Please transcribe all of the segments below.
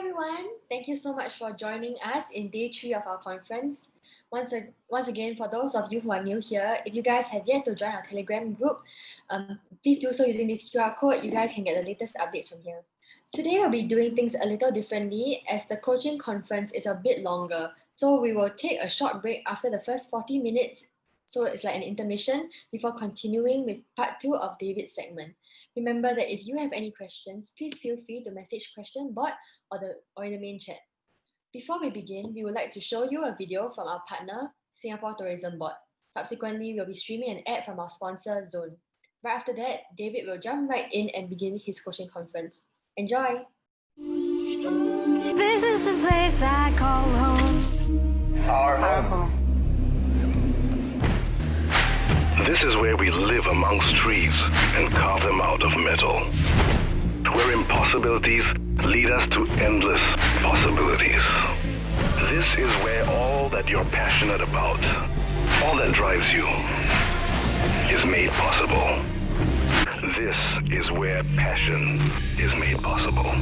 everyone. Thank you so much for joining us in day 3 of our conference. Once again, for those of you who are new here, if you guys have yet to join our Telegram group, please do so using this QR code. You guys can get the latest updates from here. Today, we'll be doing things a little differently as the coaching conference is a bit longer. So we will take a short break after the first 40 minutes. So it's like an intermission before continuing with part 2 of David's segment. Remember that if you have any questions, please feel free to message question bot or in the main chat. Before we begin, we would like to show you a video from our partner, Singapore Tourism Board. Subsequently, we'll be streaming an ad from our sponsor, Zone. Right after that, David will jump right in and begin his coaching conference. Enjoy! This is the place I call home. Our home. This is where we live amongst trees and carve them out of metal. Where impossibilities lead us to endless possibilities. This is where all that you're passionate about, all that drives you, is made possible. This is where passion is made possible.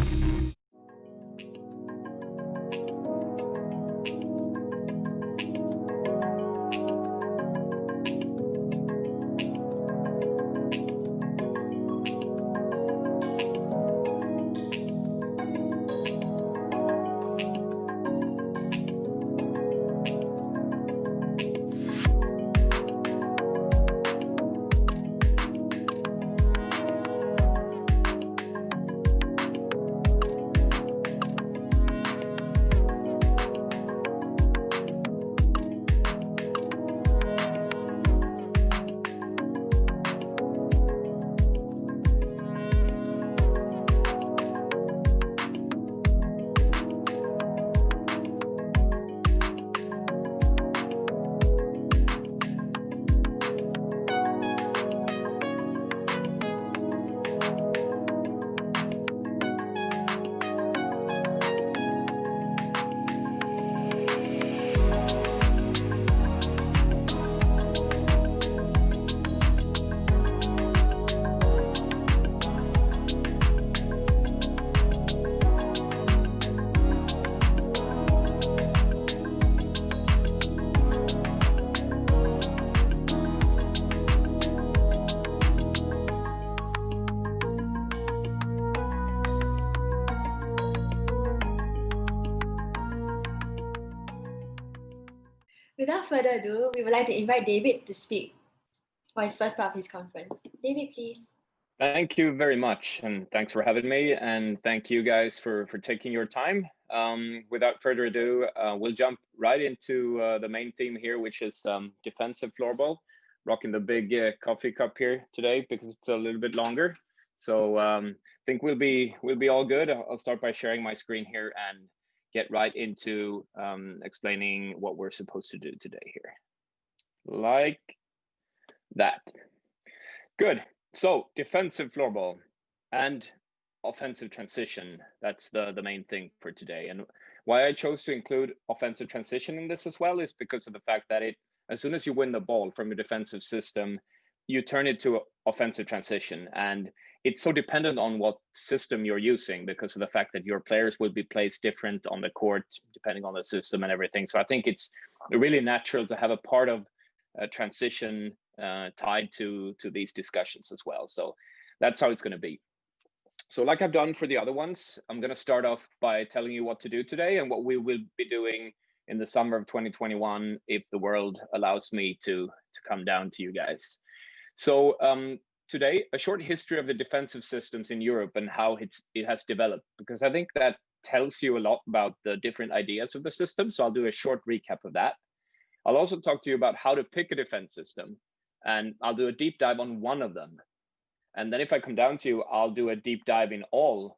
Without further ado, we would like to invite David to speak for his first part of his conference. David, please. Thank you very much, and thanks for having me, and thank you guys for taking your time. Without further ado, we'll jump right into the main theme here, which is defensive floorball. Rocking the big coffee cup here today because it's a little bit longer. So I think we'll be all good. I'll start by sharing my screen here and get right into explaining what we're supposed to do today here. Like that. Good. So defensive floorball and offensive transition, that's the main thing for today. And why I chose to include offensive transition in this as well is because of the fact that as soon as you win the ball from your defensive system, you turn it to offensive transition. And it's so dependent on what system you're using because of the fact that your players will be placed different on the court depending on the system and everything. So I think it's really natural to have a part of a transition tied to these discussions as well. So that's how it's going to be. So like I've done for the other ones, I'm going to start off by telling you what to do today and what we will be doing in the summer of 2021 if the world allows me to come down to you guys. So today, a short history of the defensive systems in Europe and how it has developed, because I think that tells you a lot about the different ideas of the system. So I'll do a short recap of that. I'll also talk to you about how to pick a defense system, and I'll do a deep dive on one of them. And then if I come down to you, I'll do a deep dive in all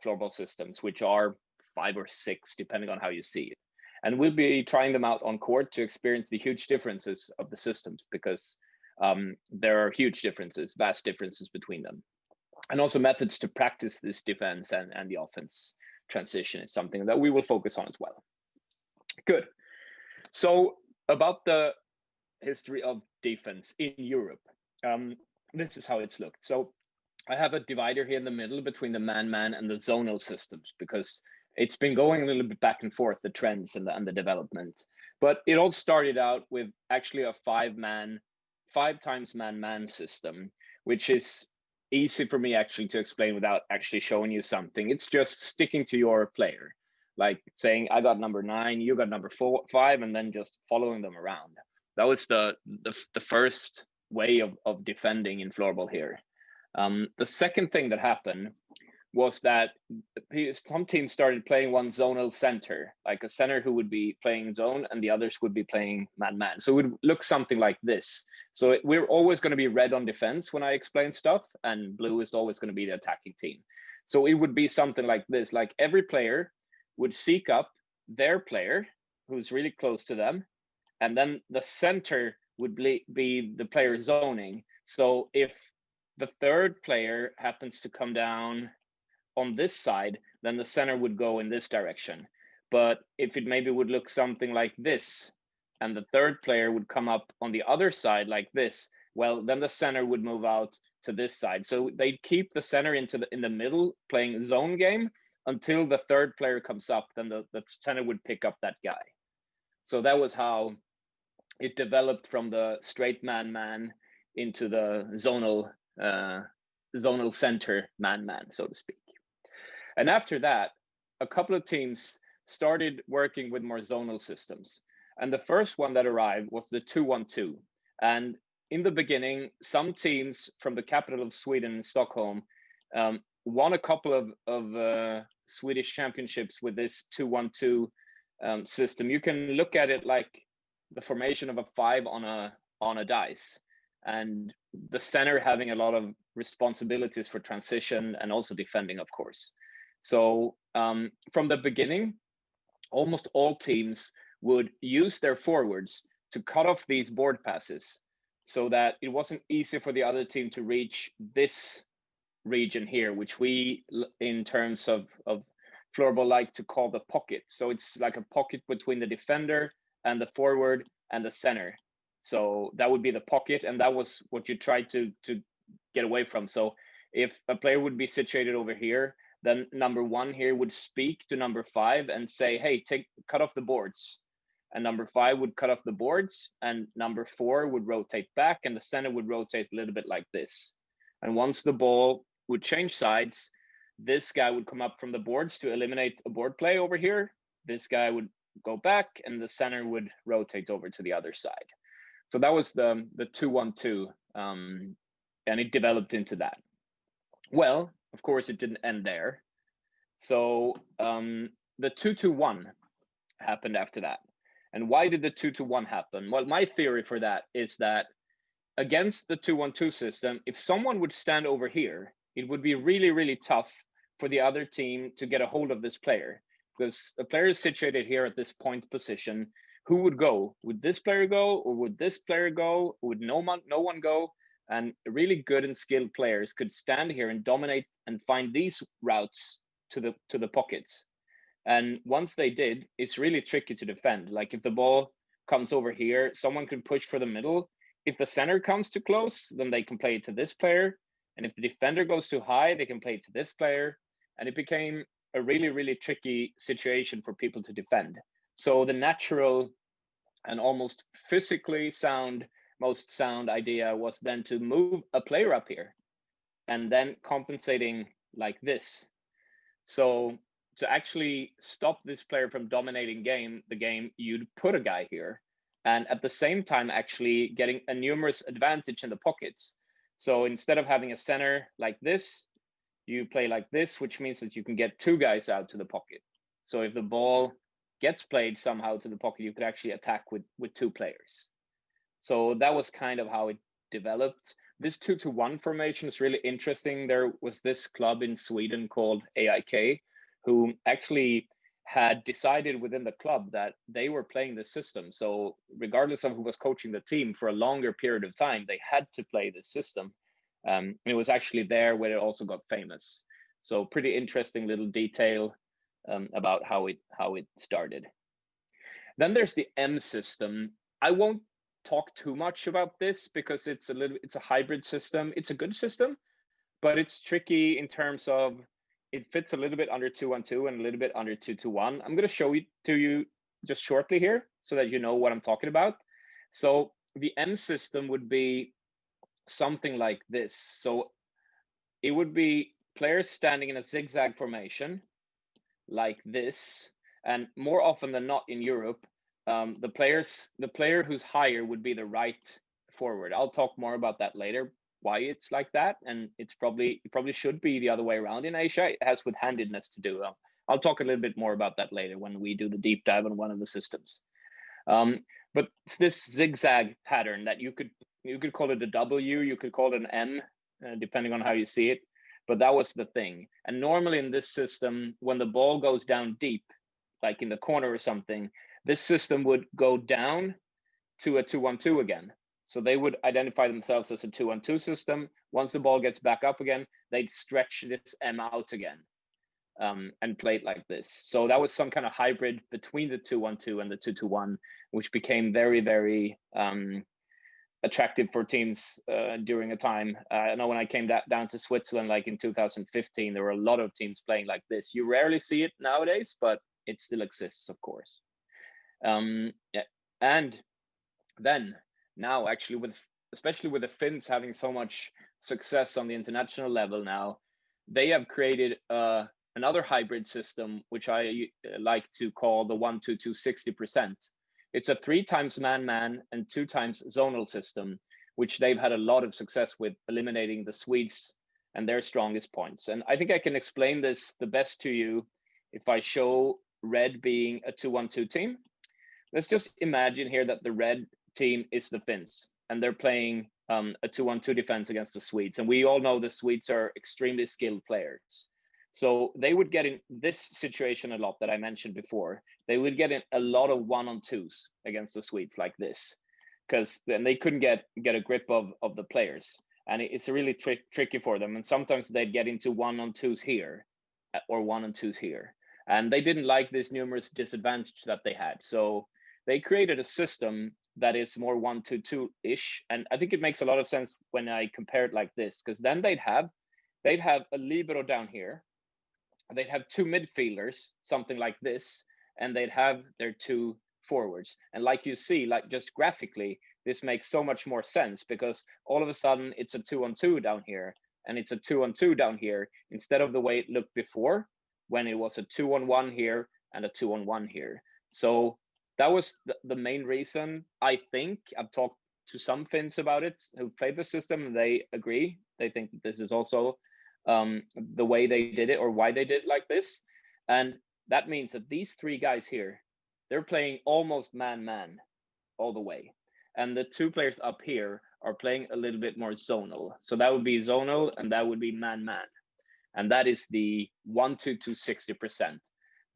floorball systems, which are 5 or 6, depending on how you see it. And we'll be trying them out on court to experience the huge differences of the systems, because there are huge differences, vast differences between them. And also methods to practice this defense and the offense transition is something that we will focus on as well. Good. So about the history of defense in Europe, this is how it's looked. So I have a divider here in the middle between the man-man and the zonal systems, because it's been going a little bit back and forth, the trends and the development. But it all started out with actually a 5 times man-man system, which is easy for me actually to explain without actually showing you something. It's just sticking to your player, like saying, I got number 9, you got number 5, and then just following them around. That was the first way of defending in floorball here. The second thing that happened was that some teams started playing one zonal center, like a center who would be playing zone and the others would be playing man-man. So it would look something like this. So we're always going to be red on defense when I explain stuff, and blue is always going to be the attacking team. So it would be something like this, like every player would seek up their player who's really close to them, and then the center would be the player zoning. So if the third player happens to come down on this side, then the center would go in this direction. But if it maybe would look something like this, and the third player would come up on the other side like this, well, then the center would move out to this side. So they'd keep the center in the middle playing zone game until the third player comes up, then the center would pick up that guy. So that was how it developed from the straight man-man into the zonal center man-man, so to speak. And after that, a couple of teams started working with more zonal systems. And the first one that arrived was the 2-1-2. And in the beginning, some teams from the capital of Sweden, Stockholm, won a couple of Swedish championships with this 2-1-2 system. You can look at it like the formation of a 5 on a dice, and the center having a lot of responsibilities for transition and also defending, of course. So from the beginning, almost all teams would use their forwards to cut off these board passes so that it wasn't easy for the other team to reach this region here, which we, in terms of floorball, like to call the pocket. So it's like a pocket between the defender and the forward and the center. So that would be the pocket, and that was what you tried to get away from. So if a player would be situated over here, then number 1 here would speak to number 5 and say, hey, cut off the boards. And number 5 would cut off the boards, and number 4 would rotate back, and the center would rotate a little bit like this. And once the ball would change sides, this guy would come up from the boards to eliminate a board play over here. This guy would go back, and the center would rotate over to the other side. So that was the 2-1-2, and it developed into that. Well, of course, it didn't end there. So the 2-2-1 happened after that. And why did the 2-2-1 happen? Well, my theory for that is that against the 2-1-2 system, if someone would stand over here, it would be really, really tough for the other team to get a hold of this player, because the player is situated here at this point position. Who would go? Would this player go, or would this player go? Would no one go? And really good and skilled players could stand here and dominate and find these routes to the pockets. And once they did, it's really tricky to defend. Like if the ball comes over here, someone can push for the middle. If the center comes too close, then they can play it to this player. And if the defender goes too high, they can play it to this player. And it became a really, really tricky situation for people to defend. So the natural and almost physically most sound idea was then to move a player up here and then compensating like this. So to actually stop this player from dominating the game, you'd put a guy here, and at the same time actually getting a numerous advantage in the pockets. So instead of having a center like this, you play like this, which means that you can get 2 guys out to the pocket. So if the ball gets played somehow to the pocket, you could actually attack with 2 players. So that was kind of how it developed. This 2-2-1 formation is really interesting. There was this club in Sweden called AIK, who actually had decided within the club that they were playing this system. So regardless of who was coaching the team for a longer period of time, they had to play this system. And it was actually there where it also got famous. So pretty interesting little detail about how it started. Then there's the M system. I won't talk too much about this because it's a hybrid system. It's a good system, but it's tricky in terms of it fits a little bit under 2-1-2 and a little bit under 2-2-1. I'm going to show it to you just shortly here so that you know what I'm talking about. So the M system would be something like this. So it would be players standing in a zigzag formation like this, and more often than not in Europe, the player who's higher would be the right forward. I'll talk more about that later, why it's like that, and it probably should be the other way around in Asia. It has with handedness to do. I'll talk a little bit more about that later when we do the deep dive on one of the systems. But it's this zigzag pattern that you could call it a W, you could call it an M, depending on how you see it. But that was the thing. And normally in this system, when the ball goes down deep, like in the corner or something, this system would go down to a 2-1-2 again. So they would identify themselves as a 2-1-2 system. Once the ball gets back up again, they'd stretch this M out again and play it like this. So that was some kind of hybrid between the 2-1-2 and the 2-2-1, which became very, very attractive for teams during a time. I know when I came down to Switzerland, like in 2015, there were a lot of teams playing like this. You rarely see it nowadays, but it still exists, of course. Yeah. And then now, actually, especially with the Finns having so much success on the international level now, they have created another hybrid system, which I like to call the 1-2-2 60%. It's a 3 times man-man and 2 times zonal system, which they've had a lot of success with, eliminating the Swedes and their strongest points. And I think I can explain this the best to you if I show red being a 2-1-2 team. Let's just imagine here that the red team is the Finns, and they're playing a 2-1-2 defense against the Swedes. And we all know the Swedes are extremely skilled players. So they would get in this situation a lot that I mentioned before. They would get in a lot of 1-on-2s against the Swedes like this, because then they couldn't get a grip of the players. And it's really tricky for them. And sometimes they'd get into 1-on-2s here or 1-on-2s here. And they didn't like this numerous disadvantage that they had. So they created a system that is more 1-2-2-ish. And I think it makes a lot of sense when I compare it like this, because then they'd have a libero down here. They'd have 2 midfielders, something like this, and they'd have their 2 forwards. And like you see, like just graphically, this makes so much more sense, because all of a sudden it's a 2-on-2 down here, and it's a 2-on-2 down here, instead of the way it looked before, when it was a 2-on-1 here and a 2-on-1 here. So that was the main reason. I think I've talked to some Finns about it who've played the system, and they agree. They think that this is also the way they did it, or why they did it like this. And that means that these 3 guys here, they're playing almost man-man all the way. And the 2 players up here are playing a little bit more zonal. So that would be zonal, and that would be man-man. And that is the 1-2-2 60%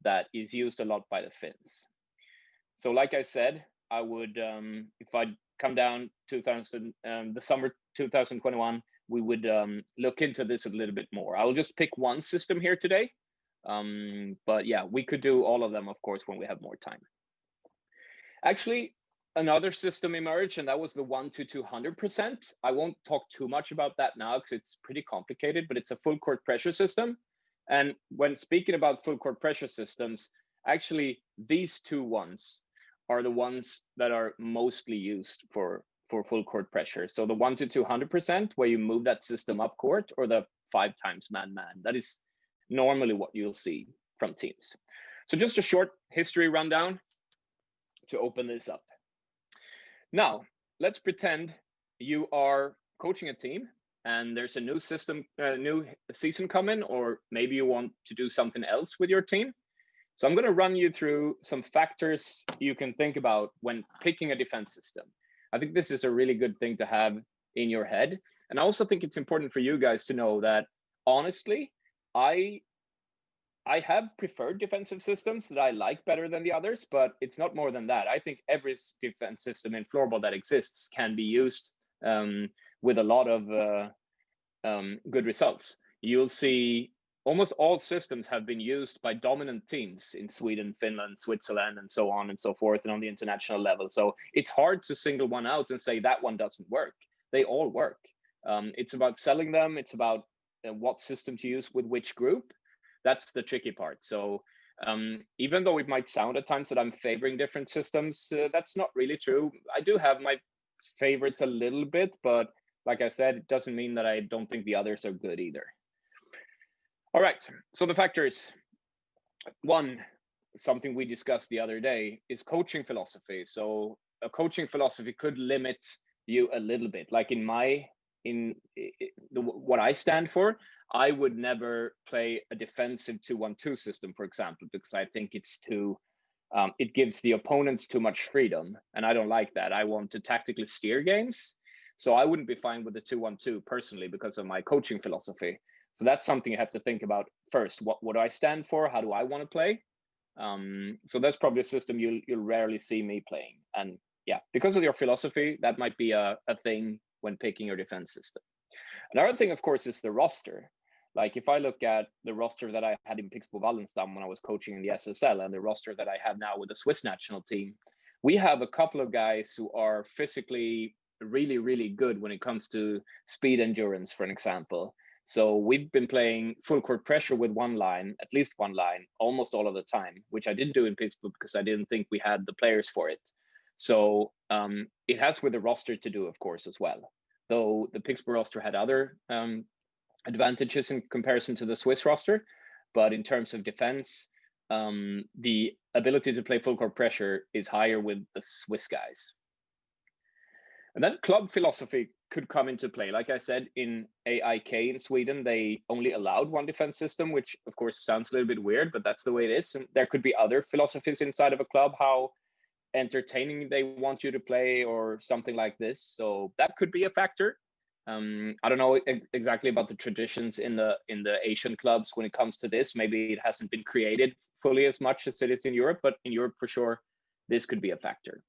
that is used a lot by the Finns. So like I said, I would, if I come down the summer 2021, we would look into this a little bit more. I'll just pick one system here today. But yeah, we could do all of them, of course, when we have more time. Actually, another system emerged, and that was the 1-2-2 100%. I won't talk too much about that now because it's pretty complicated, but it's a full court pressure system. And when speaking about full court pressure systems, actually, these 2 ones are the ones that are mostly used for full court pressure. So the 1-2-2 100%, where you move that system up court, or the 5 times man-man. That is normally what you'll see from teams. So just a short history rundown to open this up. Now, let's pretend you are coaching a team and there's a new system, new season coming, or maybe you want to do something else with your team. So I'm going to run you through some factors you can think about when picking a defense system. I think this is a really good thing to have in your head. And I also think it's important for you guys to know that, honestly, I have preferred defensive systems that I like better than the others, but it's not more than that. I think every defense system in floorball that exists can be used with a lot of good results. You'll see almost all systems have been used by dominant teams in Sweden, Finland, Switzerland, and so on and so forth, and on the international level. So it's hard to single one out and say that one doesn't work. They all work. It's about selling them. It's about what system to use with which group. that's the tricky part. So even though it might sound at times that I'm favoring different systems, that's not really true. I do have my favorites a little bit, but like I said, it doesn't mean that I don't think the others are good either. All right, so the factors. One, something we discussed the other day is coaching philosophy. So a coaching philosophy could limit you a little bit. Like what I stand for, I would never play a defensive 2-1-2 system, for example, because I think it's too, it gives the opponents too much freedom, and I don't like that. I want to tactically steer games, so I wouldn't be fine with the 2-1-2 personally because of my coaching philosophy. So that's something you have to think about first. What do I stand for? How do I want to play? So that's probably a system you'll rarely see me playing. And yeah, because of your philosophy, that might be a thing when picking your defense system. Another thing, of course, is the roster. Like if I look at the roster that I had in Pixbo Wallenstam when I was coaching in the SSL and the roster that I have now with the Swiss national team, we have a couple of guys who are physically really, really good when it comes to speed endurance, for an example. So we've been playing full court pressure with one line, at least one line, almost all of the time, which I didn't do in Pittsburgh because I didn't think we had the players for it. So it has with the roster to do, of course, as well. Though the Pittsburgh roster had other advantages in comparison to the Swiss roster. But in terms of defense, the ability to play full court pressure is higher with the Swiss guys. And then club philosophy could come into play. Like I said, in AIK in Sweden, they only allowed one defense system, which of course sounds a little bit weird, but that's the way it is. And there could be other philosophies inside of a club, how entertaining they want you to play or something like this. So that could be a factor. I don't know exactly about the traditions in the Asian clubs when it comes to this. Maybe it hasn't been created fully as much as it is in Europe, but in Europe for sure, this could be a factor.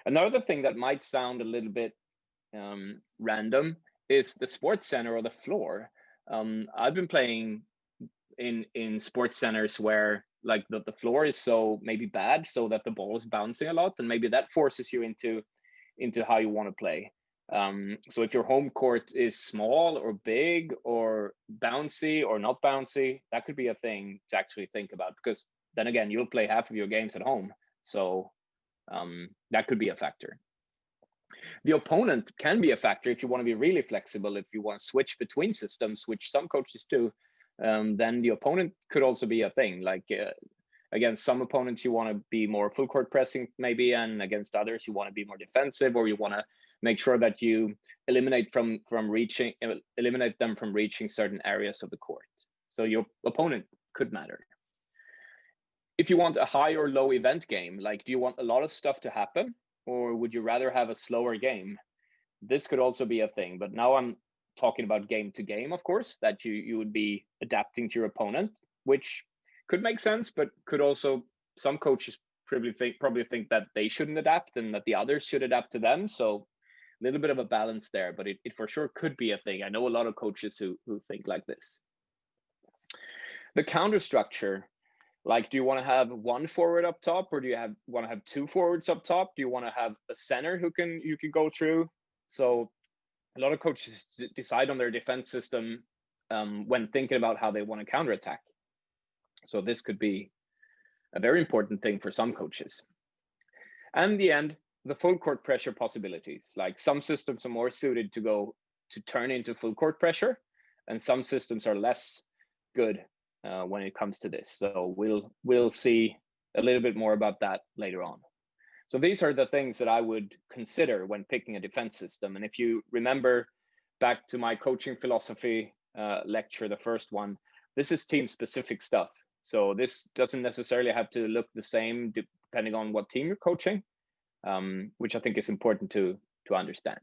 Another thing that might sound a little bit random is the sports center or the floor. I've been playing in sports centers where like the floor is so maybe bad so that the ball is bouncing a lot, and maybe that forces you into how you want to play. So if your home court is small or big or bouncy or not bouncy, that could be a thing to actually think about, because then again, you'll play half of your games at home. So that could be a factor. The opponent can be a factor if you want to be really flexible, if you want to switch between systems, which some coaches do. Then the opponent could also be a thing. Like against some opponents, you want to be more full court pressing maybe, and against others, you want to be more defensive, or you want to make sure that you eliminate them from reaching certain areas of the court. So your opponent could matter. If you want a high or low event game, like do you want a lot of stuff to happen, or would you rather have a slower game? This could also be a thing, but now I'm talking about game to game, of course, that you would be adapting to your opponent, which could make sense, but could also, some coaches probably think that they shouldn't adapt and that the others should adapt to them. So a little bit of a balance there, but it for sure could be a thing. I know a lot of coaches who think like this. The counter structure, like, do you want to have one forward up top, or do you want to have two forwards up top? Do you want to have a center you can go through? So a lot of coaches decide on their defense system when thinking about how they want to counterattack. So this could be a very important thing for some coaches. And in the end, the full court pressure possibilities. Like some systems are more suited to turn into full court pressure, and some systems are less good when it comes to this. So we'll see a little bit more about that later on. So these are the things that I would consider when picking a defense system. And if you remember back to my coaching philosophy lecture, the first one, this is team specific stuff. So this doesn't necessarily have to look the same depending on what team you're coaching, which I think is important to understand.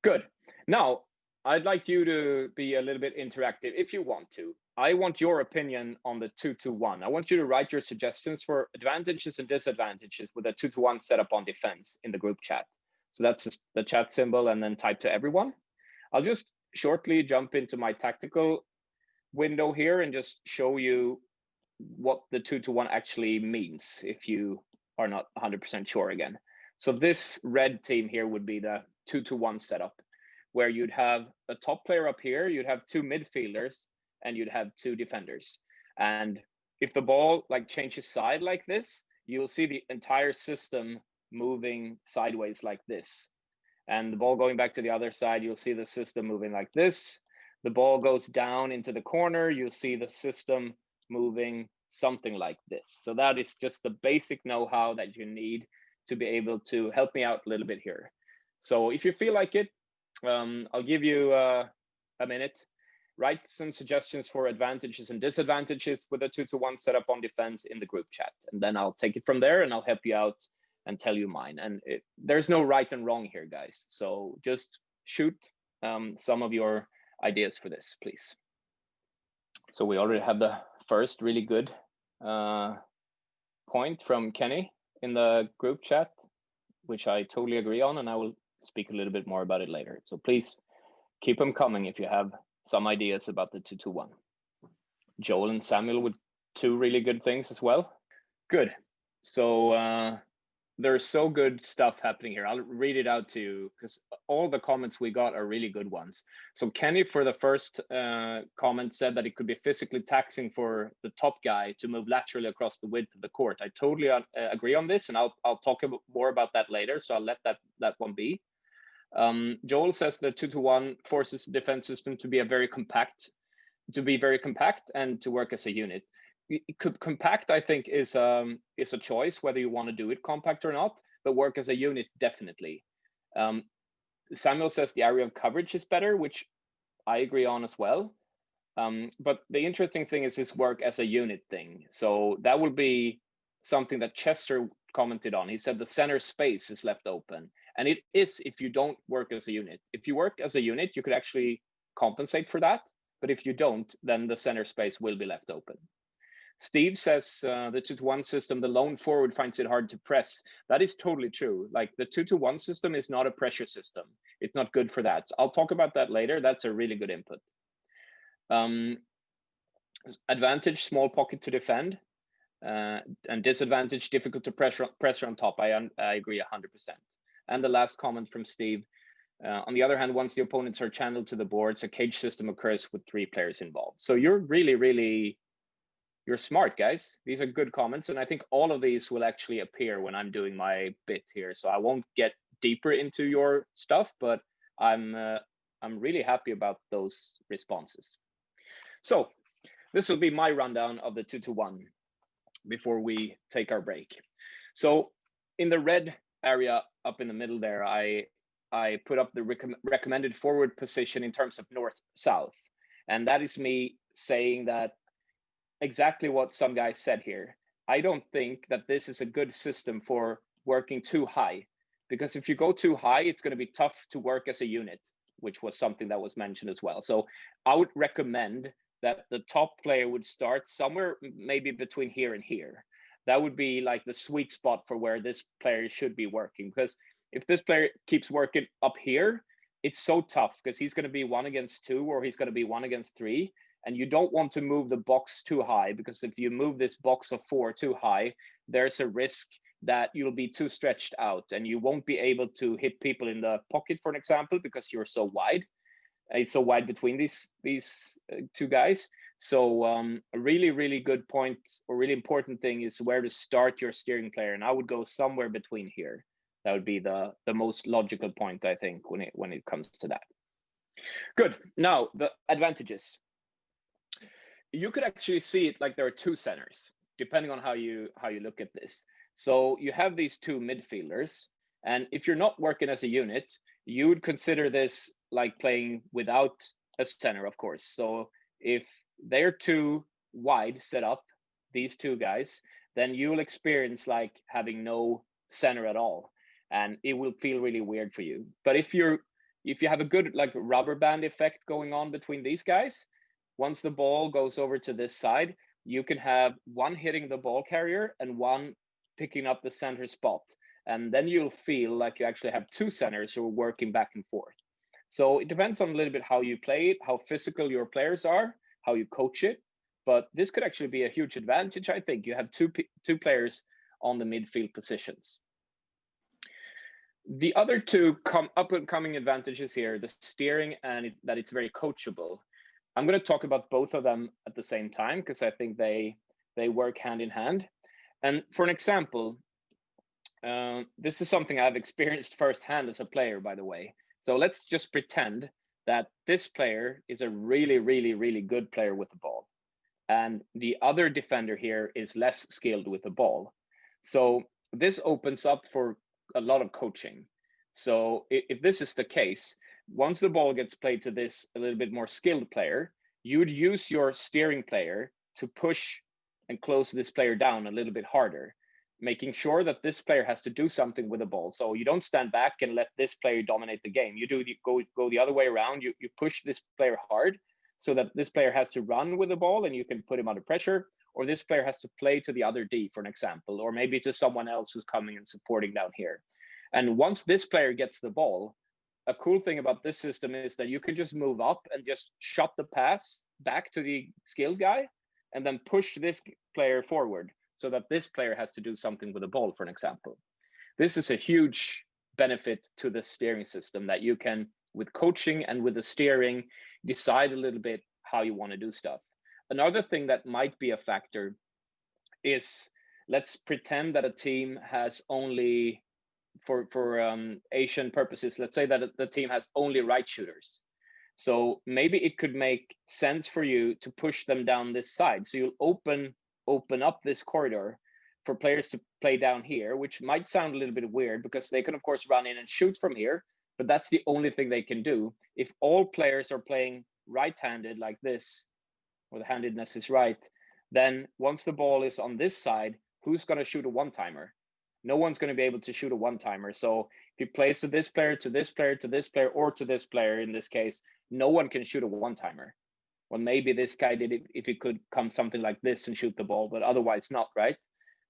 Good. Now, I'd like you to be a little bit interactive if you want to. I want your opinion on the 2-2-1. I want you to write your suggestions for advantages and disadvantages with a 2-2-1 setup on defense in the group chat. So that's the chat symbol and then type to everyone. I'll just shortly jump into my tactical window here and just show you what the 2-2-1 actually means if you are not 100% sure again. So this red team here would be the 2-2-1 setup, where you'd have a top player up here, you'd have two midfielders, and you'd have 2 defenders. And if the ball like changes side like this, you'll see the entire system moving sideways like this. And the ball going back to the other side, you'll see the system moving like this. The ball goes down into the corner, you'll see the system moving something like this. So that is just the basic know-how that you need to be able to help me out a little bit here. So if you feel like it, I'll give you a minute. Write some suggestions for advantages and disadvantages with a 2-to-1 setup on defense in the group chat. And then I'll take it from there and I'll help you out and tell you mine. And there's no right and wrong here, guys. So just shoot some of your ideas for this, please. So we already have the first really good point from Kenny in the group chat, which I totally agree on, and I will speak a little bit more about it later. So please keep them coming if you have some ideas about the 2-to-1. Joel and Samuel with 2 really good things as well. Good. So there's so good stuff happening here. I'll read it out to you because all the comments we got are really good ones. So Kenny, for the first comment, said that it could be physically taxing for the top guy to move laterally across the width of the court. I totally agree on this, and I'll talk more about that later. So I'll let that one be. Joel says the 2-to-1 forces the defense system to be very compact and to work as a unit. Compact, I think, is a choice whether you want to do it compact or not, but work as a unit definitely. Samuel says the area of coverage is better, which I agree on as well. But the interesting thing is this work as a unit thing. So that would be something that Chester commented on. He said the center space is left open. And it is if you don't work as a unit. If you work as a unit, you could actually compensate for that. But if you don't, then the center space will be left open. Steve says the 2-to-1 system, the lone forward finds it hard to press. That is totally true. Like the 2-to-1 system is not a pressure system. It's not good for that. So I'll talk about that later. That's a really good input. Advantage, small pocket to defend. And disadvantage, difficult to pressure on top. I agree 100%. And the last comment from Steve, on the other hand, once the opponents are channeled to the boards, a cage system occurs with 3 players involved. So you're really, you're smart, guys. These are good comments. And I think all of these will actually appear when I'm doing my bit here. So I won't get deeper into your stuff, but I'm really happy about those responses. So this will be my rundown of the 2-to-1 before we take our break. So in the red area up in the middle there, I put up the recommended forward position in terms of north-south. And that is me saying that exactly what some guy said here. I don't think that this is a good system for working too high, because if you go too high, it's going to be tough to work as a unit, which was something that was mentioned as well. So I would recommend that the top player would start somewhere maybe between here and here. That would be like the sweet spot for where this player should be working. Because if this player keeps working up here, it's so tough because he's going to be 1 against 2 or he's going to be 1 against 3. And you don't want to move the box too high, because if you move this box of 4 too high, there's a risk that you'll be too stretched out and you won't be able to hit people in the pocket, for an example, because you're so wide. It's so wide between these 2 guys. So a really good point, or really important thing, is where to start your steering player. And I would go somewhere between here. That would be the most logical point, I think, when it comes to that. Good. Now the advantages. You could actually see it like there are 2 centers, depending on how you look at this. So you have these 2 midfielders, and if you're not working as a unit, you would consider this like playing without a center, of course. So if they're too wide set up, these 2 guys, then you'll experience like having no center at all, and it will feel really weird for you. But if you have a good like rubber band effect going on between these guys, once the ball goes over to this side, you can have 1 hitting the ball carrier and 1 picking up the center spot. And then you'll feel like you actually have 2 centers who are working back and forth. So it depends on a little bit how you play it, how physical your players are, how you coach it. But this could actually be a huge advantage, I think. You have two players on the midfield positions. The other 2 up-and-coming advantages here, the steering and that it's very coachable. I'm going to talk about both of them at the same time because I think they work hand in hand. And for an example, this is something I've experienced firsthand as a player, by the way. So let's just pretend that this player is a really, really, really good player with the ball, and the other defender here is less skilled with the ball. So this opens up for a lot of coaching. So if this is the case, once the ball gets played to this a little bit more skilled player, you would use your steering player to push and close this player down a little bit harder, making sure that this player has to do something with the ball. So you don't stand back and let this player dominate the game. You go the other way around. You push this player hard so that this player has to run with the ball and you can put him under pressure, or this player has to play to the other D, for an example, or maybe to someone else who's coming and supporting down here. And once this player gets the ball, a cool thing about this system is that you can just move up and just shot the pass back to the skilled guy and then push this player forward so that this player has to do something with the ball, for an example. This is a huge benefit to the steering system, that you can, with coaching and with the steering, decide a little bit how you want to do stuff. Another thing that might be a factor is, let's pretend that a team has only, for Asian purposes, let's say that the team has only right shooters. So maybe it could make sense for you to push them down this side. So you'll open up this corridor for players to play down here, which might sound a little bit weird because they can of course run in and shoot from here, but that's the only thing they can do. If all players are playing right-handed like this, or the handedness is right, then once the ball is on this side, who's going to shoot a one-timer? No one's going to be able to shoot a one-timer. So if you place to this player, to this player, to this player, or to this player, in this case, no one can shoot a one-timer. Well, maybe this guy did it if he could come something like this and shoot the ball, but otherwise not, right?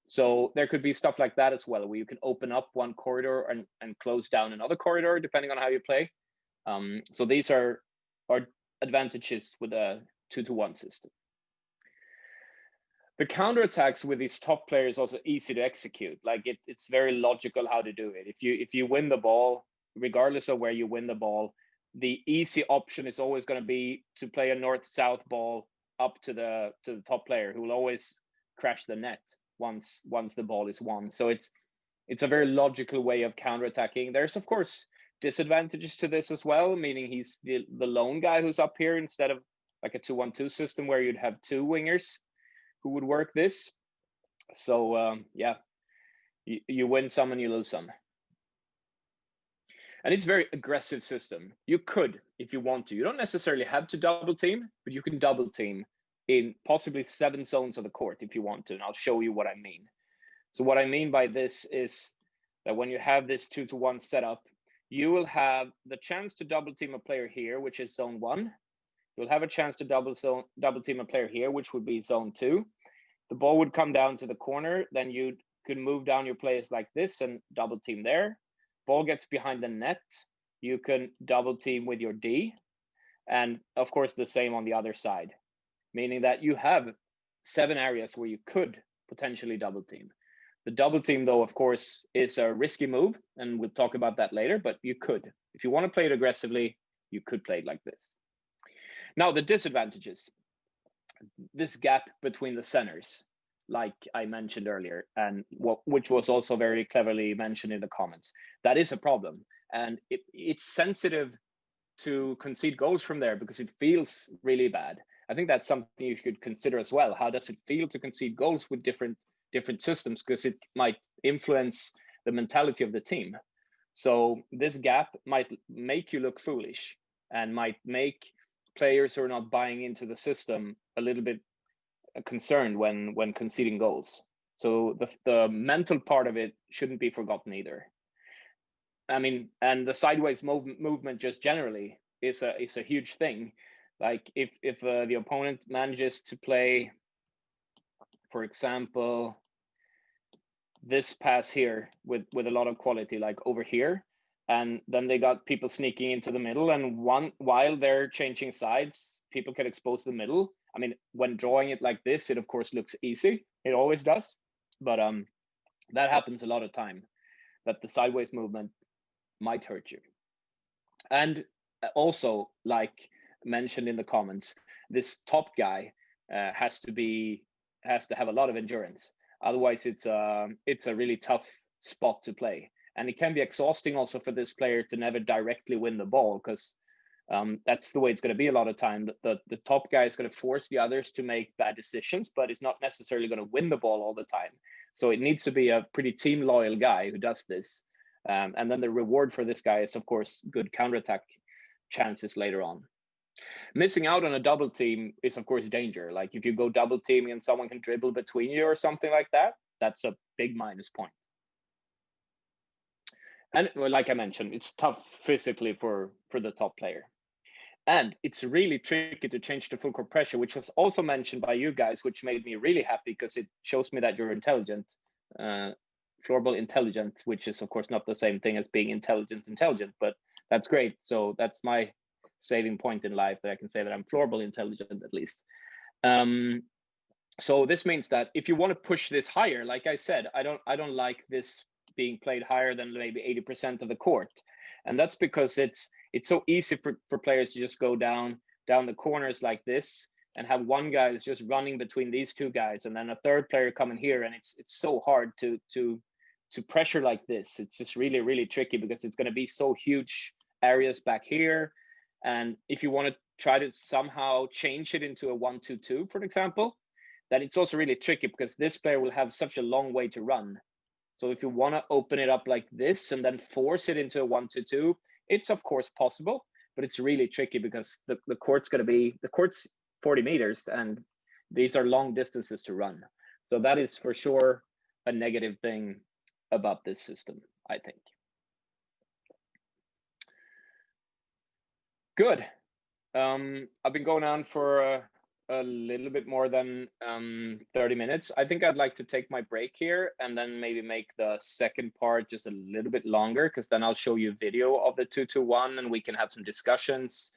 So there could be stuff like that as well, where you can open up one corridor and close down another corridor, depending on how you play. So these are advantages with a 2-to-1 system. The counterattacks with these top players is also easy to execute. Like it's very logical how to do it. If you win the ball, regardless of where you win the ball, the easy option is always going to be to play a north-south ball up to the top player, who will always crash the net once the ball is won. So it's a very logical way of counterattacking. There's of course disadvantages to this as well, meaning he's the lone guy who's up here instead of like a 2-1-2 system where you'd have two wingers who would work this. So yeah, you win some and you lose some. And it's a very aggressive system. You could, if you want to. You don't necessarily have to double team, but you can double team in possibly 7 zones of the court if you want to. And I'll show you what I mean. So what I mean by this is that when you have this 2-to-1 setup, you will have the chance to double team a player here, which is zone 1. You'll have a chance to double team a player here, which would be zone 2. The ball would come down to the corner. Then you could move down your players like this and double team there. Ball gets behind the net. You can double team with your D. And of course, the same on the other side, meaning that you have 7 areas where you could potentially double team. The double team, though, of course, is a risky move, and we'll talk about that later, but you could. If you want to play it aggressively, you could play it like this. Now, the disadvantages. This gap between the centers, like I mentioned earlier, and which was also very cleverly mentioned in the comments. That is a problem, and it's sensitive to concede goals from there because it feels really bad. I think that's something you could consider as well. How does it feel to concede goals with different systems? Because it might influence the mentality of the team. So this gap might make you look foolish and might make players who are not buying into the system a little bit concerned when conceding goals. So the mental part of it shouldn't be forgotten either. I mean, and the sideways movement just generally is a huge thing. Like if the opponent manages to play, for example, this pass here with a lot of quality, like over here, and then they got people sneaking into the middle, and while they're changing sides, people can expose the middle. I mean, when drawing it like this, it of course looks easy. It always does, but that happens a lot of time, that the sideways movement might hurt you. And also, like mentioned in the comments, this top guy has to have a lot of endurance. Otherwise, it's a really tough spot to play, and it can be exhausting also for this player to never directly win the ball, because that's the way it's going to be a lot of time. The top guy is going to force the others to make bad decisions, but it's not necessarily going to win the ball all the time. So it needs to be a pretty team loyal guy who does this. And then the reward for this guy is, of course, good counterattack chances later on. Missing out on a double team is, of course, danger. Like if you go double teaming and someone can dribble between you or something like that, that's a big minus point. And well, like I mentioned, it's tough physically for the top player. And it's really tricky to change to full court pressure, which was also mentioned by you guys, which made me really happy because it shows me that you're intelligent. Floorball intelligent, which is of course not the same thing as being intelligent, but that's great. So that's my saving point in life, that I can say that I'm floorball intelligent at least. So this means that if you want to push this higher, like I said, I don't like this being played higher than maybe 80% of the court. And that's because it's so easy for players to just go down the corners like this and have one guy that's just running between these two guys, and then a third player coming here, and it's so hard to pressure like this. It's just really, really tricky because it's going to be so huge areas back here. And if you want to try to somehow change it into a 1-2-2, for example, then it's also really tricky because this player will have such a long way to run. So if you want to open it up like this and then force it into a 1-2-2, it's of course possible, but it's really tricky because the court's 40 meters and these are long distances to run. So that is for sure a negative thing about this system, I think. Good. I've been going on for a little bit more than 30 minutes. I think I'd like to take my break here and then maybe make the second part just a little bit longer, because then I'll show you video of the 2-2-1 and we can have some discussions.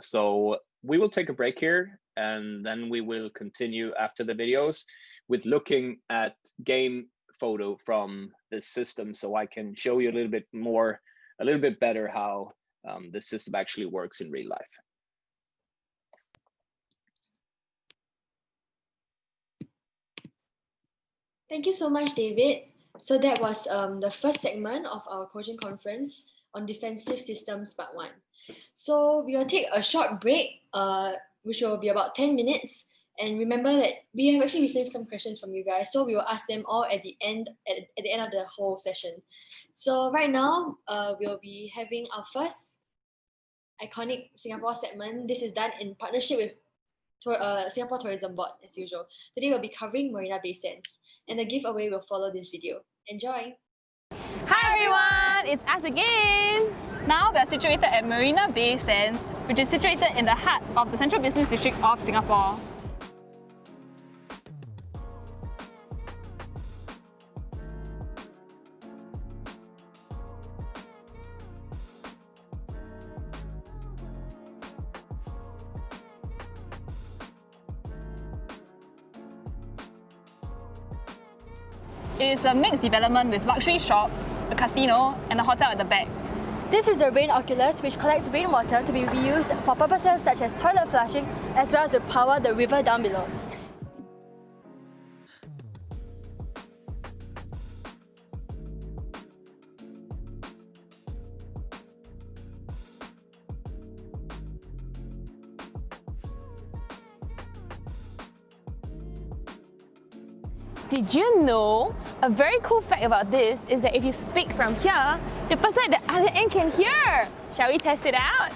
So we will take a break here and then we will continue after the videos with looking at game photo from this system, so I can show you a little bit better how this system actually works in real life. Thank you so much, David. So that was the first segment of our coaching conference on defensive systems part 1. So we will take a short break, which will be about 10 minutes. And remember that we have actually received some questions from you guys, so we will ask them all at the end of the whole session. So right now, we'll be having our first iconic Singapore segment. This is done in partnership with Singapore Tourism Board, as usual. Today we'll be covering Marina Bay Sands, and the giveaway will follow this video. Enjoy! Hi everyone, it's us again! Now we are situated at Marina Bay Sands, which is situated in the heart of the Central Business District of Singapore. It is a mixed development with luxury shops, a casino, and a hotel at the back. This is the rain oculus, which collects rainwater to be reused for purposes such as toilet flushing, as well as to power the river down below. Did you know? A very cool fact about this is that if you speak from here, the person at the other end can hear. Shall we test it out?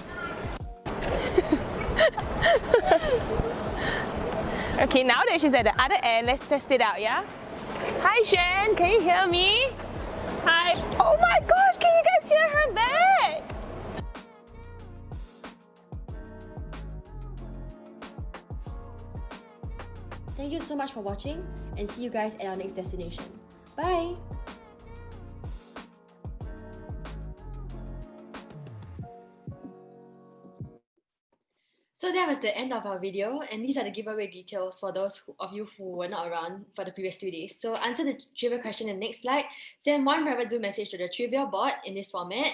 Okay, now that she's at the other end, let's test it out, yeah? Hi Shen, can you hear me? Hi. Oh my gosh, can you guys hear her back? Thank you so much for watching, and see you guys at our next destination. Bye! So that was the end of our video, and these are the giveaway details for those of you who were not around for the previous 2 days. So answer the trivia question in the next slide. Send one private Zoom message to the trivia bot in this format.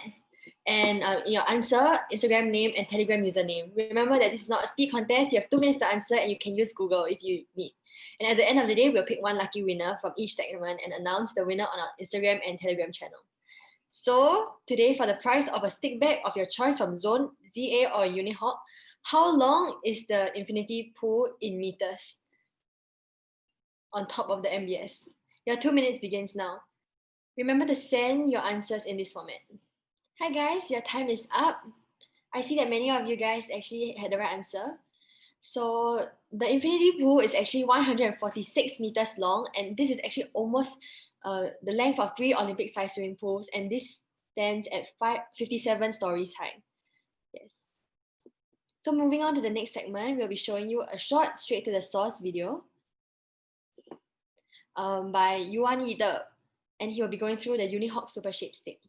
and your answer, Instagram name, and Telegram username. Remember that this is not a speed contest. You have 2 minutes to answer, and you can use Google if you need. And at the end of the day, we'll pick one lucky winner from each segment and announce the winner on our Instagram and Telegram channel. So today, for the price of a stick bag of your choice from Zone, ZA, or Unihawk, how long is the infinity pool in meters on top of the MBS? Your 2 minutes begins now. Remember to send your answers in this format. Hi guys, your time is up. I see that many of you guys actually had the right answer. So the infinity pool is actually 146 meters long, and this is actually almost the length of 3 Olympic-sized swimming pools, and this stands at 57 stories high. Yes. So moving on to the next segment, we'll be showing you a short straight to the source video by Yuan Yi De, and he will be going through the Unihawk Super Shape Stick.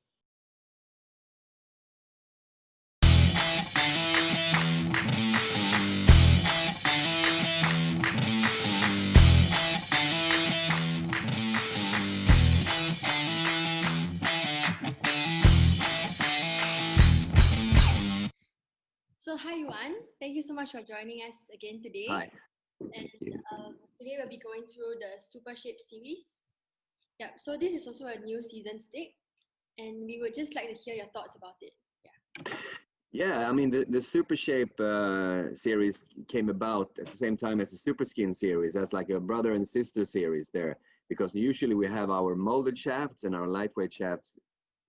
So hi Yuan, thank you so much for joining us again today. Hi. And today we'll be going through the Super Shape series. Yeah, so this is also a new season stick, and we would just like to hear your thoughts about it. Yeah, I mean, the Super Shape series came about at the same time as the Super Skin series, as like a brother and sister series there, because usually we have our molded shafts and our lightweight shafts.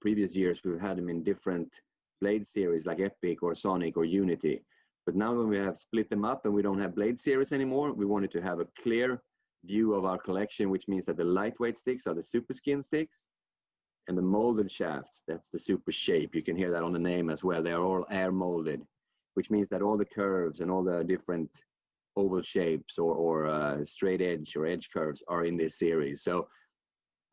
Previous years we've had them in different blade series like Epic or Sonic or Unity. But now when we have split them up and we don't have blade series anymore, we wanted to have a clear view of our collection, which means that the lightweight sticks are the Super Skin sticks, and the molded shafts, that's the Super Shape. You can hear that on the name as well. They are all air molded, which means that all the curves and all the different oval shapes or straight edge or edge curves are in this series. So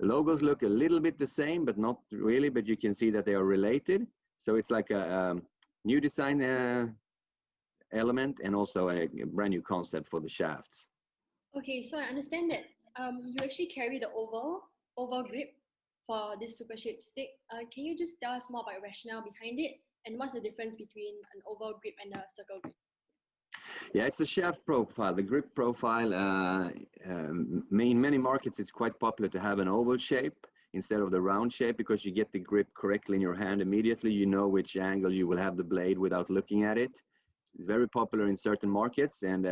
the logos look a little bit the same, but not really, but you can see that they are related. So it's like a new design element and also a brand new concept for the shafts. Okay, so I understand that you actually carry the oval grip for this Super Shape stick. Can you just tell us more about the rationale behind it, and what's the difference between an oval grip and a circle grip? Yeah, it's the shaft profile, the grip profile. In many markets, it's quite popular to have an oval shape instead of the round shape, because you get the grip correctly in your hand immediately. You know which angle you will have the blade without looking at it. It's very popular in certain markets, and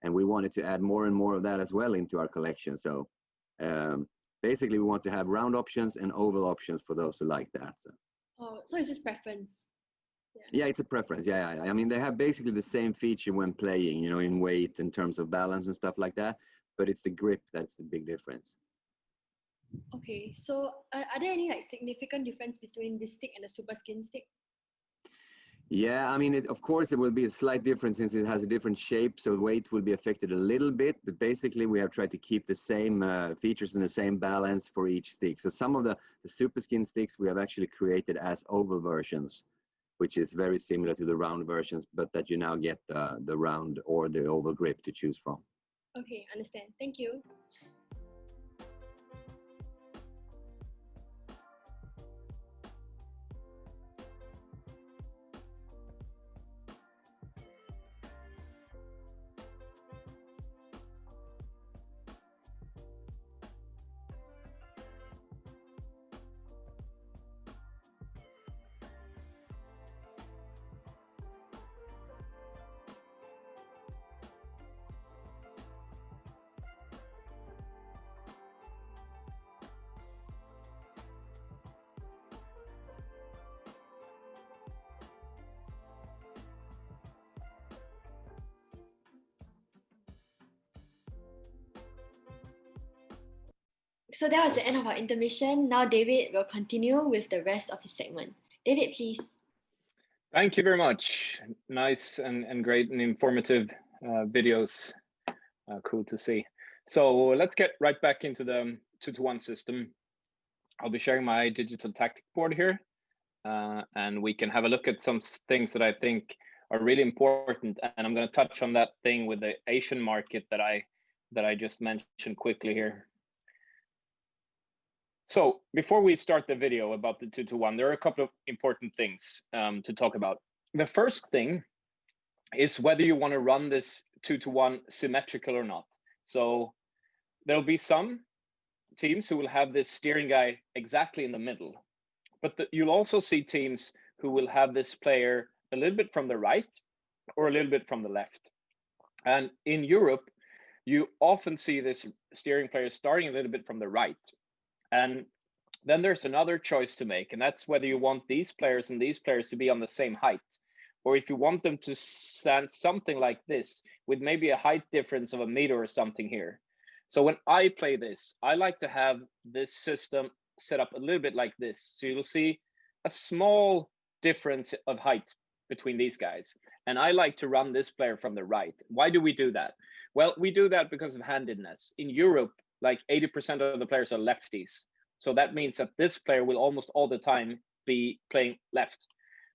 we wanted to add more and more of that as well into our collection. So basically, we want to have round options and oval options for those who like that. So. Oh, so it's just preference. Yeah, it's a preference. Yeah. I mean, they have basically the same feature when playing, you know, in weight, in terms of balance and stuff like that. But it's the grip that's the big difference. Okay, so are there any like significant difference between this stick and the Super Skin stick? Yeah, I mean, of course, there will be a slight difference since it has a different shape, so weight will be affected a little bit. But basically, we have tried to keep the same features and the same balance for each stick. So some of the Super Skin sticks we have actually created as oval versions, which is very similar to the round versions, but that you now get the round or the oval grip to choose from. Okay, understand. Thank you. So that was the end of our intermission. Now David will continue with the rest of his segment. David, please. Thank you very much. Nice and great and informative videos. Cool to see. So let's get right back into the 2-to-1 system. I'll be sharing my digital tactic board here, and we can have a look at some things that I think are really important. And I'm going to touch on that thing with the Asian market that I just mentioned quickly here. So before we start the video about the 2-to-1, there are a couple of important things to talk about. The first thing is whether you want to run this 2-to-1 symmetrical or not. So there'll be some teams who will have this steering guy exactly in the middle, but you'll also see teams who will have this player a little bit from the right or a little bit from the left. And in Europe, you often see this steering player starting a little bit from the right. And then there's another choice to make, and that's whether you want these players and these players to be on the same height, or if you want them to stand something like this with maybe a height difference of a meter or something here. So when I play this, I like to have this system set up a little bit like this. So you'll see a small difference of height between these guys. And I like to run this player from the right. Why do we do that? Well, we do that because of handedness. In Europe, like 80% of the players are lefties. So that means that this player will almost all the time be playing left,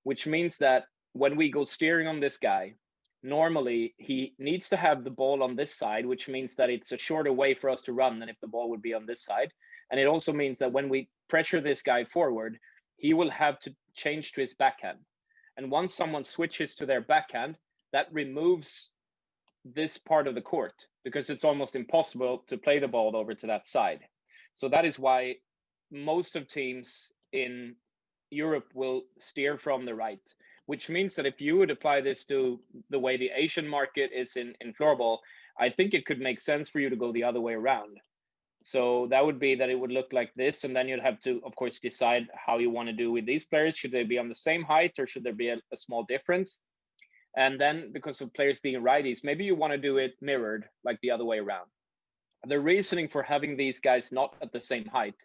which means that when we go steering on this guy, normally he needs to have the ball on this side, which means that it's a shorter way for us to run than if the ball would be on this side. And it also means that when we pressure this guy forward, he will have to change to his backhand. And once someone switches to their backhand, that removes this part of the court because it's almost impossible to play the ball over to that side. So that is why most of teams in Europe will steer from the right, which means that if you would apply this to the way the Asian market is in floorball, I think it could make sense for you to go the other way around. So that would be that it would look like this, and then you'd have to, of course, decide how you want to do with these players. Should they be on the same height or should there be a small difference? And then because of players being righties, maybe you want to do it mirrored, like the other way around. The reasoning for having these guys not at the same height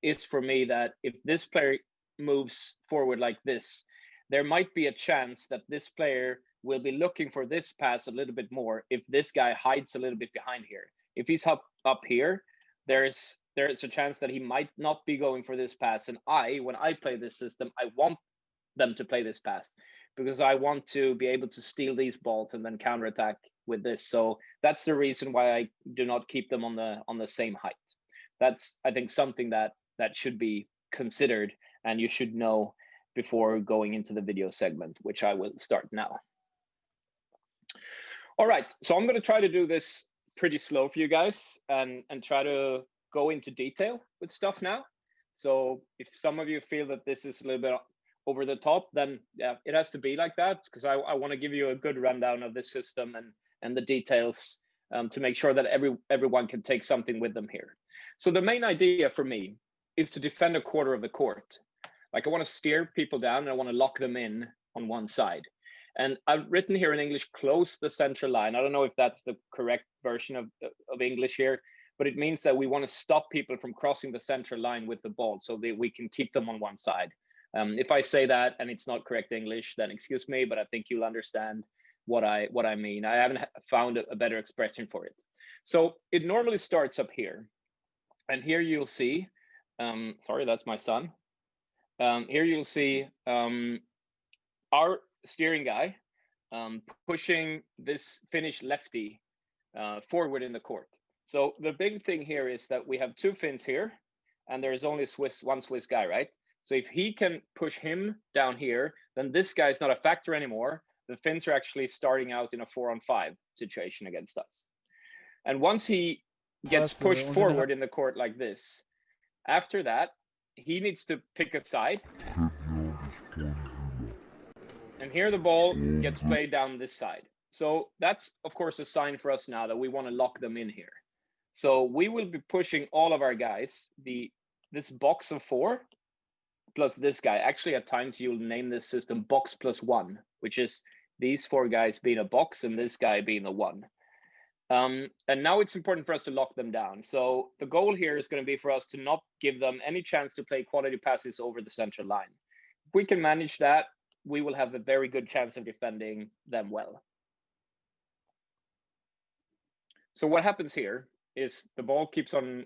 is for me that if this player moves forward like this, there might be a chance that this player will be looking for this pass a little bit more if this guy hides a little bit behind here. If he's up here, there's a chance that he might not be going for this pass. And when I play this system, I want them to play this pass because I want to be able to steal these balls and then counterattack with this. So that's the reason why I do not keep them on the same height. That's, I think, something that should be considered and you should know before going into the video segment, which I will start now. All right, so I'm going to try to do this pretty slow for you guys and try to go into detail with stuff now. So if some of you feel that this is a little bit over the top, then yeah, it has to be like that because I want to give you a good rundown of the system and the details to make sure that everyone can take something with them here. So the main idea for me is to defend a quarter of the court. Like I want to steer people down and I want to lock them in on one side. And I've written here in English, close the central line. I don't know if that's the correct version of English here, but it means that we want to stop people from crossing the central line with the ball so that we can keep them on one side. If I say that and it's not correct English, then excuse me, but I think you'll understand what I mean. I haven't found a better expression for it. So it normally starts up here. And here you'll see, sorry, that's my son. Here you'll see our steering guy pushing this Finnish lefty forward in the court. So the big thing here is that we have two Finns here, and there's only one Swiss guy, right? So if he can push him down here, then this guy is not a factor anymore. The Finns are actually starting out in a 4-on-5 situation against us. And once he gets pushed forward in the court like this, after that, he needs to pick a side. And here the ball gets played down this side. So that's, of course, a sign for us now that we want to lock them in here. So we will be pushing all of our guys, this box of 4 plus this guy. Actually, at times you'll name this system box plus 1, which is these 4 guys being a box and this guy being a 1. And now it's important for us to lock them down. So the goal here is going to be for us to not give them any chance to play quality passes over the central line. If we can manage that, we will have a very good chance of defending them well. So what happens here is the ball keeps on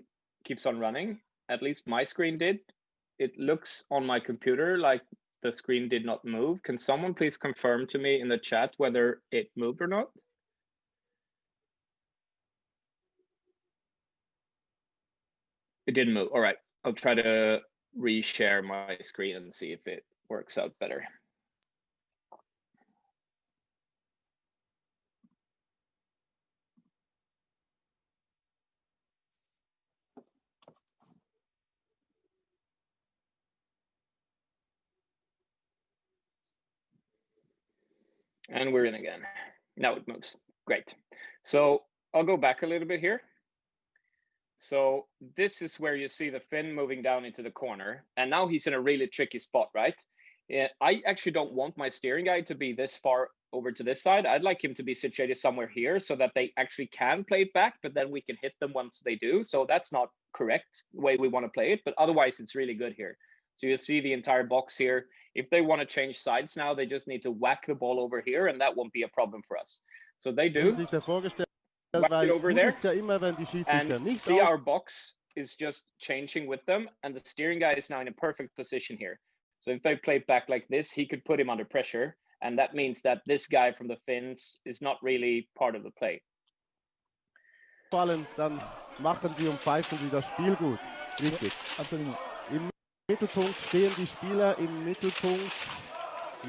running. At least my screen did. It looks on my computer like the screen did not move. Can someone please confirm to me in the chat whether it moved or not? It didn't move. All right. I'll try to reshare my screen and see if it works out better. And we're in again. Now it moves. Great. So I'll go back a little bit here. So this is where you see the fin moving down into the corner. And now he's in a really tricky spot, right? I actually don't want my steering guy to be this far over to this side. I'd like him to be situated somewhere here so that they actually can play it back, but then we can hit them once they do. So that's not correct the way we want to play it, but otherwise it's really good here. So you'll see the entire box here. If they want to change sides now, they just need to whack the ball over here and that won't be a problem for us. So they do. Whack it over there. And see our box is just changing with them and the steering guy is now in a perfect position here. So if they play back like this, he could put him under pressure. And that means that this guy from the Finns is not really part of the play. Dann machen sie und pfeifen sie das Spiel gut. Richtig. Absolut. Im Mittelpunkt stehen die Spieler im Mittelpunkt.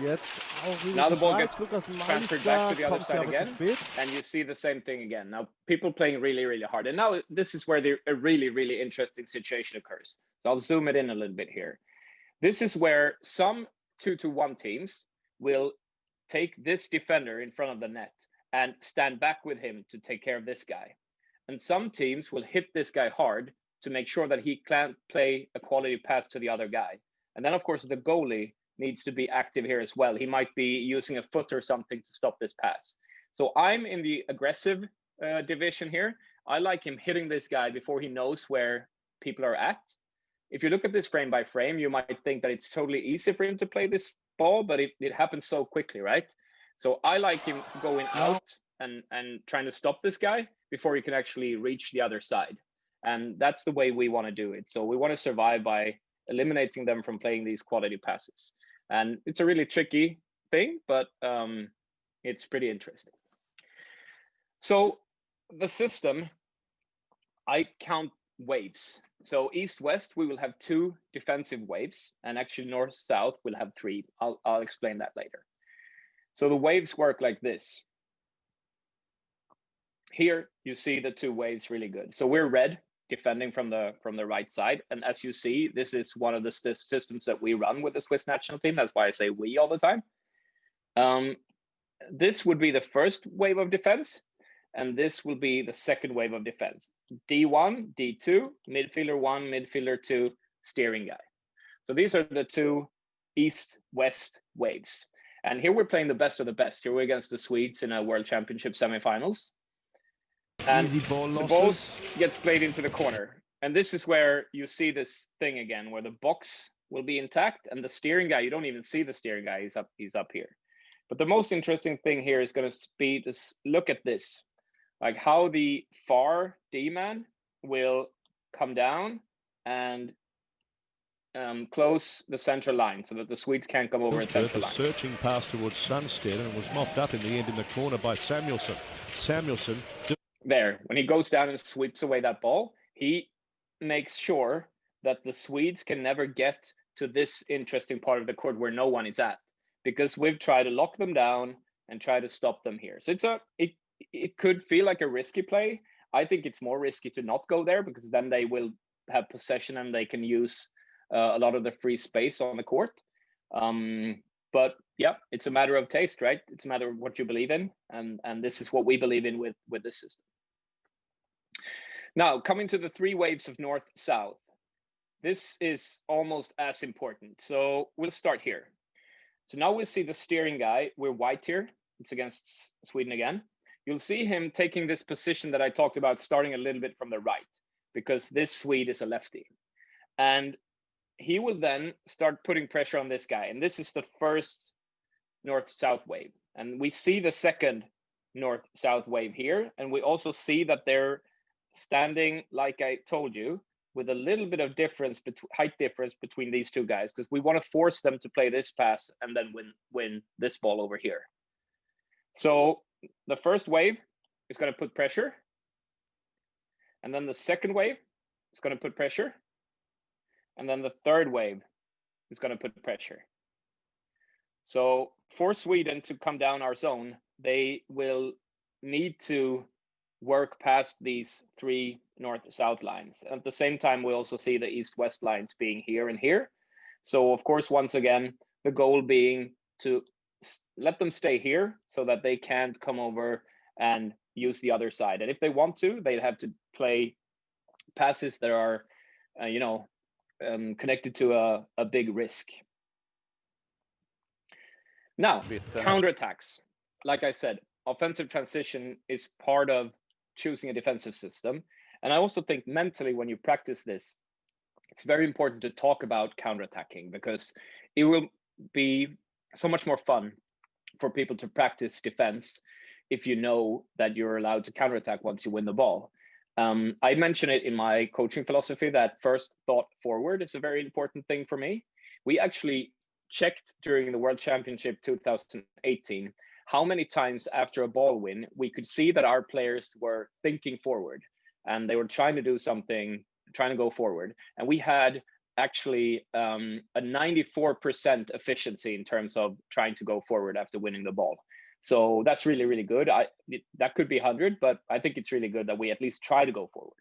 Jetzt auch wieder now the ball Schweiz. gets transferred back to the other side again, and you see the same thing again. Now people playing really, really hard. And now this is where a really, really interesting situation occurs. So I'll zoom it in a little bit here. This is where some 2-1 teams will take this defender in front of the net and stand back with him to take care of this guy. And some teams will hit this guy hard to make sure that he can't play a quality pass to the other guy. And then, of course, the goalie needs to be active here as well. He might be using a foot or something to stop this pass. So I'm in the aggressive division here. I like him hitting this guy before he knows where people are at. If you look at this frame by frame, you might think that it's totally easy for him to play this ball, but it happens so quickly, right? So I like him going out and trying to stop this guy before he can actually reach the other side. And that's the way we want to do it. So we want to survive by eliminating them from playing these quality passes. And it's a really tricky thing, but it's pretty interesting. So the system, I count waves. So east-west, we will have 2 defensive waves, and actually north-south will have 3. I'll explain that later. So the waves work like this. Here you see the 2 waves really good. So we're red, defending from the right side, and as you see, this is one of the systems that we run with the Swiss national team. That's why I say we all the time. This would be the first wave of defense, and this will be the second wave of defense. D1, D2, midfielder 1, midfielder 2, steering guy. So these are the 2 east-west waves. And here we're playing the best of the best. Here we're against the Swedes in a World Championship semifinals. And easy ball losses. The ball gets played into the corner. And this is where you see this thing again, where the box will be intact and the steering guy, you don't even see the steering guy, he's up here. But the most interesting thing here is going to be to look at this, like how the far D-man will come down and close the central line so that the Swedes can't come over the central line. Searching pass towards Sundstedt and was mopped up in the end in the corner by Samuelsson. Samuelsson. There, when he goes down and sweeps away that ball, he makes sure that the Swedes can never get to this interesting part of the court where no one is at, because we've tried to lock them down and try to stop them here. So it could feel like a risky play. I think it's more risky to not go there, because then they will have possession and they can use a lot of the free space on the court. But yeah, it's a matter of taste, right? It's a matter of what you believe in, and this is what we believe in with this system. Now, coming to the 3 waves of north-south, this is almost as important. So we'll start here. So now we'll see the steering guy. We're white here. It's against Sweden again. You'll see him taking this position that I talked about, starting a little bit from the right, because this Swede is a lefty. And he will then start putting pressure on this guy. And this is the first north-south wave. And we see the second north-south wave here. And we also see that they're standing, like I told you, with a little bit of difference, height difference between these 2 guys, because we want to force them to play this pass and then win this ball over here. So the first wave is going to put pressure. And then the second wave is going to put pressure. and then the third wave is going to put pressure. So for Sweden to come down our zone, they will need to work past these 3 north-south lines. At the same time, we also see the east-west lines being here and here. So of course, once again, the goal being to let them stay here so that they can't come over and use the other side. And if they want to, they'd have to play passes that are, connected to a big risk. Now, counterattacks. Like I said, offensive transition is part of choosing a defensive system. And I also think mentally, when you practice this, it's very important to talk about counterattacking, because it will be so much more fun for people to practice defense if you know that you're allowed to counterattack once you win the ball. I mentioned it in my coaching philosophy that first thought forward is a very important thing for me. We actually checked during the World Championship 2018 how many times after a ball win we could see that our players were thinking forward and they were trying to do something, trying to go forward. And we had actually a 94% efficiency in terms of trying to go forward after winning the ball. So that's really, really good. That could be 100, but I think it's really good that we at least try to go forward.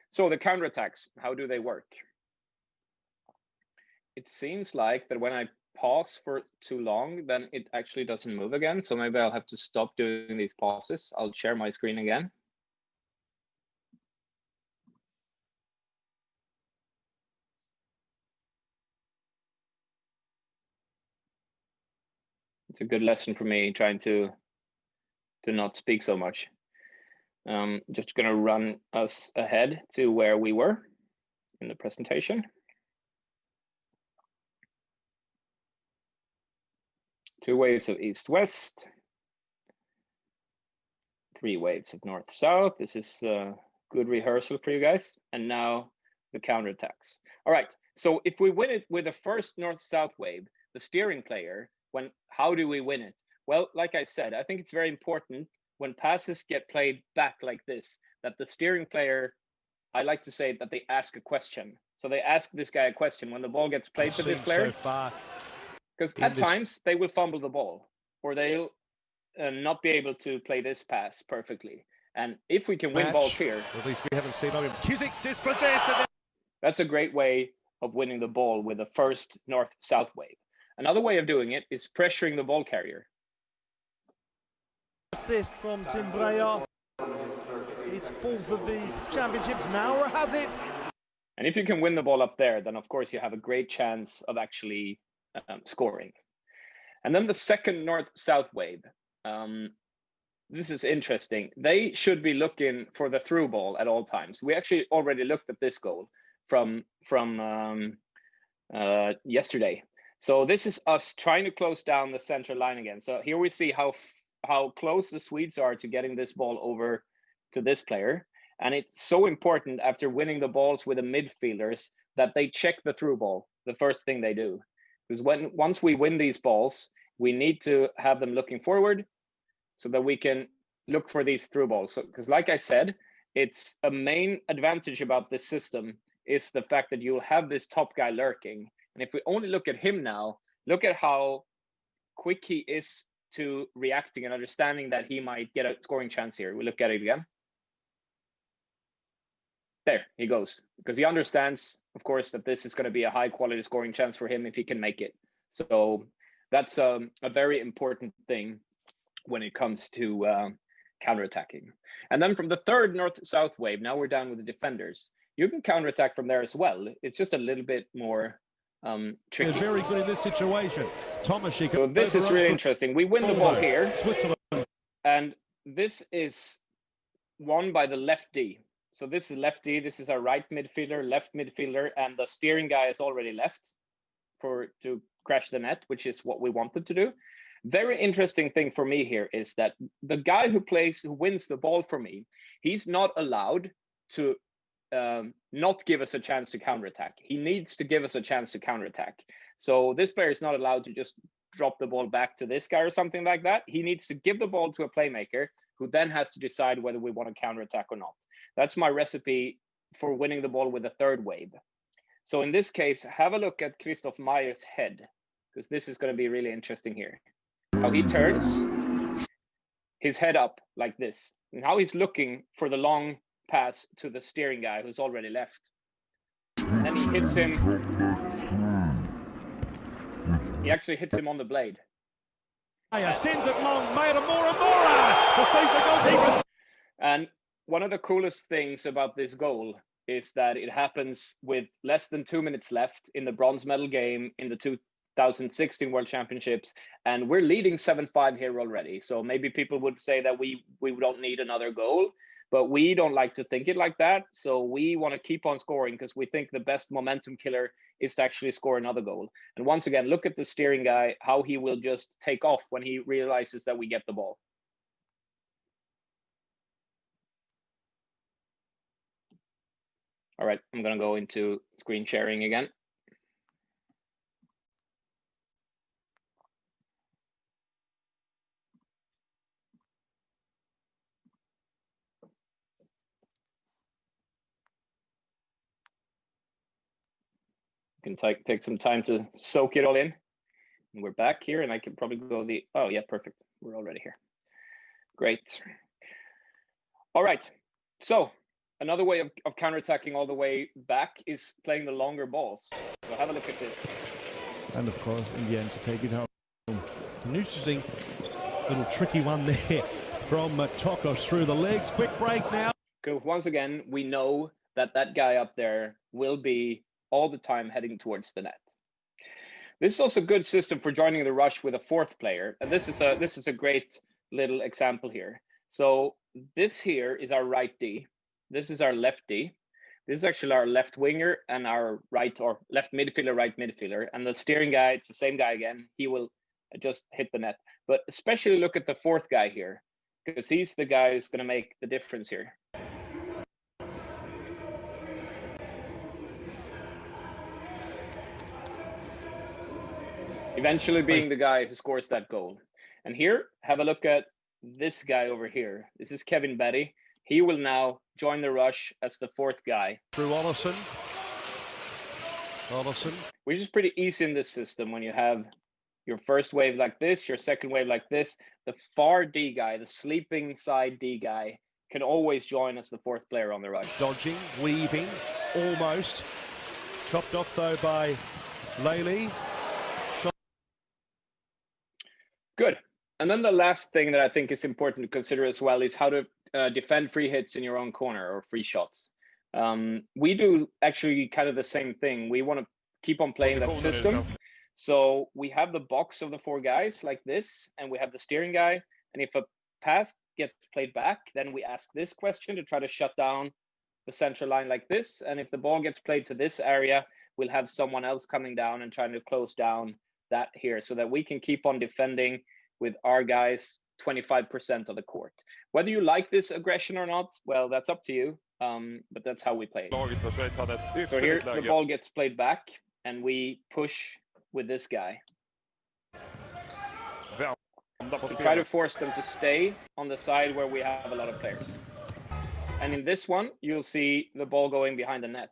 So the counterattacks, how do they work? It seems like that when I pause for too long, then it actually doesn't move again. So maybe I'll have to stop doing these pauses. I'll share my screen again. It's a good lesson for me, trying to not speak so much. Just gonna run us ahead to where we were in the presentation. 2 waves of east-west, 3 waves of north-south. This is a good rehearsal for you guys. And now the counterattacks. All right, so if we win it with the first north-south wave, the steering player, how do we win it? Well, like I said, I think it's very important when passes get played back like this, that the steering player, I like to say that they ask a question. So they ask this guy a question when the ball gets played to this player. Because at times they will fumble the ball, or they'll not be able to play this pass perfectly. And if we can win balls here, at least we haven't seen him. Cusick dispossessed. That's a great way of winning the ball with the first north-south wave. Another way of doing it is pressuring the ball carrier. Assist from Tim Breyer. His fourth of these championships. Maurer has it. And if you can win the ball up there, then of course you have a great chance of actually scoring. And then the second north-south wave. This is interesting. They should be looking for the through ball at all times. We actually already looked at this goal from yesterday. So this is us trying to close down the center line again. So here we see how close the Swedes are to getting this ball over to this player. And it's so important after winning the balls with the midfielders that they check the through ball, the first thing they do. Because once we win these balls, we need to have them looking forward so that we can look for these through balls. So, because like I said, it's a main advantage about this system is the fact that you'll have this top guy lurking. And if we only look at him now, look at how quick he is to reacting and understanding that he might get a scoring chance here. We look at it again. There he goes, because he understands, of course, that this is going to be a high quality scoring chance for him if he can make it. So that's a very important thing when it comes to counterattacking. And then from the third north-south wave, now we're down with the defenders. You can counterattack from there as well. It's just a little bit more tricky. They're very good in this situation. Tomaszek. So this is really interesting. We win the ball here, and this is won by the left D. So this is left D. This is our right midfielder, left midfielder, and the steering guy is already left to crash the net, which is what we wanted to do. Very interesting thing for me here is that the guy who wins the ball for me, he's not allowed to not give us a chance to counterattack. He needs to give us a chance to counterattack. So this player is not allowed to just drop the ball back to this guy or something like that. He needs to give the ball to a playmaker who then has to decide whether we want to counterattack or not. That's my recipe for winning the ball with the third wave. So in this case, have a look at Christoph Meyer's head, because this is going to be really interesting here. How he turns his head up like this, and how he's looking for the long pass to the steering guy who's already left. And then he hits him. He actually hits him on the blade. Sends it long, made a more to save the goalkeeper. And one of the coolest things about this goal is that it happens with less than 2 minutes left in the bronze medal game in the 2016 World Championships, and we're leading 7-5 here already. So maybe people would say that we don't need another goal, but we don't like to think it like that. So we want to keep on scoring because we think the best momentum killer is to actually score another goal. And once again, look at the steering guy, how he will just take off when he realizes that we get the ball. All right, I'm going to go into screen sharing again. You can take some time to soak it all in. And we're back here, and I can probably go oh yeah, perfect. We're already here. Great. All right, so another way of counterattacking all the way back is playing the longer balls. So have a look at this. And of course, in the end, to take it home. An interesting little tricky one there from Tokos through the legs. Quick break now. Because once again, we know that that guy up there will be all the time heading towards the net. This is also a good system for joining the rush with a fourth player. And this is a great little example here. So this here is our right D. This is our left D. This is actually our left winger and our right or left midfielder, right midfielder. And the steering guy, it's the same guy again. He will just hit the net. But especially look at the fourth guy here, because he's the guy who's going to make the difference here. Eventually being the guy who scores that goal. And here, have a look at this guy over here. This is Kevin Betty. He will now join the rush as the fourth guy. Through Ollison. Which is pretty easy in this system when you have your first wave like this, your second wave like this. The far D guy, the sleeping side D guy, can always join as the fourth player on the rush. Dodging, weaving, almost. Chopped off though by Laley. Good. And then the last thing that I think is important to consider as well is how to defend free hits in your own corner or free shots. We do actually kind of the same thing. We want to keep on playing that system. So we have the box of the four guys like this, and we have the steering guy. And if a pass gets played back, then we ask this question to try to shut down the central line like this. And if the ball gets played to this area, we'll have someone else coming down and trying to close down that here so that we can keep on defending with our guys 25% of the court. Whether you like this aggression or not, well, that's up to you, but that's how we play it. So here the ball gets played back and we push with this guy. We try to force them to stay on the side where we have a lot of players. And in this one, you'll see the ball going behind the net.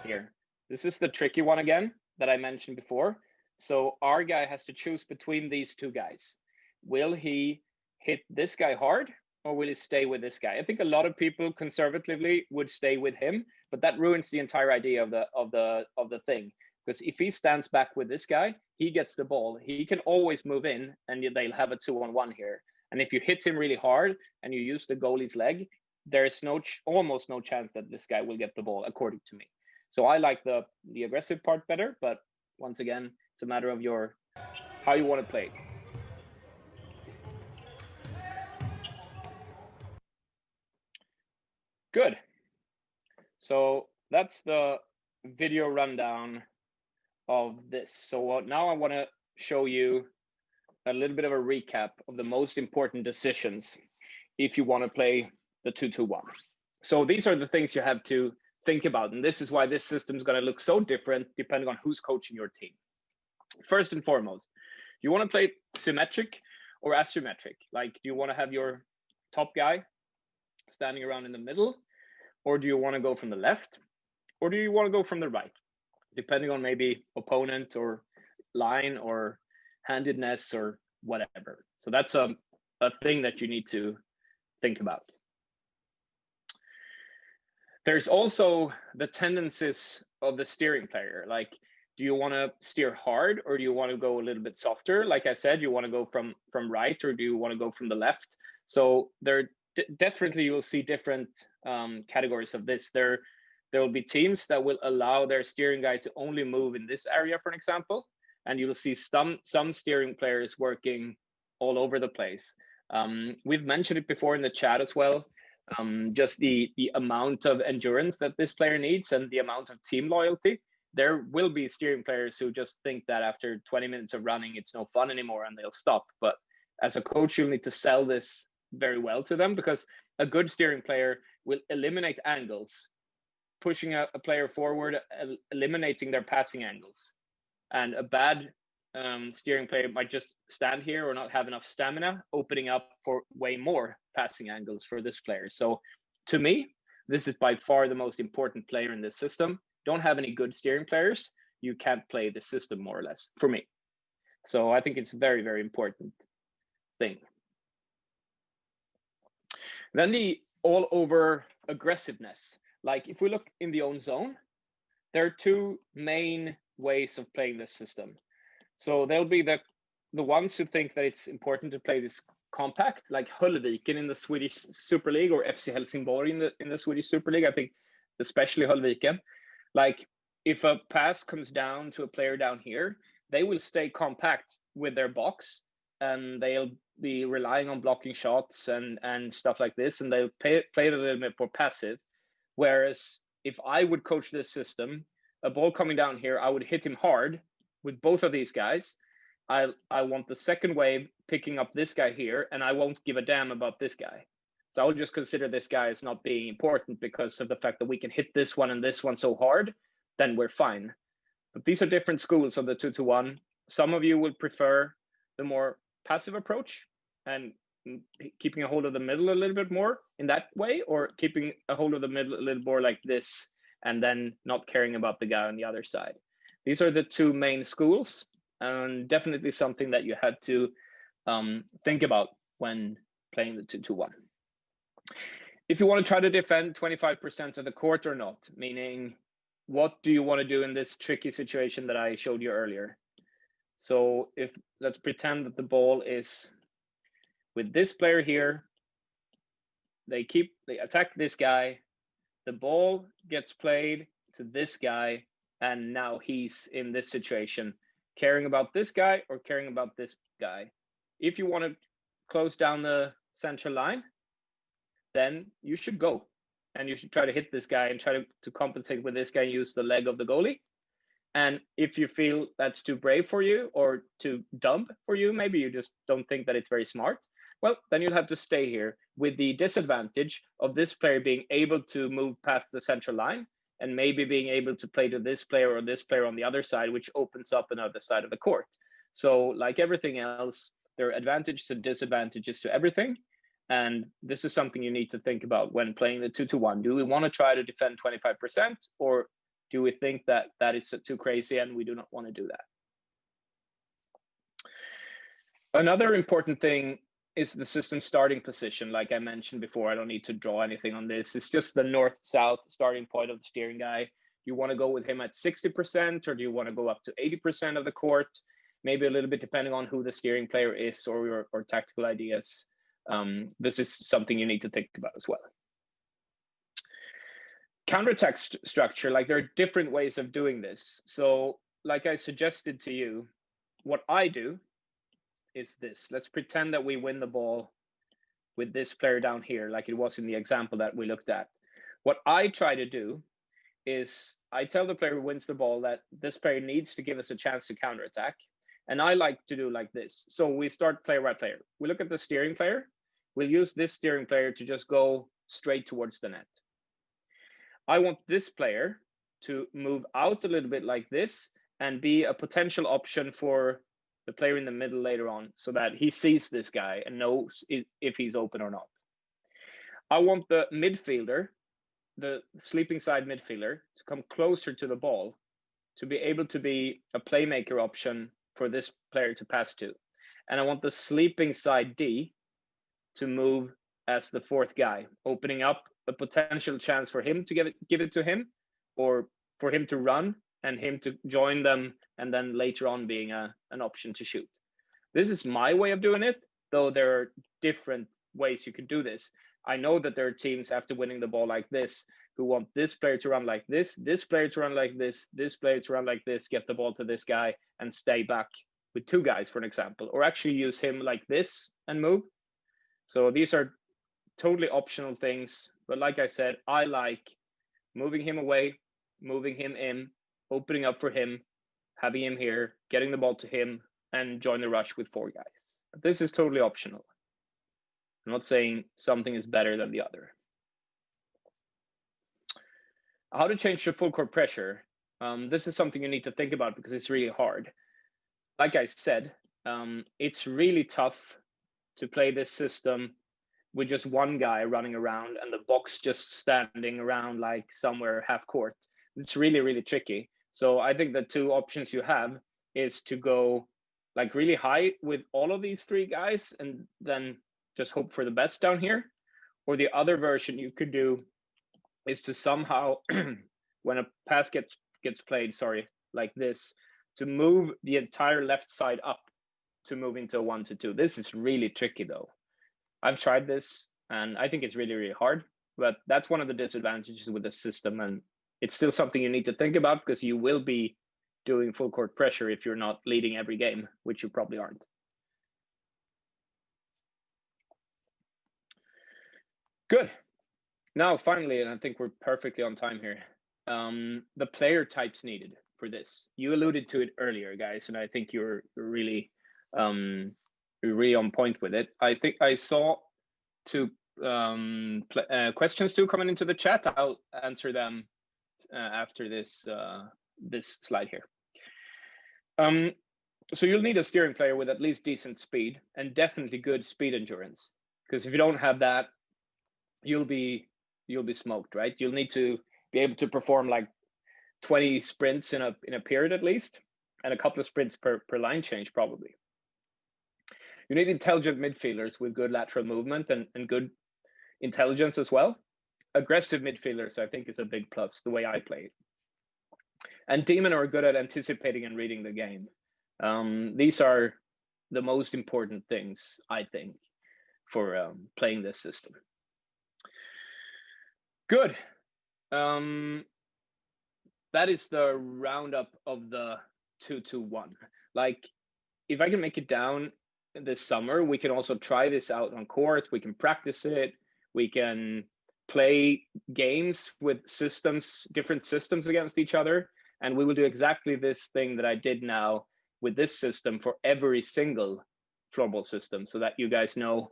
Here. This is the tricky one again that I mentioned before. So our guy has to choose between these two guys. Will he hit this guy hard or will he stay with this guy? I think a lot of people conservatively would stay with him, but that ruins the entire idea of the thing. Because if he stands back with this guy, he gets the ball. He can always move in and they'll have a 2-on-1 here. And if you hit him really hard and you use the goalie's leg, there's almost no chance that this guy will get the ball, according to me. So I like the aggressive part better, but once again, it's a matter of how you want to play. Good. So that's the video rundown of this. So now I want to show you a little bit of a recap of the most important decisions if you want to play the 2-2-1. So these are the things you have to think about, and this is why this system is going to look so different depending on who's coaching your team. First and foremost, you want to play symmetric or asymmetric. Like, do you want to have your top guy standing around in the middle, or do you want to go from the left, or do you want to go from the right, depending on maybe opponent or line or handedness or whatever. So that's a thing that you need to think about. There's also the tendencies of the steering player. Like, do you want to steer hard, or do you want to go a little bit softer? Like I said, you want to go from right, or do you want to go from the left? So there definitely you will see different categories of this. There will be teams that will allow their steering guy to only move in this area, for an example, and you will see some steering players working all over the place. We've mentioned it before in the chat as well. Just the amount of endurance that this player needs and the amount of team loyalty. There will be steering players who just think that after 20 minutes of running, it's no fun anymore and they'll stop. But as a coach, you'll need to sell this very well to them, because a good steering player will eliminate angles, pushing a player forward, eliminating their passing angles. And a bad steering player might just stand here or not have enough stamina, opening up for way more passing angles for this player. So to me, this is by far the most important player in this system. Don't have any good steering players, you can't play the system, more or less, for me. So I think it's a very, very important thing. Then the all over aggressiveness. Like if we look in the own zone, there are two main ways of playing this system. So there'll be the ones who think that it's important to play this compact, like Höllviken in the Swedish Super League, or FC Helsingborg in the Swedish Super League. I think especially Höllviken. Like if a pass comes down to a player down here, they will stay compact with their box, and they'll be relying on blocking shots and stuff like this, and they'll play it a little bit more passive. Whereas if I would coach this system, a ball coming down here, I would hit him hard with both of these guys. I want the second wave picking up this guy here, and I won't give a damn about this guy. So I will just consider this guy as not being important because of the fact that we can hit this one and this one so hard, then we're fine. But these are different schools of the 2-to-1. Some of you will prefer the more passive approach and keeping a hold of the middle a little bit more in that way, or keeping a hold of the middle a little more like this, and then not caring about the guy on the other side. These are the two main schools, and definitely something that you had to think about when playing the 2-to-1. If you want to try to defend 25% of the court or not, meaning what do you want to do in this tricky situation that I showed you earlier? So let's pretend that the ball is with this player here. They attack this guy. The ball gets played to this guy, and now he's in this situation, caring about this guy or caring about this guy. If you want to close down the central line, then you should go, and you should try to hit this guy and try to compensate with this guy, use the leg of the goalie. And if you feel that's too brave for you or too dumb for you, maybe you just don't think that it's very smart, well, then you'll have to stay here with the disadvantage of this player being able to move past the central line and maybe being able to play to this player or this player on the other side, which opens up another side of the court. So like everything else, there are advantages and disadvantages to everything. And this is something you need to think about when playing the 2-to-1. Do we want to try to defend 25%, or do we think that that is too crazy and we do not want to do that? Another important thing is the system starting position. Like I mentioned before, I don't need to draw anything on this. It's just the north-south starting point of the steering guy. Do you want to go with him at 60%, or do you want to go up to 80% of the court? Maybe a little bit depending on who the steering player is or tactical ideas. This is something you need to think about as well. Counterattack structure, like there are different ways of doing this. So like I suggested to you, what I do is this. Let's pretend that we win the ball with this player down here, like it was in the example that we looked at. What I try to do is I tell the player who wins the ball that this player needs to give us a chance to counterattack. And I like to do like this. So we start player by player. We look at the steering player. We'll use this steering player to just go straight towards the net. I want this player to move out a little bit like this and be a potential option for the player in the middle later on, so that he sees this guy and knows if he's open or not. I want the midfielder, the sleeping side midfielder, to come closer to the ball, to be able to be a playmaker option for this player to pass to. And I want the sleeping side D to move as the fourth guy, opening up a potential chance for him to give it to him, or for him to run and him to join them, and then later on being an option to shoot. This is my way of doing it, though there are different ways you could do this. I know that there are teams after winning the ball like this who want this player to run like this player to run like this player to run like this, get the ball to this guy and stay back with two guys, for an example, or actually use him like this and move. So these are totally optional things. But like I said, I like moving him away, moving him in, opening up for him, having him here, getting the ball to him, and join the rush with four guys. But this is totally optional. I'm not saying something is better than the other. How to change the full court pressure. This is something you need to think about because it's really hard. Like I said, it's really tough to play this system with just one guy running around and the box just standing around like somewhere half court. It's really, really tricky. So I think the two options you have is to go like really high with all of these three guys and then just hope for the best down here. Or the other version you could do is to somehow, when a pass gets played, like this, to move the entire left side up to move into a 1-2. This is really tricky though. I've tried this and I think it's really, really hard, but that's one of the disadvantages with the system. And it's still something you need to think about because you will be doing full court pressure if you're not leading every game, which you probably aren't. Good. Now, finally, and I think we're perfectly on time here, the player types needed for this. You alluded to it earlier, guys, and I think you're really on point with it. I think I saw two questions coming into the chat. I'll answer them after this slide here. So you'll need a steering player with at least decent speed and definitely good speed endurance, because if you don't have that, you'll be smoked, right? You'll need to be able to perform like 20 sprints in a period at least, and a couple of sprints per line change probably. You need intelligent midfielders with good lateral movement and good intelligence as well. Aggressive midfielders, I think, is a big plus, the way I play it. And D-men are good at anticipating and reading the game. These are the most important things, I think, for playing this system. Good. That is the roundup of the 2-2-1. Like, if I can make it down this summer, we can also try this out on court. We can practice it. We can play games with systems, different systems against each other. And we will do exactly this thing that I did now with this system for every single floorball system, so that you guys know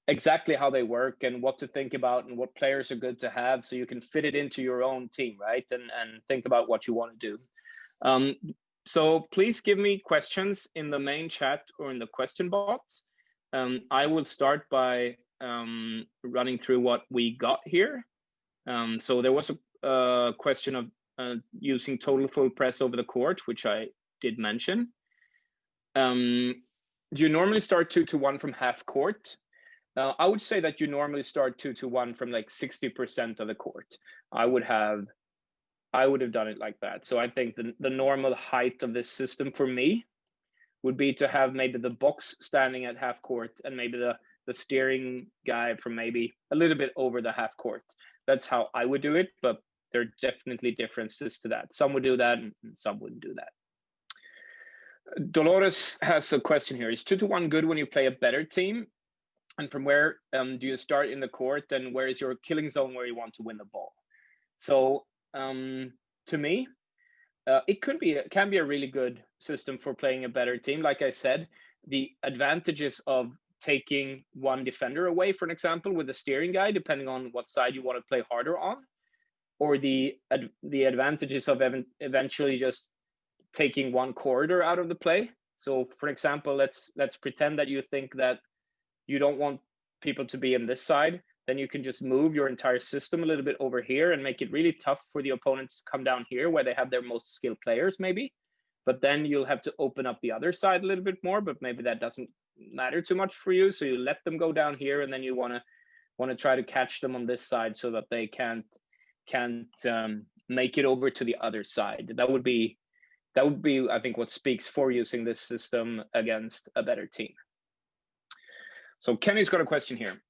exactly how they work and what to think about and what players are good to have, so you can fit it into your own team, right? And think about what you want to do. So please give me questions in the main chat or in the question box. I will start by running through what we got here. So there was a question of using total full press over the court, which I did mention. Do you normally start 2-1 from half court? I would say that you normally start 2-1 from like 60% of the court. I would have done it like that. So I think the normal height of this system for me would be to have maybe the box standing at half court and maybe the steering guy from maybe a little bit over the half court. That's how I would do it, but there are definitely differences to that. Some would do that and some wouldn't do that. Dolores has a question here. Is 2-1 good when you play a better team? And from where do you start in the court, and where is your killing zone where you want to win the ball? So to me, it can be a really good system for playing a better team. Like I said, the advantages of taking one defender away, for an example, with a steering guy, depending on what side you want to play harder on, or the advantages of eventually just taking one corridor out of the play. So for example, let's pretend that you think that you don't want people to be in this side then you can just move your entire system a little bit over here and make it really tough for the opponents to come down here where they have their most skilled players maybe. But then you'll have to open up the other side a little bit more, but maybe that doesn't matter too much for you. So you let them go down here, and then you want to try to catch them on this side so that they can't make it over to the other side. That would be, I think, what speaks for using this system against a better team. So Kenny's got a question here.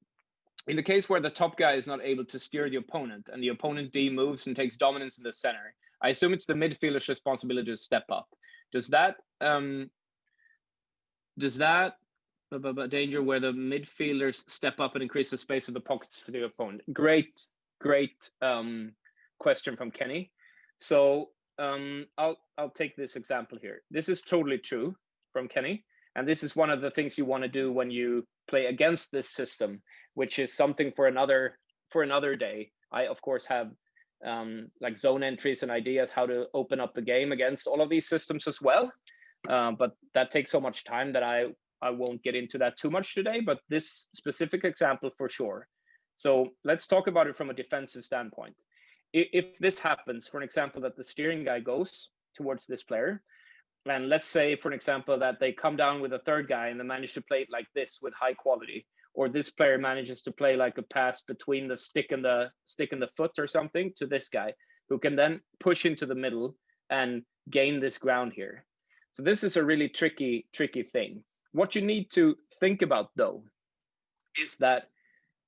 In the case where the top guy is not able to steer the opponent and the opponent D moves and takes dominance in the center, I assume it's the midfielder's responsibility to step up. Does that danger where the midfielders step up and increase the space of the pockets for the opponent? Great question from Kenny. So I'll take this example here. This is totally true from Kenny, and this is one of the things you want to do when you play against this system, which is something for another day. I of course have like zone entries and ideas how to open up the game against all of these systems as well, but that takes so much time that I won't get into that too much today, but this specific example for sure. So let's talk about it from a defensive standpoint. If this happens, for an example, that the steering guy goes towards this player, and let's say, for an example, that they come down with a third guy and they manage to play it like this with high quality, or this player manages to play like a pass between the stick and the foot or something to this guy, who can then push into the middle and gain this ground here. So this is a really tricky thing. What you need to think about, though, is that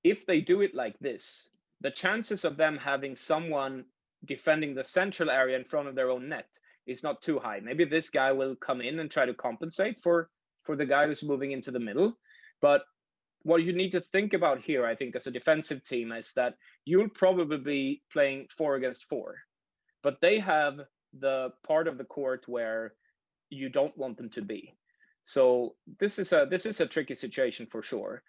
if they do it like this, the chances of them having someone defending the central area in front of their own net is not too high. Maybe this guy will come in and try to compensate for the guy who's moving into the middle. But what you need to think about here, I think, as a defensive team, is that you'll probably be playing 4 against 4, but they have the part of the court where you don't want them to be. So this is a tricky situation for sure.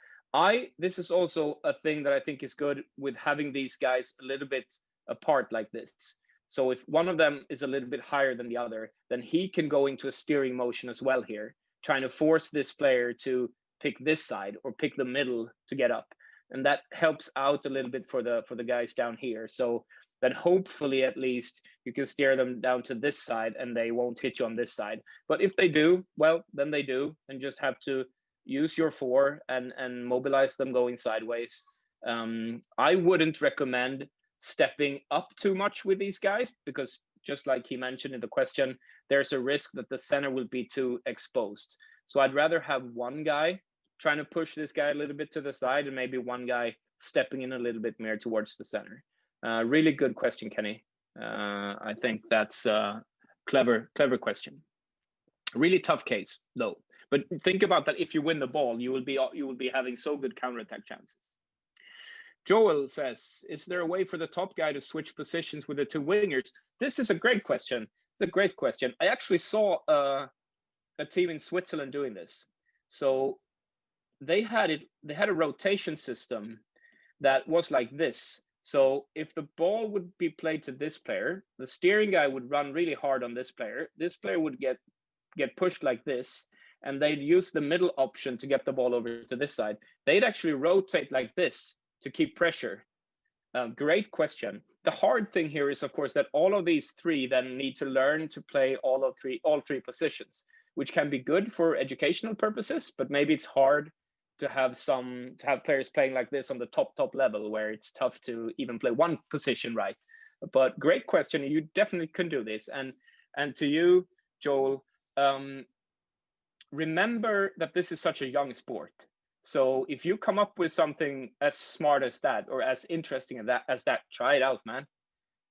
This is also a thing that I think is good with having these guys a little bit apart like this. So if one of them is a little bit higher than the other, then he can go into a steering motion as well here, trying to force this player to pick this side or pick the middle to get up. And that helps out a little bit for the guys down here. So then hopefully at least you can steer them down to this side and they won't hit you on this side. But if they do, well, then they do, and just have to use your 4 and mobilize them going sideways. I wouldn't recommend stepping up too much with these guys, because just like he mentioned in the question, there's a risk that the center will be too exposed. So I'd rather have one guy trying to push this guy a little bit to the side and maybe one guy stepping in a little bit more towards the center. Really good question, Kenny. I think that's a clever question. Really tough case though. But think about that. If you win the ball, you will be having so good counterattack chances. Joel says, is there a way for the top guy to switch positions with the 2 wingers? This is a great question. It's a great question. I actually saw a team in Switzerland doing this. So they had a rotation system that was like this. So if the ball would be played to this player, the steering guy would run really hard on this player. This player would get pushed like this, and they'd use the middle option to get the ball over to this side. They'd actually rotate like this to keep pressure. Great question. The hard thing here is, of course, that all of these 3 then need to learn to play all 3 positions, which can be good for educational purposes, but maybe it's hard to have players playing like this on the top level, where it's tough to even play one position right. But great question. You definitely can do this. And to you, Joel, remember that this is such a young sport. So if you come up with something as smart as that, or as interesting as that, try it out, man.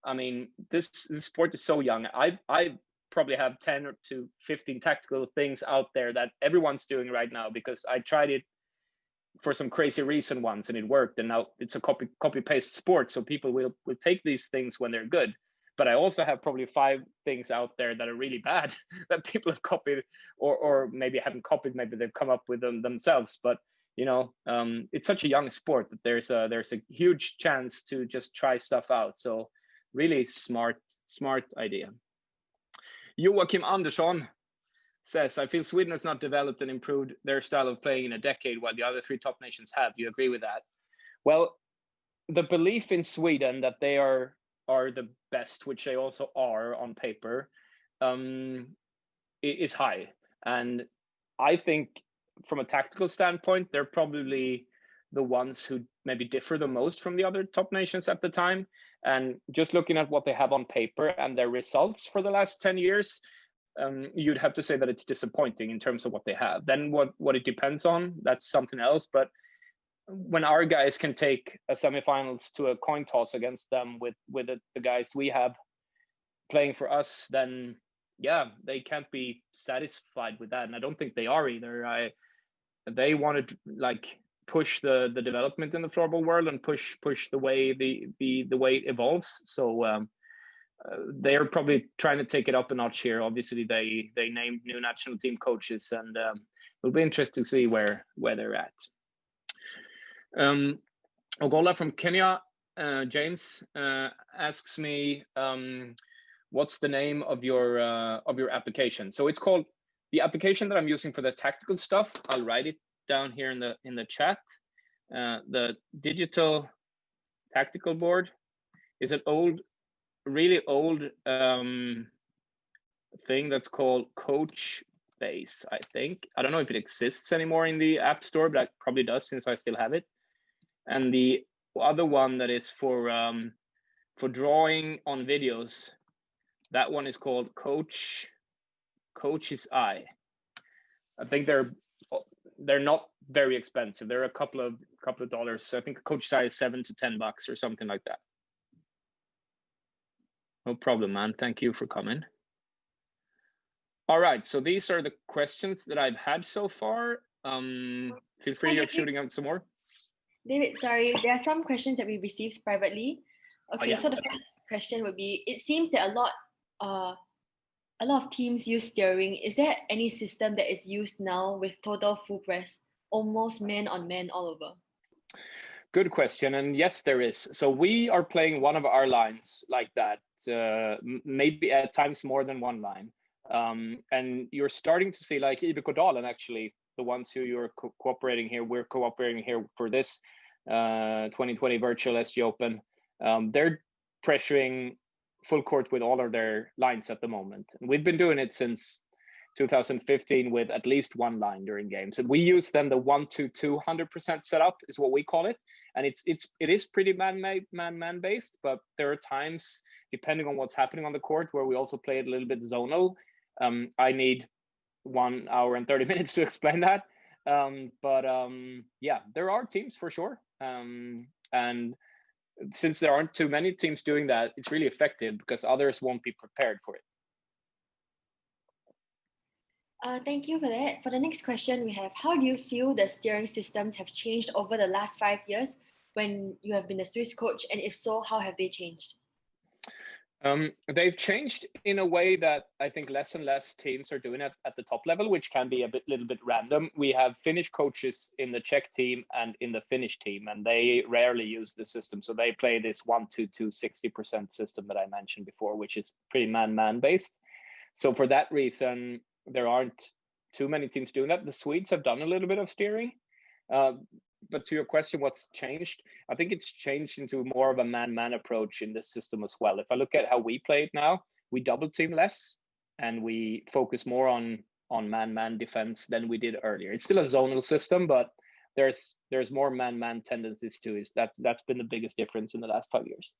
I mean, this sport is so young. I probably have 10 to 15 tactical things out there that everyone's doing right now, because I tried it for some crazy reason once and it worked, and now it's a copy paste sport, so people will take these things when they're good. But I also have probably 5 things out there that are really bad that people have copied, or maybe haven't copied, maybe they've come up with them themselves. But you know, it's such a young sport that there's a huge chance to just try stuff out. So really smart idea. Joachim Andersson says, I feel Sweden has not developed and improved their style of playing in a decade, while the other 3 top nations have. Do you agree with that? Well, the belief in Sweden that they are the best, which they also are on paper, is high. And I think from a tactical standpoint, they're probably the ones who maybe differ the most from the other top nations at the time. And just looking at what they have on paper and their results for the last 10 years, you'd have to say that it's disappointing in terms of what they have. Then what it depends on, that's something else. But when our guys can take a semifinals to a coin toss against them with the guys we have playing for us, then yeah, they can't be satisfied with that. And I don't think they are either. They want to like push the development in the floorball world and push the way the way it evolves. So they're probably trying to take it up a notch here. Obviously, they named new national team coaches, and it'll be interesting to see where they're at. Ogola from Kenya, James asks me, what's the name of your application? So it's called, the application that I'm using for the tactical stuff, I'll write it down here in the chat. The digital tactical board is an really old thing that's called Coach Base, I think. I don't know if it exists anymore in the App Store, but it probably does since I still have it. And the other one that is for drawing on videos, that one is called Coach's Eye. I think they're not very expensive. They're a couple of dollars. So I think Coach's Eye is $7 to $10 or something like that. No problem, man. Thank you for coming. All right, so these are the questions that I've had so far. Feel free of shooting out some more. David, sorry, there are some questions that we received privately. Okay, so the first question would be, it seems that a lot of teams use steering. Is there any system that is used now with total full press, almost man on man all over? Good question, and yes, there is. So we are playing one of our lines like that, maybe at times more than one line. And you're starting to see, like IBK Dalen, actually, the ones who you're cooperating here, we're cooperating here for this 2020 virtual SG Open. They're pressuring full court with all of their lines at the moment. And we've been doing it since 2015 with at least one line during games. And we use then the 1-2-2 100% setup is what we call it. And it is pretty man based, but there are times, depending on what's happening on the court, where we also play it a little bit zonal. I need 1 hour and 30 minutes to explain that. Yeah, there are teams for sure. And since there aren't too many teams doing that, it's really effective because others won't be prepared for it. Thank you for that. For the next question we have, how do you feel the steering systems have changed over the last 5 years when you have been a Swiss coach? And if so, how have they changed? They've changed in a way that I think less and less teams are doing it at the top level, which can be a little bit random. We have Finnish coaches in the Czech team and in the Finnish team, and they rarely use the system. So they play this 1-2-2 60% system that I mentioned before, which is pretty man based. So for that reason, there aren't too many teams doing that. The Swedes have done a little bit of steering. But to your question, what's changed? I think it's changed into more of a man-man approach in this system as well. If I look at how we play it now, we double team less and we focus more on man-man defense than we did earlier. It's still a zonal system, but there's more man-man tendencies to it. That's been the biggest difference in the last 5 years.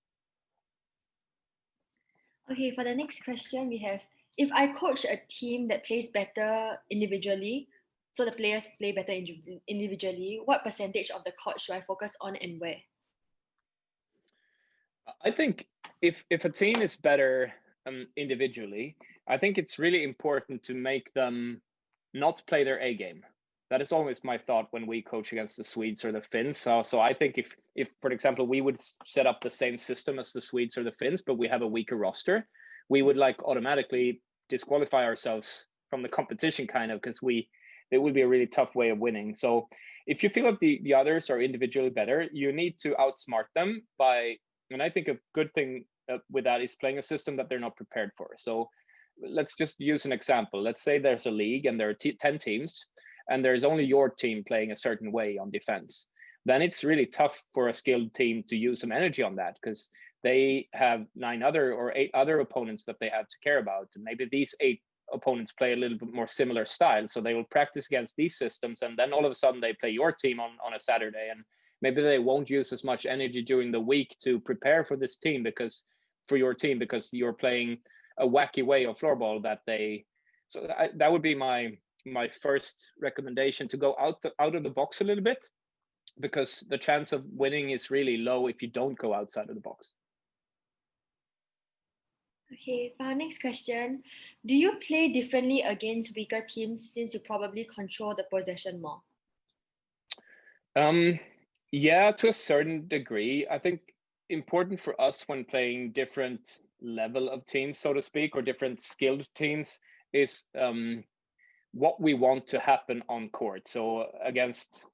Okay, for the next question we have, if I coach a team that plays better individually, so the players play better individually, what percentage of the court should I focus on and where? I think if a team is better individually, I think it's really important to make them not play their A game. That is always my thought when we coach against the Swedes or the Finns. So I think if for example, we would set up the same system as the Swedes or the Finns, but we have a weaker roster, we would like automatically disqualify ourselves from the competition kind of, because it would be a really tough way of winning. So if you feel like the others are individually better, you need to outsmart them by, and I think a good thing with that is playing a system that they're not prepared for. So let's just use an example. Let's say there's a league and there are 10 teams and there's only your team playing a certain way on defense. then it's really tough for a skilled team to use some energy on that, because they have 9 other or 8 other opponents that they have to care about. And maybe these 8 opponents play a little bit more similar style, so they will practice against these systems, and then all of a sudden they play your team on a Saturday, and maybe they won't use as much energy during the week to prepare for this team, because for your team, because you're playing a wacky way of floorball that they. So that would be my first recommendation, to go out of the box a little bit, because the chance of winning is really low if you don't go outside of the box. Okay, for our next question, do you play differently against weaker teams since you probably control the possession more? Yeah, to a certain degree. I think important for us when playing different level of teams, so to speak, or different skilled teams, is what we want to happen on court. So against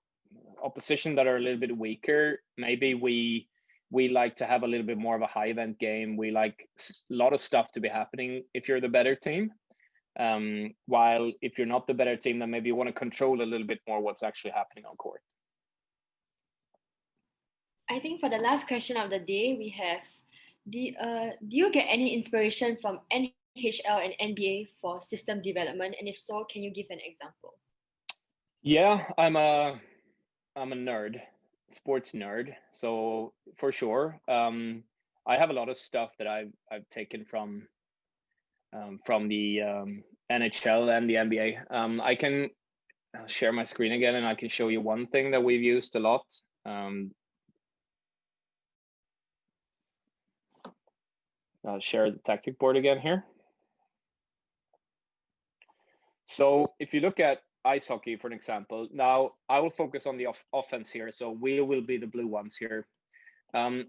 opposition that are a little bit weaker, maybe we like to have a little bit more of a high event game. We like a lot of stuff to be happening if you're the better team. While if you're not the better team, then maybe you want to control a little bit more what's actually happening on court. I think for the last question of the day, we have, do you get any inspiration from NHL and NBA for system development? And if so, can you give an example? Yeah, I'm a nerd, sports nerd. So for sure, I have a lot of stuff that I've taken from the NHL and the NBA. I can share my screen again, and I can show you one thing that we've used a lot. I'll share the tactic board again here. So if you look at ice hockey, for an example, now I will focus on the offense here. So we will be the blue ones here.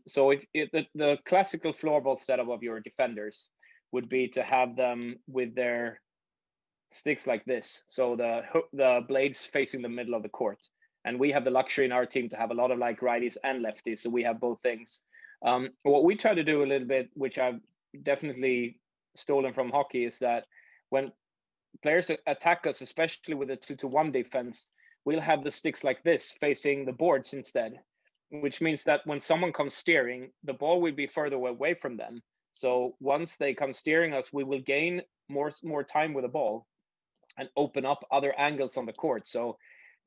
So if the classical floorball setup of your defenders would be to have them with their sticks like this. So the blades facing the middle of the court. And we have the luxury in our team to have a lot of like righties and lefties. So we have both things. What we try to do a little bit, which I've definitely stolen from hockey, is that when players attack us, especially with a 2-to-1 defense, we'll have the sticks like this facing the boards instead, which means that when someone comes steering, the ball will be further away from them. So once they come steering us, we will gain more time with the ball and open up other angles on the court. So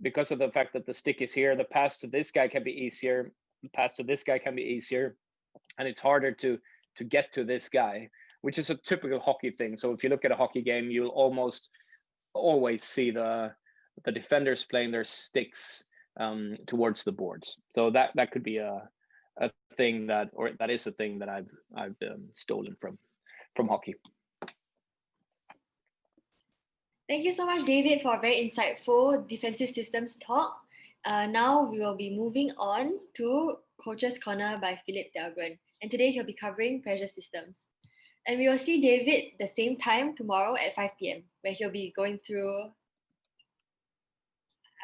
because of the fact that the stick is here, the pass to this guy can be easier, the pass to this guy can be easier, and it's harder to get to this guy, which is a typical hockey thing. So if you look at a hockey game, you'll almost always see the defenders playing their sticks towards the boards. So that could be a thing that is a thing that I've stolen from hockey. Thank you so much, David, for a very insightful defensive systems talk. Now we will be moving on to Coach's Corner by Philip Dahlgren. And today he'll be covering pressure systems. And we will see David the same time tomorrow at 5 p.m. where he'll be going through.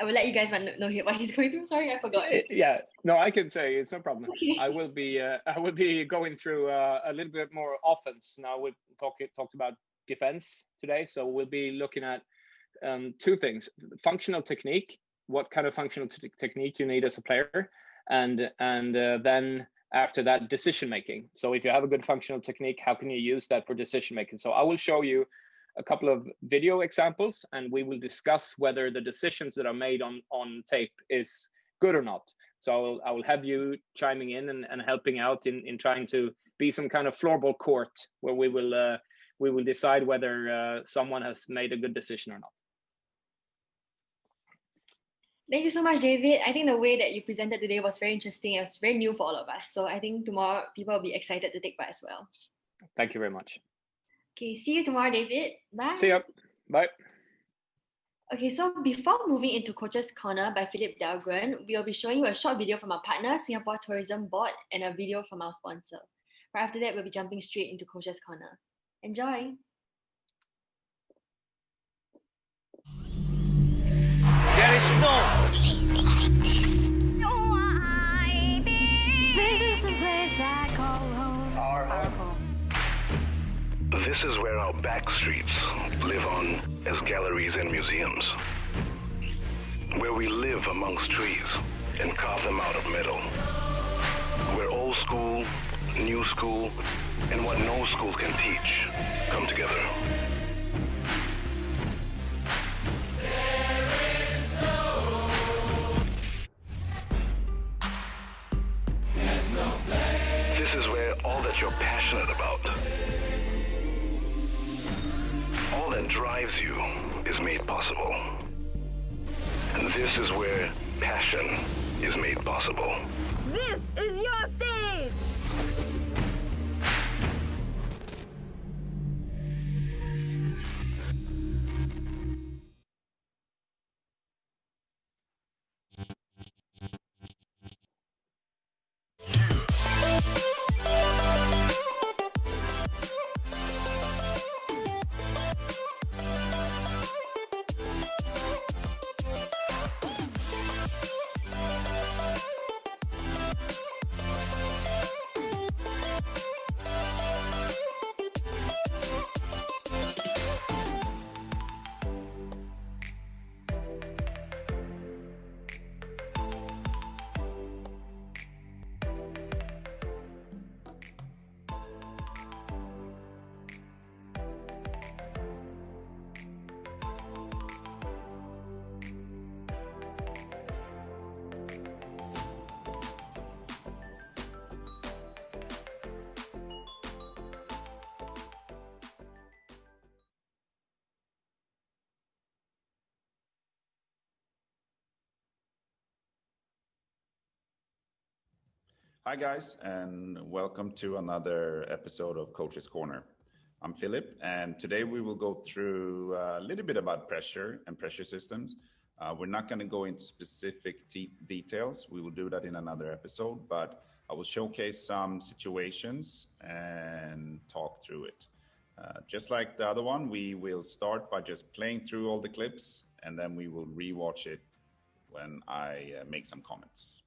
I will let you guys know what he's going through. Sorry, I forgot. Yeah, no, I can say it's no problem. Okay. I will be going through a little bit more offense. Now we talked about defense today, so we'll be looking at 2 things: functional technique, what kind of functional technique you need as a player, and then after that, decision making. So if you have a good functional technique, how can you use that for decision making? So I will show you a couple of video examples, and we will discuss whether the decisions that are made on tape is good or not. So I will have you chiming in and helping out in trying to be some kind of floorball court where we will decide whether someone has made a good decision or not. Thank you so much, David. I think the way that you presented today was very interesting. It was very new for all of us. So I think tomorrow people will be excited to take part as well. Thank you very much. Okay, see you tomorrow, David. Bye. See you. Bye. Okay, so before moving into Coach's Corner by Philip Dahlgren, we'll be showing you a short video from our partner, Singapore Tourism Board, and a video from our sponsor. Right after that, we'll be jumping straight into Coach's Corner. Enjoy. There is no place like this. This is the place I call home. Our home. This is where our back streets live on as galleries and museums. Where we live amongst trees and carve them out of metal. Where old school, new school, and what no school can teach come together. This is where all that you're passionate about, all that drives you, is made possible. And this is where passion is made possible. This is your stage! Hi guys, and welcome to another episode of Coach's Corner. I'm Philip, and today we will go through a little bit about pressure and pressure systems. We're not going to go into specific details. We will do that in another episode, but I will showcase some situations and talk through it. Just like the other one, we will start by just playing through all the clips, and then we will rewatch it when I make some comments.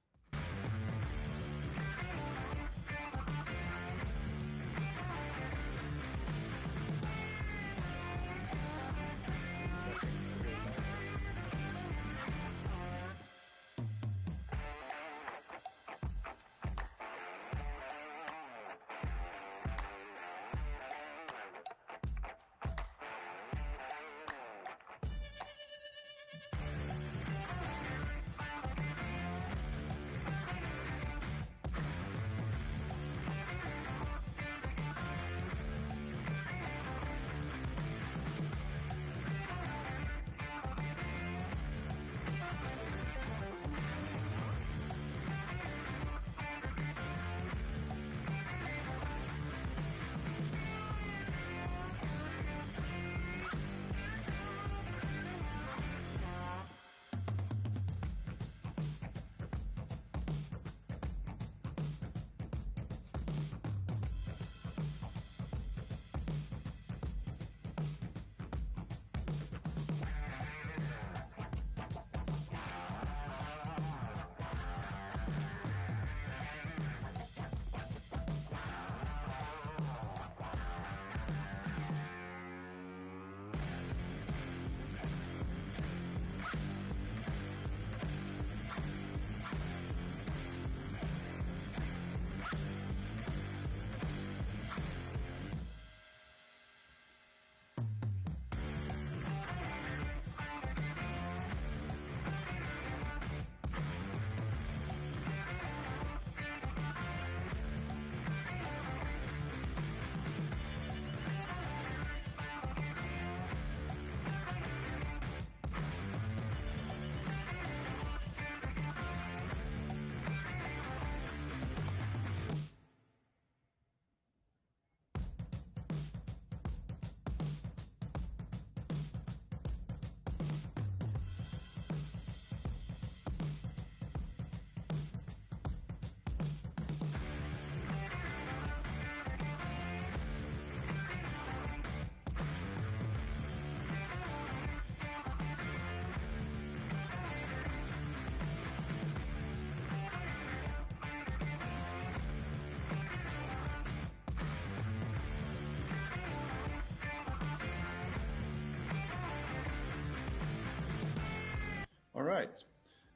All right.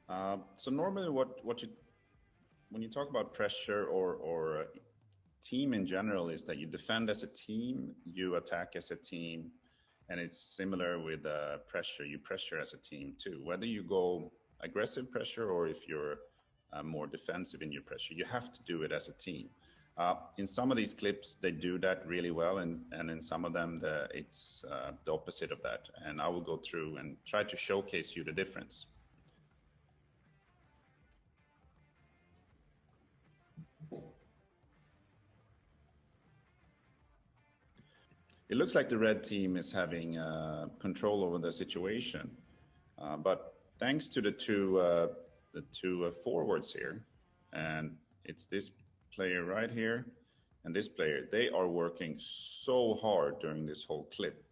So normally when you talk about pressure or team in general is that you defend as a team, you attack as a team, and it's similar with pressure. You pressure as a team too. Whether you go aggressive pressure or if you're more defensive in your pressure, you have to do it as a team. In some of these clips, they do that really well, and in some of them, it's the opposite of that. And I will go through and try to showcase you the difference. It looks like the red team is having control over the situation, but thanks to the two forwards here, and it's this player right here and this player, they are working so hard during this whole clip,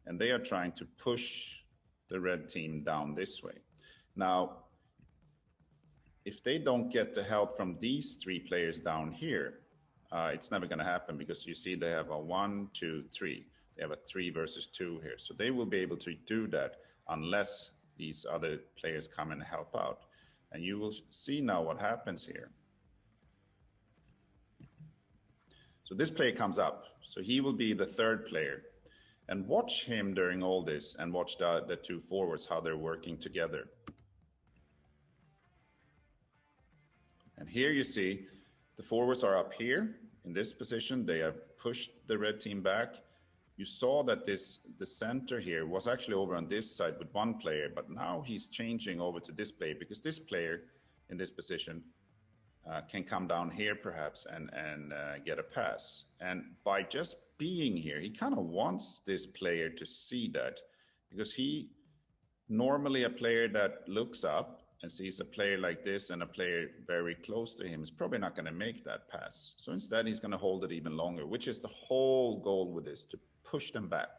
and they are trying to push the red team down this way. Now, if they don't get the help from these three players down here, it's never going to happen, because you see they have a 1, 2, 3. They have a 3 versus 2 here. So they will be able to do that unless these other players come and help out. And you will see now what happens here. So this player comes up. So he will be the third player. And watch him during all this, and watch the two forwards, how they're working together. And here you see the forwards are up here in this position. They have pushed the red team back. You saw that the center here was actually over on this side with one player, but now he's changing over to this player, because this player in this position can come down here perhaps and get a pass. And by just being here, he kind of wants this player to see that, because he normally a player that looks up and sees a player like this and a player very close to him is probably not going to make that pass. So instead, he's going to hold it even longer, which is the whole goal with this, to push them back.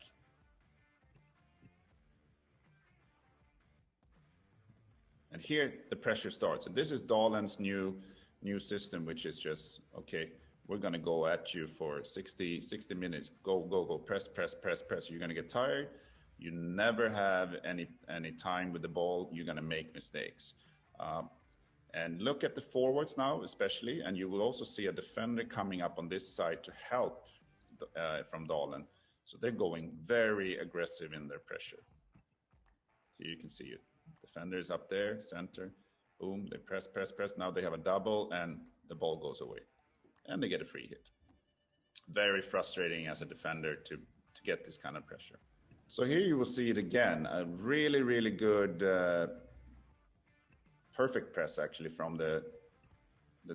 And here the pressure starts. And this is Dahlen's new system, which is just, okay, we're going to go at you for 60 minutes. Go, press. You're going to get tired. You never have any time with the ball. You're going to make mistakes. And look at the forwards now, especially, and you will also see a defender coming up on this side to help from Dahlen. So they're going very aggressive in their pressure. Here you can see it. Defender is up there, center. Boom, they press. Now they have a double, and the ball goes away. And they get a free hit. Very frustrating as a defender to get this kind of pressure. So here you will see it again, a really, really good, perfect press actually from the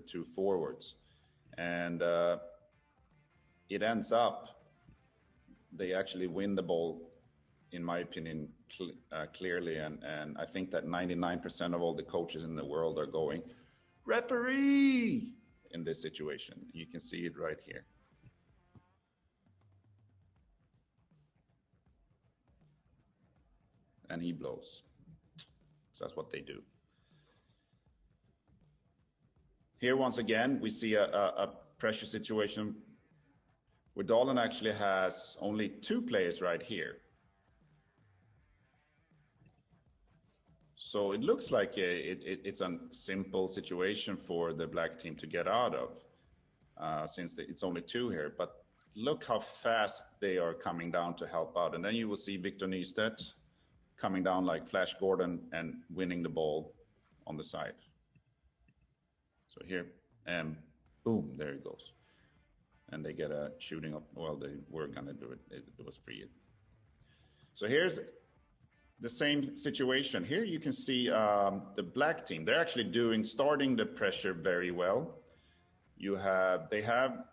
two forwards. And it ends up, they actually win the ball, in my opinion, clearly. And I think that 99% of all the coaches in the world are going, referee, in this situation. You can see it right here. And he blows. So that's what they do. Here, once again, we see a pressure situation where Dahlen actually has only two players right here. So it looks like it's a simple situation for the black team to get out of, since it's only two here. But look how fast they are coming down to help out. And then you will see Victor Nystedt coming down like Flash Gordon and winning the ball on the side. So here, and boom, there it goes. And they get a shooting up. Well, they were going to do it. It was free. So here's the same situation. Here you can see the black team. They're actually starting the pressure very well. They have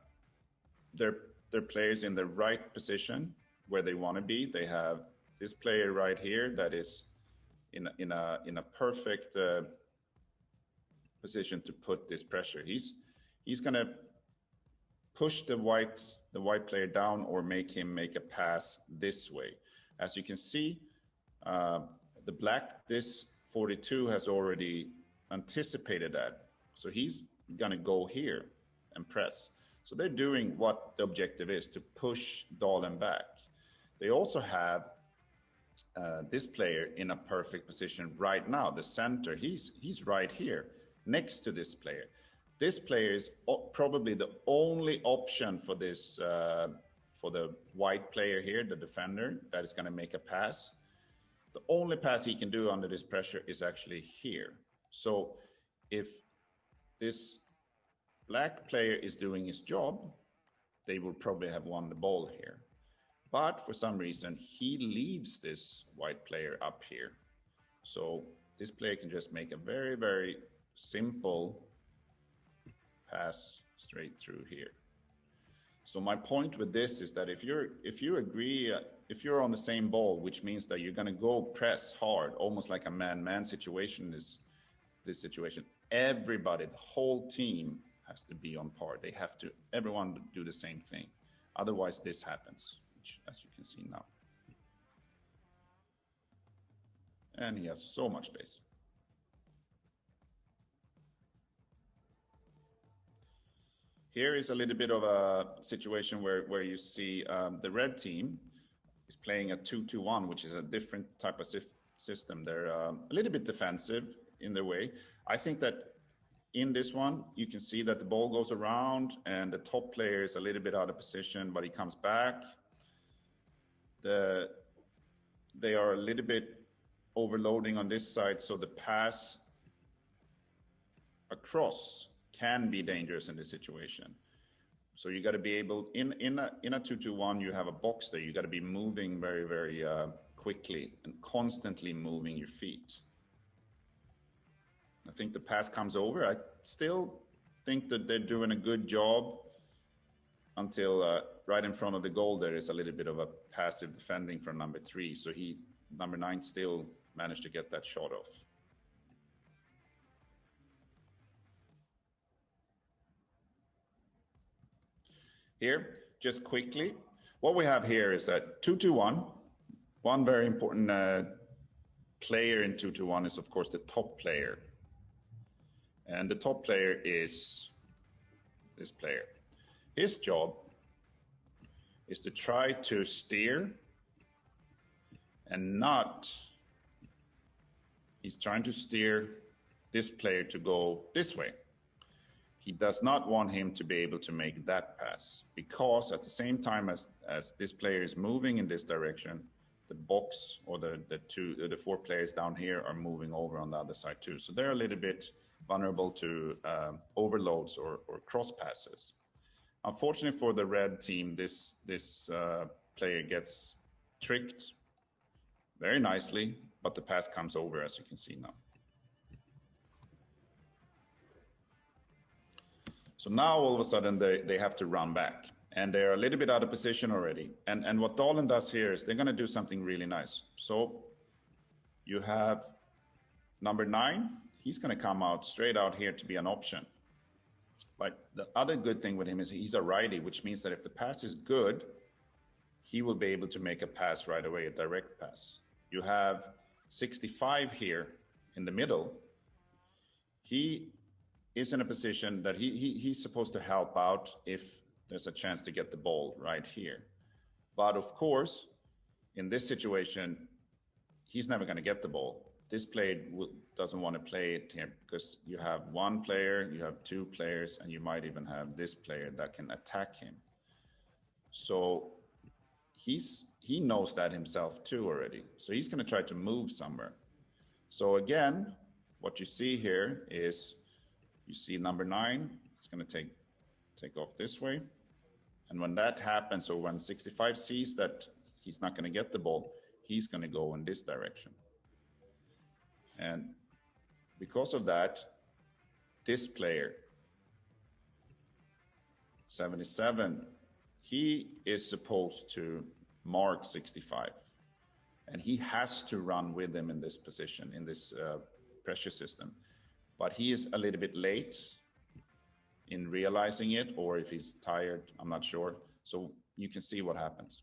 their players in the right position where they want to be. They have this player right here that is in a perfect position to put this pressure. He's going to push the white player down or make him make a pass this way. As you can see, the black, this 42 has already anticipated that. So he's going to go here and press. So they're doing what the objective is, to push Dahlen back. They also have this player in a perfect position right now. The center, he's right here next to this player. This player is probably the only option for this for the white player here, the defender, that is going to make a pass. The only pass he can do under this pressure is actually here. So if this black player is doing his job, they will probably have won the ball here. But for some reason, he leaves this white player up here. So this player can just make a very, very simple pass straight through here. So my point with this is that if you're on the same ball, which means that you're going to go press hard, almost like a man-man situation, this situation, everybody, the whole team has to be on par. They have to, everyone do the same thing. Otherwise this happens, which, as you can see now. And he has so much space. Here is a little bit of a situation where you see the red team is playing a 2-2-1, which is a different type of system. They're a little bit defensive in their way. I think that in this one, you can see that the ball goes around and the top player is a little bit out of position, but he comes back. They are a little bit overloading on this side, so the pass across can be dangerous in this situation. So you got to be able, in a 2-2-1, you have a box there. You got to be moving very, very quickly and constantly moving your feet. I think the pass comes over. I still think that they're doing a good job until right in front of the goal there is a little bit of a passive defending from number 3. So number 9 still managed to get that shot off. Here, just quickly, what we have here is that 2-2-1. One very important player in 2-2-1 is, of course, the top player. And the top player is this player. His job is to try to steer and not, he's trying to steer this player to go this way. He does not want him to be able to make that pass, because at the same time as this player is moving in this direction, the box or the 4 players down here are moving over on the other side too. So they're a little bit vulnerable to overloads or cross passes. Unfortunately for the red team, this player gets tricked very nicely, but the pass comes over, as you can see now. So now all of a sudden they have to run back, and they're a little bit out of position already. And what Dahlen does here is they're going to do something really nice. So you have number 9. He's going to come out straight out here to be an option. But the other good thing with him is he's a righty, which means that if the pass is good, he will be able to make a pass right away, a direct pass. You have 65 here in the middle. He is in a position that he's supposed to help out if there's a chance to get the ball right here. But of course, in this situation, he's never going to get the ball. This player doesn't want to play it here because you have 1 player, you have 2 players, and you might even have this player that can attack him. So he knows that himself too already. So he's going to try to move somewhere. So again, what you see here is you see number 9, it's going to take off this way. And when that happens, or when 65 sees that he's not going to get the ball, he's going to go in this direction. And because of that, this player, 77, he is supposed to mark 65. And he has to run with him in this position, in this pressure system. But he is a little bit late in realizing it, or if he's tired, I'm not sure. So you can see what happens.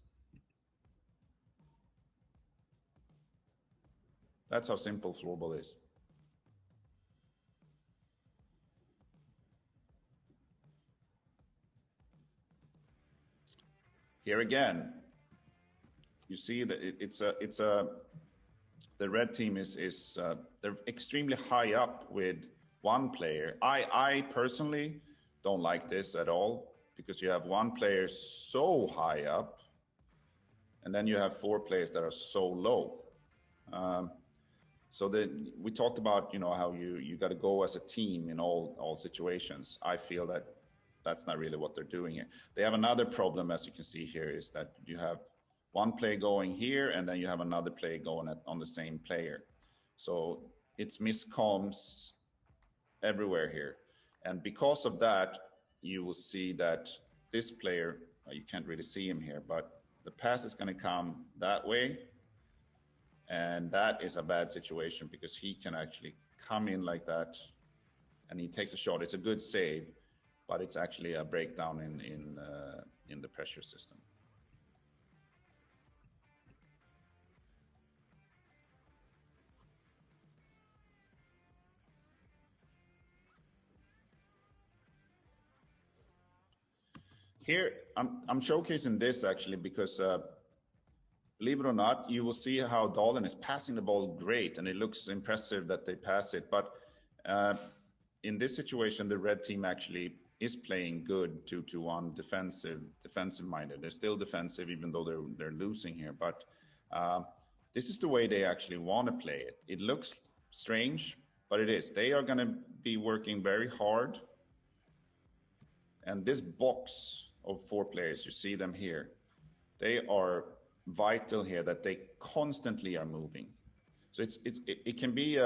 That's how simple floorball is. Here again, you see that the red team is they're extremely high up with one player. I personally don't like this at all, because you have one player so high up, and then you have 4 players that are so low. So we talked about, you know, how you got to go as a team in all situations. I feel that that's not really what they're doing here. They have another problem, as you can see here, is that you have one play going here, and then you have another play going on the same player. So it's miscomms everywhere here. And because of that, you will see that this player, you can't really see him here, but the pass is going to come that way. And that is a bad situation, because he can actually come in like that and he takes a shot. It's a good save, but it's actually a breakdown in the pressure system. Here, I'm showcasing this actually because believe it or not, you will see how Dahlin is passing the ball great, and it looks impressive that they pass it. But in this situation, the red team actually is playing good 2-1 defensive minded. They're still defensive, even though they're losing here. But this is the way they actually want to play it. It looks strange, but it is. They are going to be working very hard. And this box of 4 players, you see them here, they are vital here, that they constantly are moving. So it can be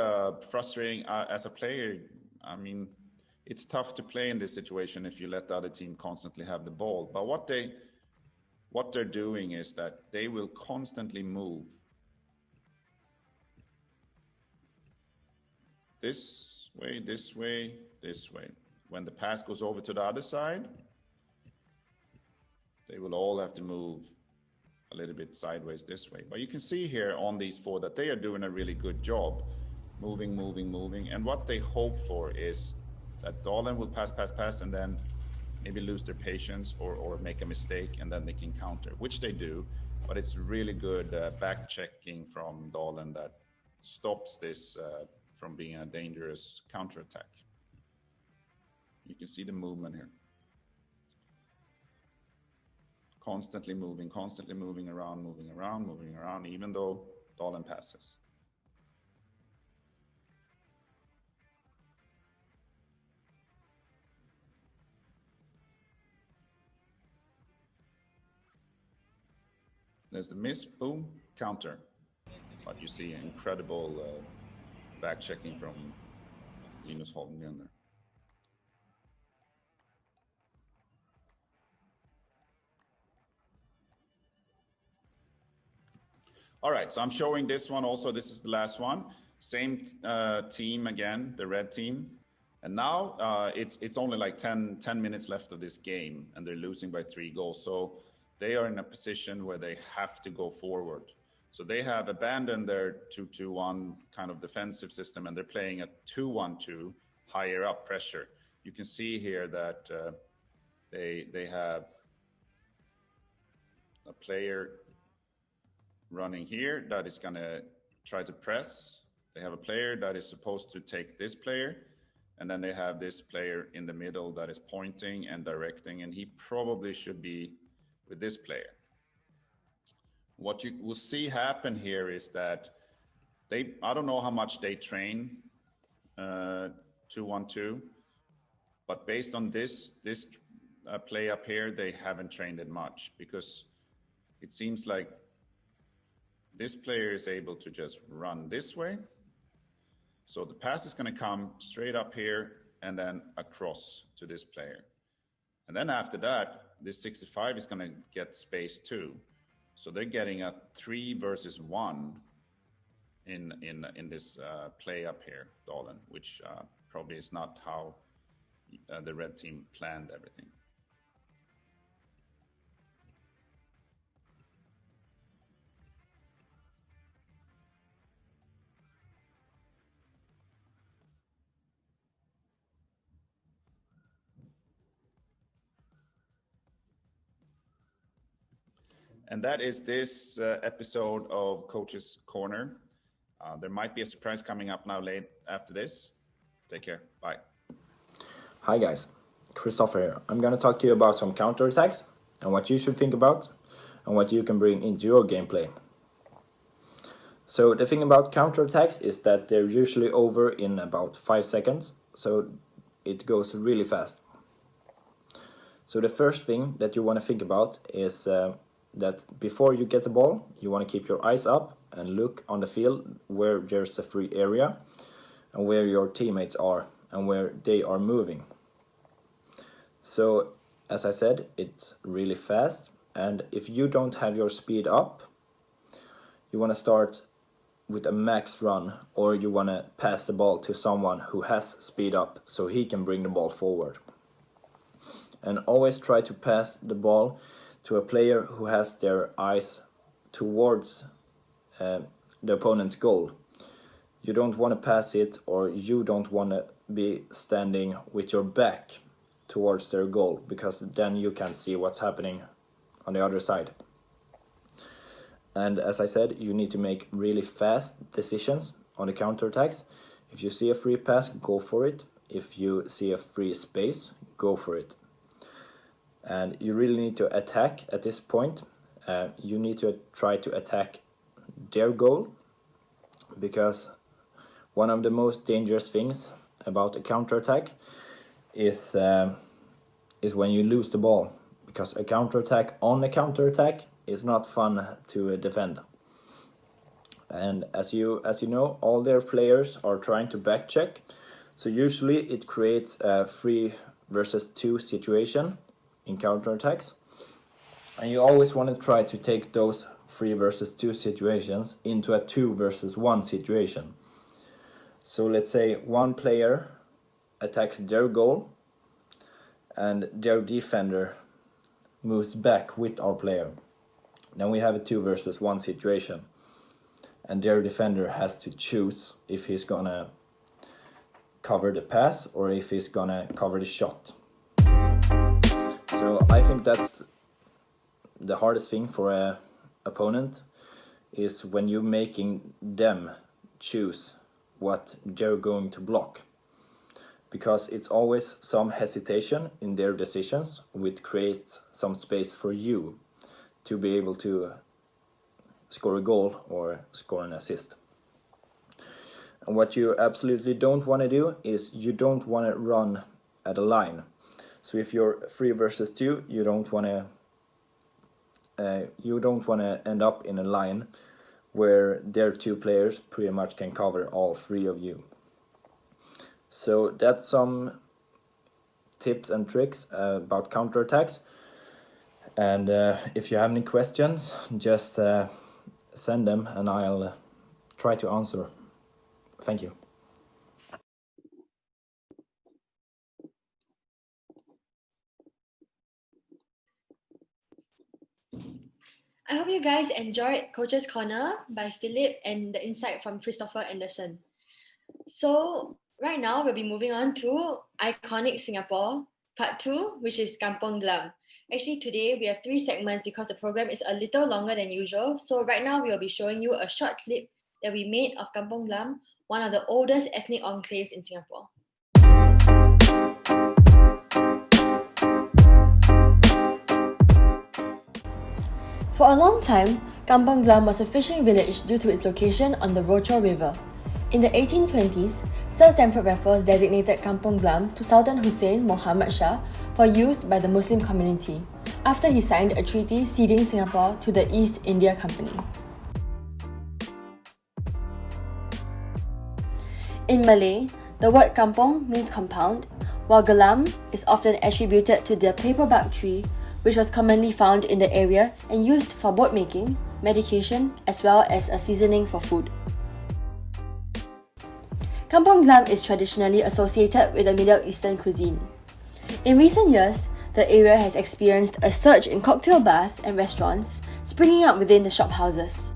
frustrating as a player. I mean, it's tough to play in this situation if you let the other team constantly have the ball. But what they're doing is that they will constantly move this way, this way, this way. When the pass goes over to the other side, they will all have to move a little bit sideways this way. But you can see here on these 4 that they are doing a really good job, moving. And what they hope for is that Dahlin will pass, and then maybe lose their patience or make a mistake, and then they can counter, which they do. But it's really good back checking from Dahlin that stops this from being a dangerous counterattack. You can see the movement here. Constantly moving around, even though Dahlin passes. There's the miss, boom, counter. But you see incredible back checking from Linus Holmgren there. All right, so I'm showing this one also. This is the last one. Same team again, the red team. And now it's only like 10 minutes left of this game, and they're losing by 3 goals. So they are in a position where they have to go forward. So they have abandoned their 2-2-1 kind of defensive system, and they're playing a 2-1-2 higher up pressure. You can see here that they have a player running here that is going to try to press. They have a player that is supposed to take this player, and then they have this player in the middle that is pointing and directing, and he probably should be with this player. What you will see happen here is that I don't know how much they train 2-1-2, but based on this play up here, they haven't trained it much, because it seems like this player is able to just run this way. So the pass is going to come straight up here and then across to this player. And then after that, this 65 is going to get space too. So they're getting a 3 versus 1 in this play up here, Dahlin, which probably is not how the red team planned everything. And that is this episode of Coach's Corner. There might be a surprise coming up now late after this. Take care. Bye. Hi guys, Christopher here. I'm gonna talk to you about some counterattacks and what you should think about and what you can bring into your gameplay. So the thing about counterattacks is that they're usually over in about 5 seconds, so it goes really fast. So the first thing that you want to think about is that before you get the ball, you want to keep your eyes up and look on the field where there's a free area and where your teammates are and where they are moving. So as I said, it's really fast, and if you don't have your speed up, you want to start with a max run, or you want to pass the ball to someone who has speed up so he can bring the ball forward. And always try to pass the ball to a player who has their eyes towards the opponent's goal. You don't want to pass it, or you don't want to be standing with your back towards their goal, because then you can't see what's happening on the other side. And as I said, you need to make really fast decisions on the counterattacks. If you see a free pass, go for it. If you see a free space, go for it. And you really need to attack at this point. You need to try to attack their goal, because one of the most dangerous things about a counterattack is when you lose the ball, because a counterattack on a counterattack is not fun to defend. And as you know, all their players are trying to back check, so usually it creates a 3 versus 2 situation in counterattacks, and you always want to try to take those 3 versus 2 situations into a 2 versus 1 situation. So let's say one player attacks their goal and their defender moves back with our player. Then we have a 2 versus 1 situation, and their defender has to choose if he's gonna cover the pass or if he's gonna cover the shot. So I think that's the hardest thing for an opponent, is when you're making them choose what they're going to block, because it's always some hesitation in their decisions, which creates some space for you to be able to score a goal or score an assist. And what you absolutely don't want to do is you don't want to run at a line. So if you're 3 versus 2, you don't want to end up in a line where their 2 players pretty much can cover all 3 of you. So that's some tips and tricks about counterattacks. And if you have any questions, just send them and I'll try to answer. Thank you. I hope you guys enjoyed Coach's Corner by Philip and the insight from Christopher Anderson. So right now we'll be moving on to Iconic Singapore Part 2, which is Kampong Glam. Actually today we have 3 segments because the program is a little longer than usual. So right now we will be showing you a short clip that we made of Kampong Glam, one of the oldest ethnic enclaves in Singapore. For a long time, Kampong Glam was a fishing village due to its location on the Rochor River. In the 1820s, Sir Stamford Raffles designated Kampong Glam to Sultan Hussein Muhammad Shah for use by the Muslim community, after he signed a treaty ceding Singapore to the East India Company. In Malay, the word kampong means compound, while galam is often attributed to the paperbark tree, which was commonly found in the area and used for boat making, medication, as well as a seasoning for food. Kampong Glam is traditionally associated with the Middle Eastern cuisine. In recent years, the area has experienced a surge in cocktail bars and restaurants springing up within the shophouses.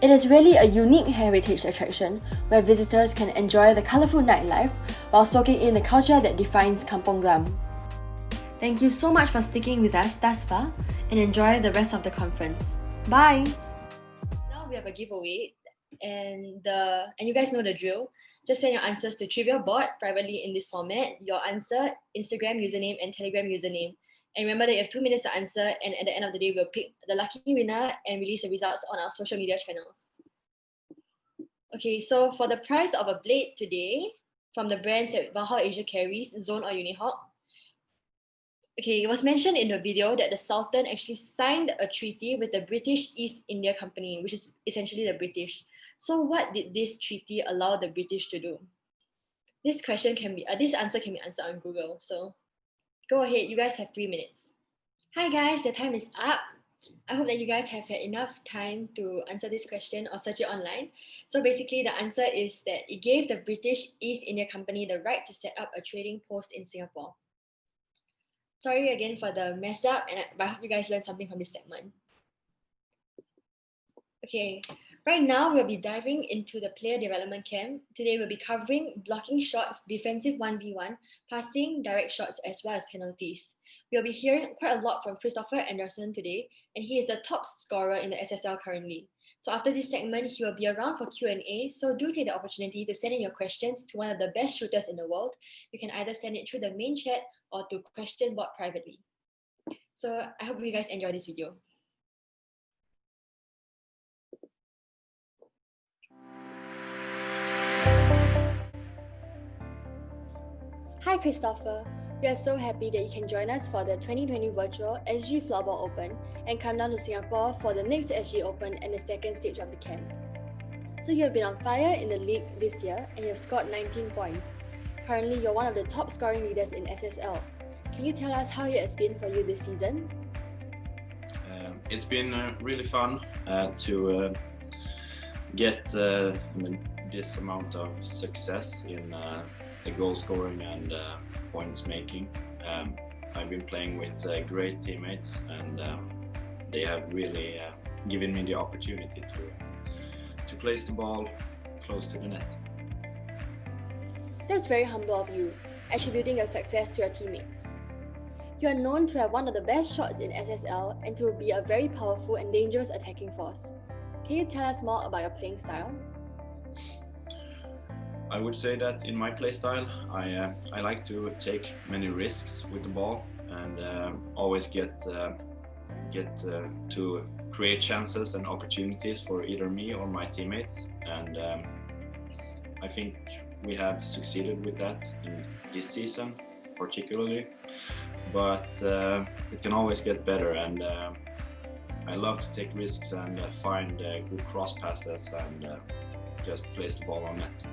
It is really a unique heritage attraction where visitors can enjoy the colourful nightlife while soaking in the culture that defines Kampong Glam. Thank you so much for sticking with us thus far and enjoy the rest of the conference. Bye! Now we have a giveaway and you guys know the drill. Just send your answers to Trivia Board privately in this format. Your answer, Instagram username and Telegram username. And remember that you have 2 minutes to answer, and at the end of the day, we'll pick the lucky winner and release the results on our social media channels. Okay, so for the price of a blade today, from the brands that Valhalla Asia carries, Zone or Unihawk. Okay, it was mentioned in the video that the Sultan actually signed a treaty with the British East India Company, which is essentially the British. So what did this treaty allow the British to do? This answer can be answered on Google. So go ahead, you guys have 3 minutes. Hi guys, the time is up. I hope that you guys have had enough time to answer this question or search it online. So basically the answer is that it gave the British East India Company the right to set up a trading post in Singapore. Sorry again for the mess up, but I hope you guys learned something from this segment. Okay, right now we'll be diving into the player development camp. Today we'll be covering blocking shots, defensive 1v1, passing, direct shots, as well as penalties. We'll be hearing quite a lot from Christopher Anderson today, and he is the top scorer in the SSL currently. So after this segment, he will be around for Q&A, so do take the opportunity to send in your questions to one of the best shooters in the world. You can either send it through the main chat or to question bot privately. So I hope you guys enjoy this video. Hi Christopher, we are so happy that you can join us for the 2020 virtual SG Floorball Open and come down to Singapore for the next SG Open and the second stage of the camp. So you have been on fire in the league this year and you have scored 19 points. Currently, you're one of the top scoring leaders in SSL. Can you tell us how it has been for you this season? It's been really fun to get this amount of success in the goal scoring and points making. I've been playing with great teammates, and they have really given me the opportunity to place the ball close to the net. That's very humble of you, attributing your success to your teammates. You are known to have one of the best shots in SSL and to be a very powerful and dangerous attacking force. Can you tell us more about your playing style? I would say that in my playstyle, I like to take many risks with the ball and always get to create chances and opportunities for either me or my teammates. And I think we have succeeded with that in this season, particularly. But it can always get better, and I love to take risks and find good cross passes and just place the ball on net.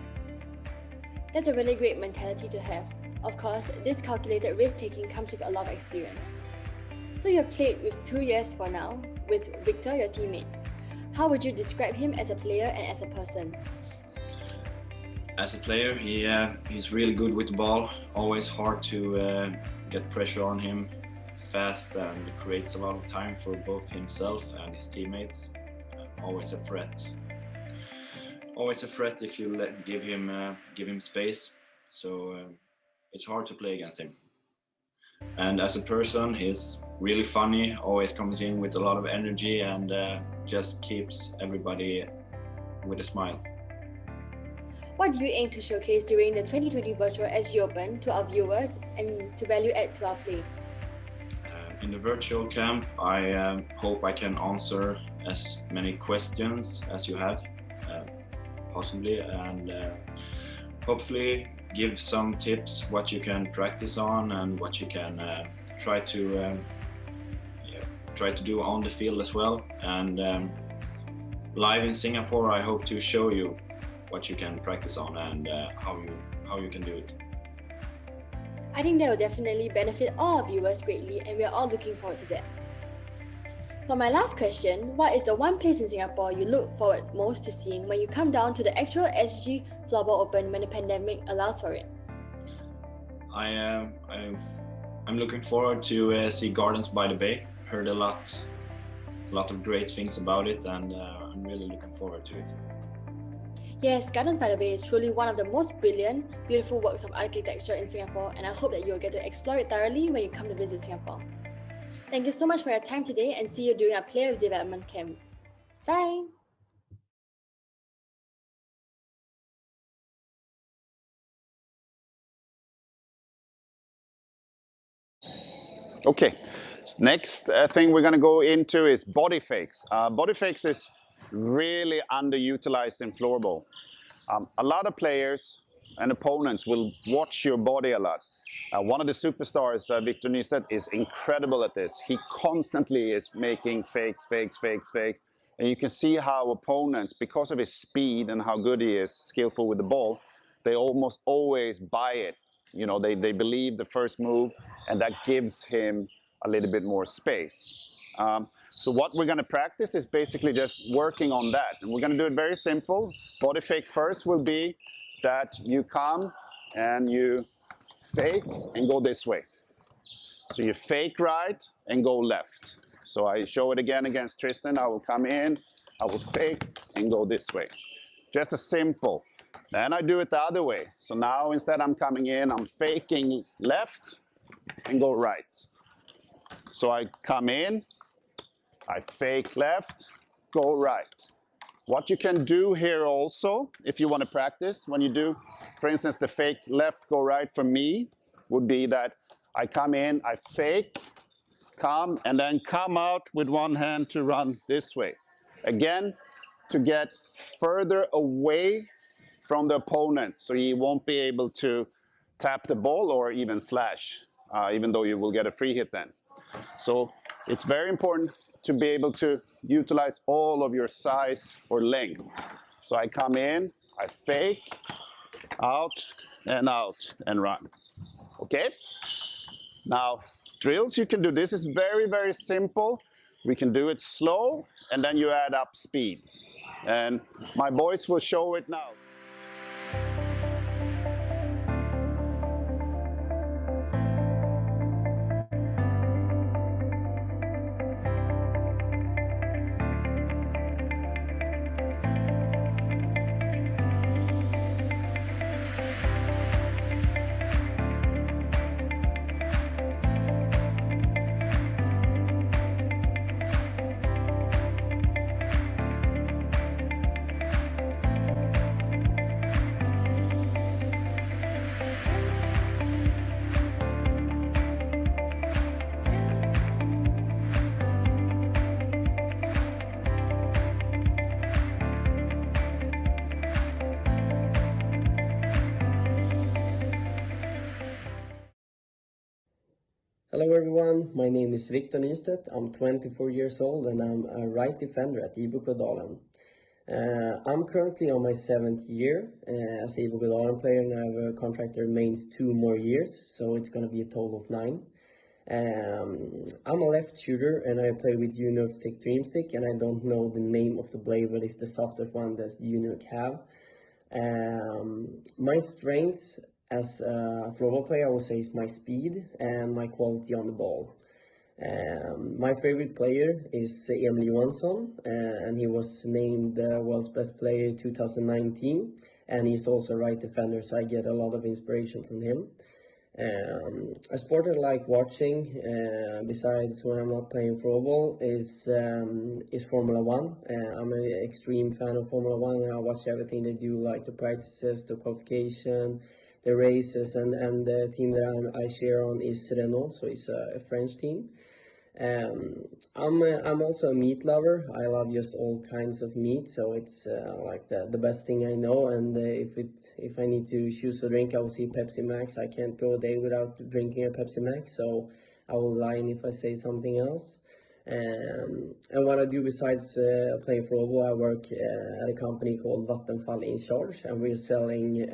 That's a really great mentality to have. Of course, this calculated risk-taking comes with a lot of experience. So you have played with 2 years for now, with Victor, your teammate. How would you describe him as a player and as a person? As a player, he's really good with the ball, always hard to get pressure on him, fast, and creates a lot of time for both himself and his teammates. Always a threat. Always a threat if you give him space. So it's hard to play against him. And as a person, he's really funny, always comes in with a lot of energy and just keeps everybody with a smile. What do you aim to showcase during the 2020 Virtual SG Open to our viewers and to value add to our play? In the virtual camp, I hope I can answer as many questions as you have, possibly, and hopefully give some tips what you can practice on and what you can try to do on the field as well. And live in Singapore, I hope to show you what you can practice on and how you can do it. I think that will definitely benefit all our viewers greatly, and we are all looking forward to that. For my last question, what is the one place in Singapore you look forward most to seeing when you come down to the actual SG Floorball Open when the pandemic allows for it? I'm looking forward to see Gardens by the Bay. Heard a lot of great things about it, and I'm really looking forward to it. Yes, Gardens by the Bay is truly one of the most brilliant, beautiful works of architecture in Singapore, and I hope that you'll get to explore it thoroughly when you come to visit Singapore. Thank you so much for your time today, and see you during our player development camp. Bye! Okay, next thing we're going to go into is body fakes. Body fakes is really underutilized in floorball. A lot of players and opponents will watch your body a lot. One of the superstars, Victor Nystedt, is incredible at this. He constantly is making fakes. And you can see how opponents, because of his speed and how good he is, skillful with the ball, they almost always buy it. You know, they believe the first move, and that gives him a little bit more space. So what we're going to practice is basically just working on that. And we're going to do it very simple. Body fake first will be that you come and you fake and go this way. So you fake right and go left. So I show it again against Tristan. I will come in, I will fake and go this way. Just a simple. Then I do it the other way. So now instead I'm coming in, I'm faking left and go right. So I come in, I fake left, go right. What you can do here also, if you want to practice, when you do, for instance, the fake left, go right for me, would be that I come in, I fake, come, and then come out with one hand to run this way. Again, to get further away from the opponent, so he won't be able to tap the ball or even slash, even though you will get a free hit then. So it's very important to be able to utilize all of your size or length. So I come in, I fake, out and run. Okay? Now, drills you can do. This is very, very simple. We can do it slow, and then you add up speed. And my boys will show it now. Hello everyone, my name is Victor Nystedt. I'm 24 years old and I'm a right defender at IBK Dalen. I'm currently on my 7th year as a IBK Dalen player, and I have a contract that remains 2 more years, so it's going to be a total of 9. I'm a left shooter and I play with Unox Stick Dreamstick, and I don't know the name of the blade, but it's the softest one that Unox have. My strengths as a floorball player, I would say, is my speed and my quality on the ball. My favorite player is Emil Johansson, and he was named the world's best player 2019, and he's also a right defender, so I get a lot of inspiration from him. A sport I like watching, besides when I'm not playing floorball, is Formula 1. I'm an extreme fan of Formula 1, and I watch everything they do, like the practices, the qualification, the races, and the team that I share on is Renault, so it's a French team. I'm also a meat lover. I love just all kinds of meat, so it's like the best thing I know. And if I need to choose a drink, I will see Pepsi Max. I can't go a day without drinking a Pepsi Max, so I will lie if I say something else. And what I do besides playing floorball, I work at a company called Vattenfall in Charge, and we're selling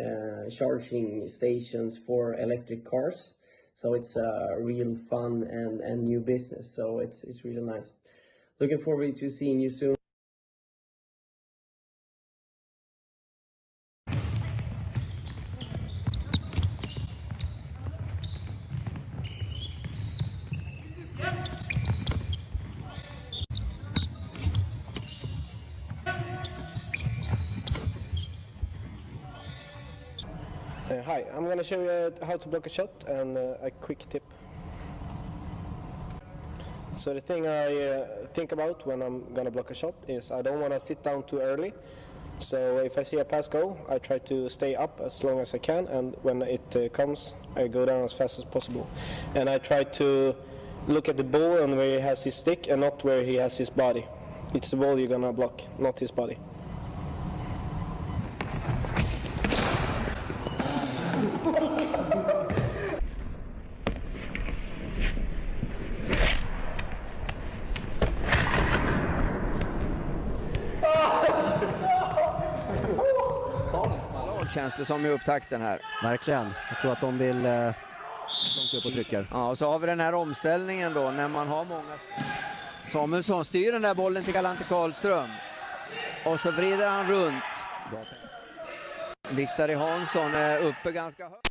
charging stations for electric cars. So it's a real fun and new business. So it's really nice. Looking forward to seeing you soon. Hi, I'm going to show you how to block a shot and a quick tip. So the thing I think about when I'm going to block a shot is I don't want to sit down too early. So if I see a pass go, I try to stay up as long as I can, and when it comes, I go down as fast as possible. And I try to look at the ball and where he has his stick and not where he has his body. It's the ball you're going to block, not his body. Känns det som i upptakten här. Verkligen. Jag tror att de vill långt upp och trycker. Ja, och så har vi den här omställningen då när man har många. Samuelsson styr den där bollen till Galante Karlström. Och så vrider han runt. Viktari Hansson är uppe ganska högt.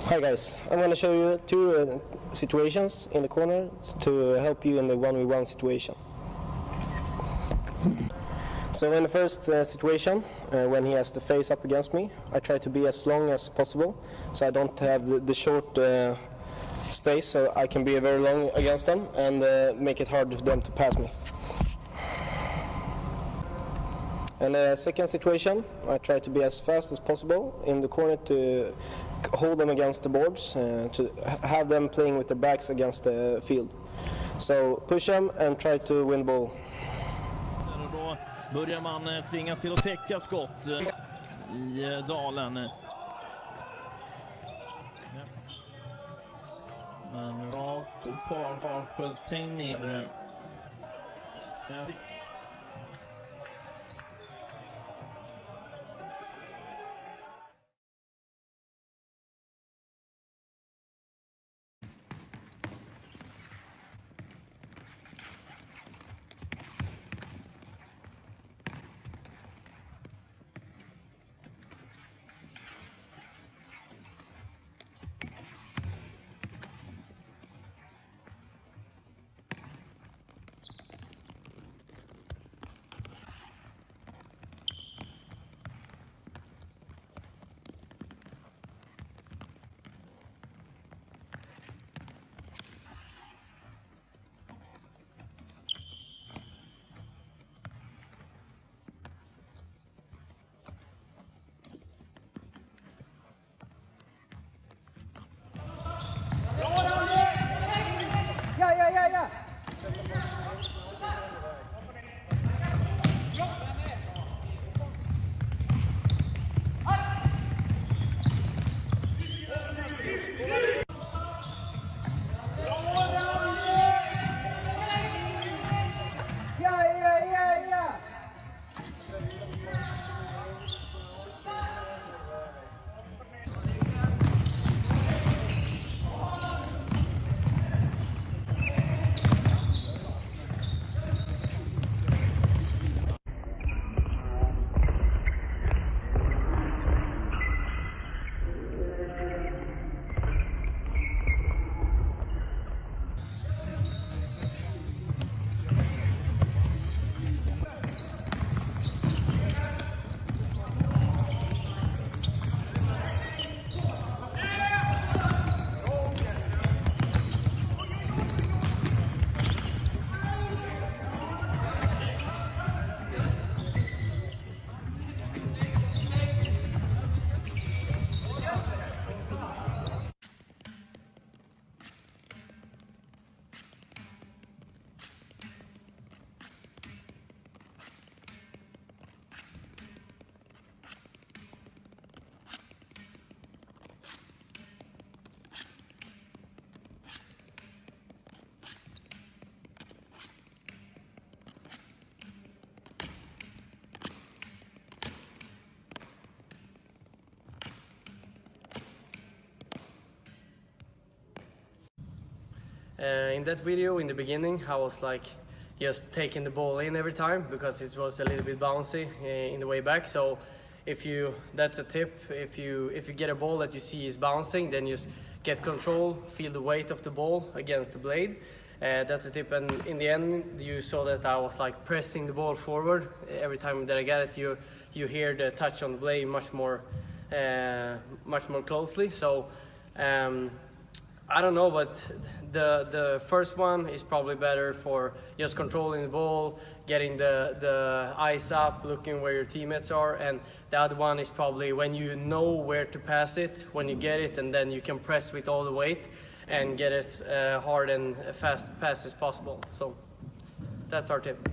Hi guys, I'm going to show you two situations in the corner to help you in the 1v1 situation. So in the first situation, when he has the face up against me, I try to be as long as possible, so I don't have the short space, so I can be very long against them and make it hard for them to pass me. And the second situation, I try to be as fast as possible in the corner to hold them against the boards, to have them playing with their backs against the field. So push them and try to win ball. Då börjar man tvingas till att täcka skott i dalen. Men rakt på par tänk ner. In that video, in the beginning, I was like just taking the ball in every time because it was a little bit bouncy in the way back. So that's a tip. If you get a ball that you see is bouncing, then just get control, feel the weight of the ball against the blade. That's a tip. And in the end, you saw that I was like pressing the ball forward. Every time that I got it, you hear the touch on the blade much more closely. So I don't know, but the first one is probably better for just controlling the ball, getting the eyes up, looking where your teammates are, and the other one is probably when you know where to pass it, when you get it, and then you can press with all the weight and get as hard and fast pass as possible. So that's our tip.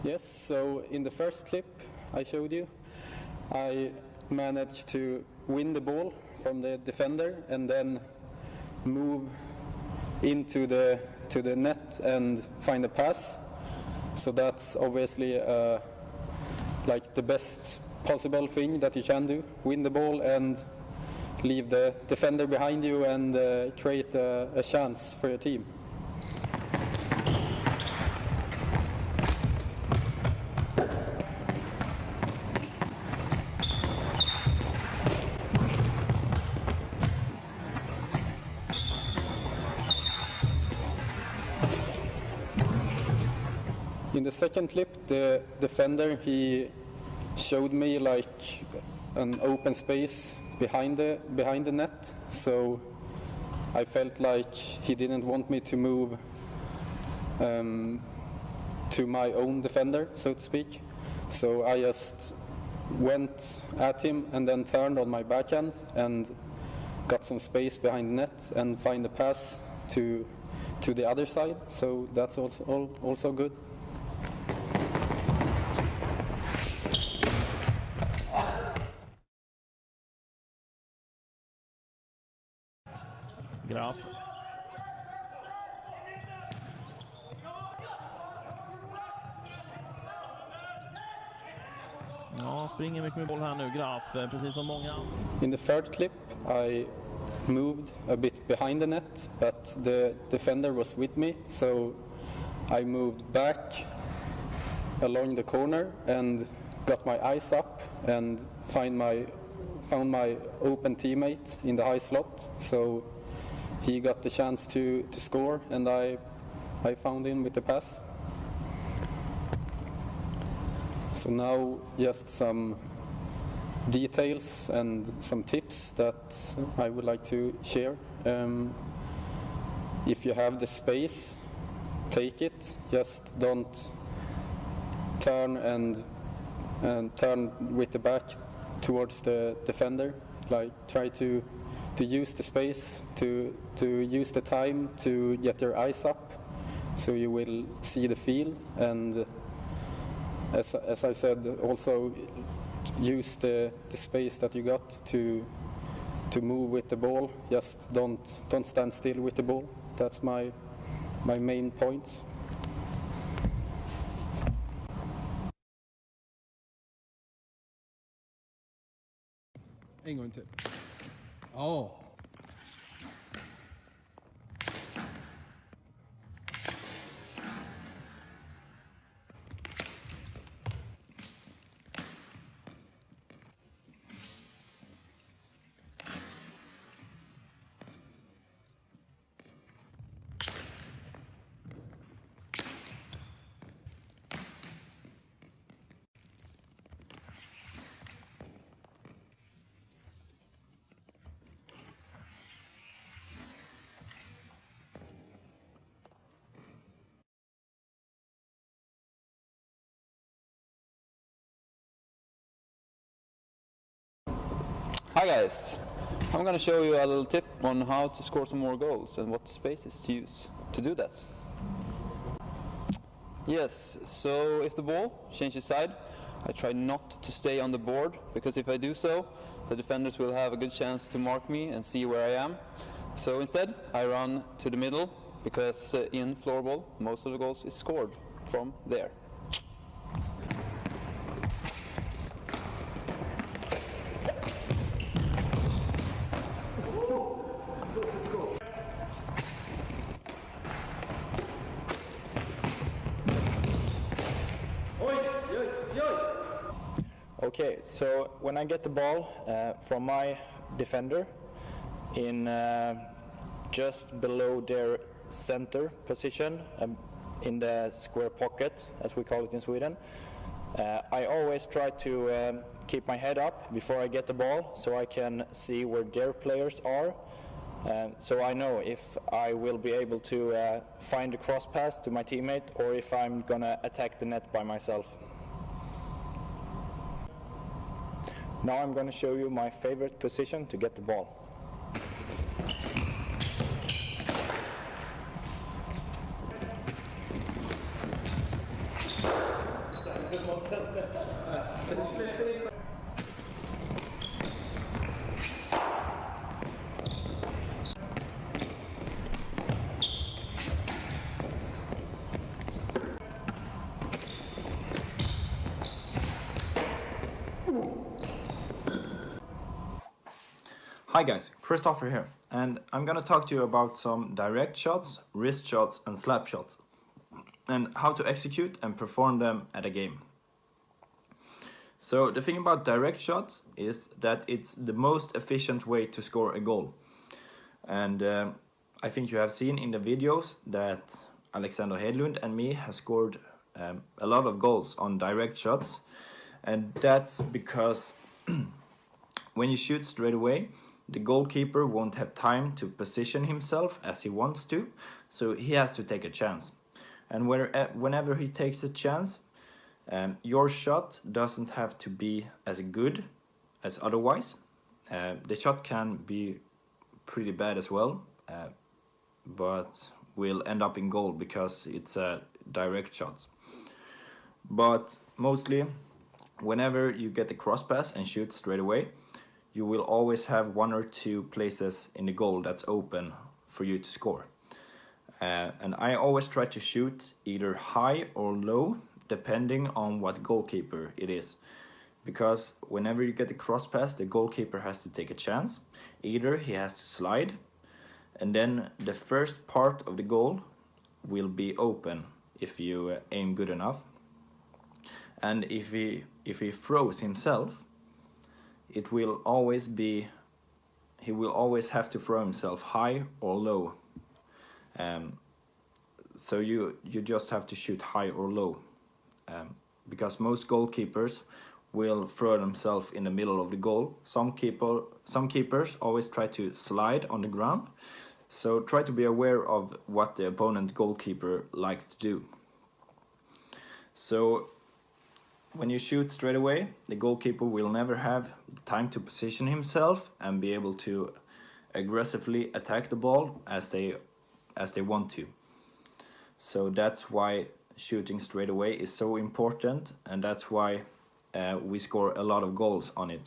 Yes, so in the first clip I showed you, I managed to win the ball from the defender and then move into the net and find a pass. So that's obviously like the best possible thing that you can do. Win the ball and leave the defender behind you and create a chance for your team. In the second clip, the defender, he showed me like an open space behind the net, so I felt like he didn't want me to move to my own defender, so to speak. So I just went at him and then turned on my backhand and got some space behind the net and find the pass to the other side. So that's also good. Graf. Ja, springer mycket med boll här nu, Graf, precis som många. In the third clip, I moved a bit behind the net, but the defender was with me, so I moved back along the corner and got my eyes up and found my open teammate in the high slot. So he got the chance to score, and I found him with the pass. So now just some details and some tips that I would like to share. If you have the space, take it. Just don't turn and turn with the back towards the defender. Like try to use the space, to use the time to get your eyes up, so you will see the field. And as I said, also use the space that you got to move with the ball. Just don't stand still with the ball. That's my main points. En gång till. Ja. Hi guys, I'm going to show you a little tip on how to score some more goals and what spaces to use to do that. Yes, so if the ball changes side, I try not to stay on the board, because if I do so, the defenders will have a good chance to mark me and see where I am. So instead, I run to the middle, because in floorball, most of the goals is scored from there. Okay, so when I get the ball from my defender in just below their center position, in the square pocket, as we call it in Sweden, I always try to keep my head up before I get the ball, so I can see where their players are. So I know if I will be able to find a cross pass to my teammate, or if I'm gonna attack the net by myself. Now I'm going to show you my favorite position to get the ball. Hi guys, Christopher here, and I'm gonna talk to you about some direct shots, wrist shots and slap shots, and how to execute and perform them at a game. So the thing about direct shots is that it's the most efficient way to score a goal. And I think you have seen in the videos that Alexander Hedlund and me have scored a lot of goals on direct shots, and that's because when you shoot straight away, the goalkeeper won't have time to position himself as he wants to, so he has to take a chance. And whenever he takes a chance, your shot doesn't have to be as good as otherwise. The shot can be pretty bad as well, but will end up in goal because it's a direct shot. But mostly, whenever you get the cross pass and shoot straight away, you will always have one or two places in the goal that's open for you to score. And I always try to shoot either high or low, depending on what goalkeeper it is. Because whenever you get the cross pass, the goalkeeper has to take a chance. Either he has to slide, and then the first part of the goal will be open if you aim good enough. And if he throws himself, it will always be, he will always have to throw himself high or low. So you just have to shoot high or low, because most goalkeepers will throw themselves in the middle of the goal. Some keepers always try to slide on the ground, so try to be aware of what the opponent goalkeeper likes to do. So when you shoot straight away, the goalkeeper will never have time to position himself and be able to aggressively attack the ball as they want to. So that's why shooting straight away is so important, and that's why we score a lot of goals on it.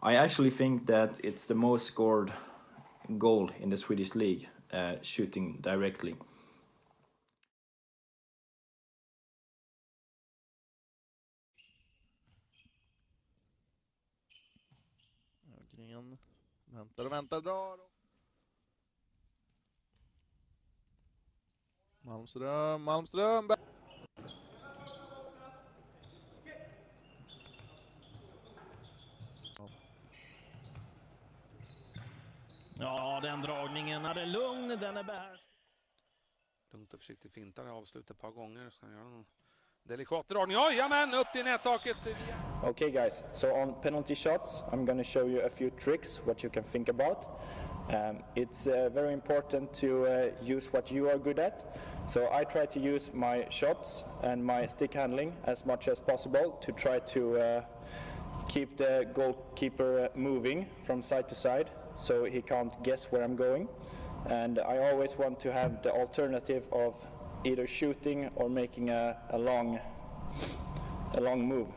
I actually think that it's the most scored goal in the Swedish league, shooting directly. Ögren väntar och väntar, drar. Malmström. Ja, den dragningen är lugn, den är behärskad. Lugnt och försiktigt fintar, avslutar ett par gånger. Ska göra någon delikat dragning. Oj, jamen, upp till nättaket. Okay guys, so on penalty shots, I'm going to show you a few tricks, what you can think about. It's very important to use what you are good at. So I try to use my shots and my stick handling as much as possible to try to keep the goalkeeper moving from side to side so he can't guess where I'm going. And I always want to have the alternative of either shooting or making a long move.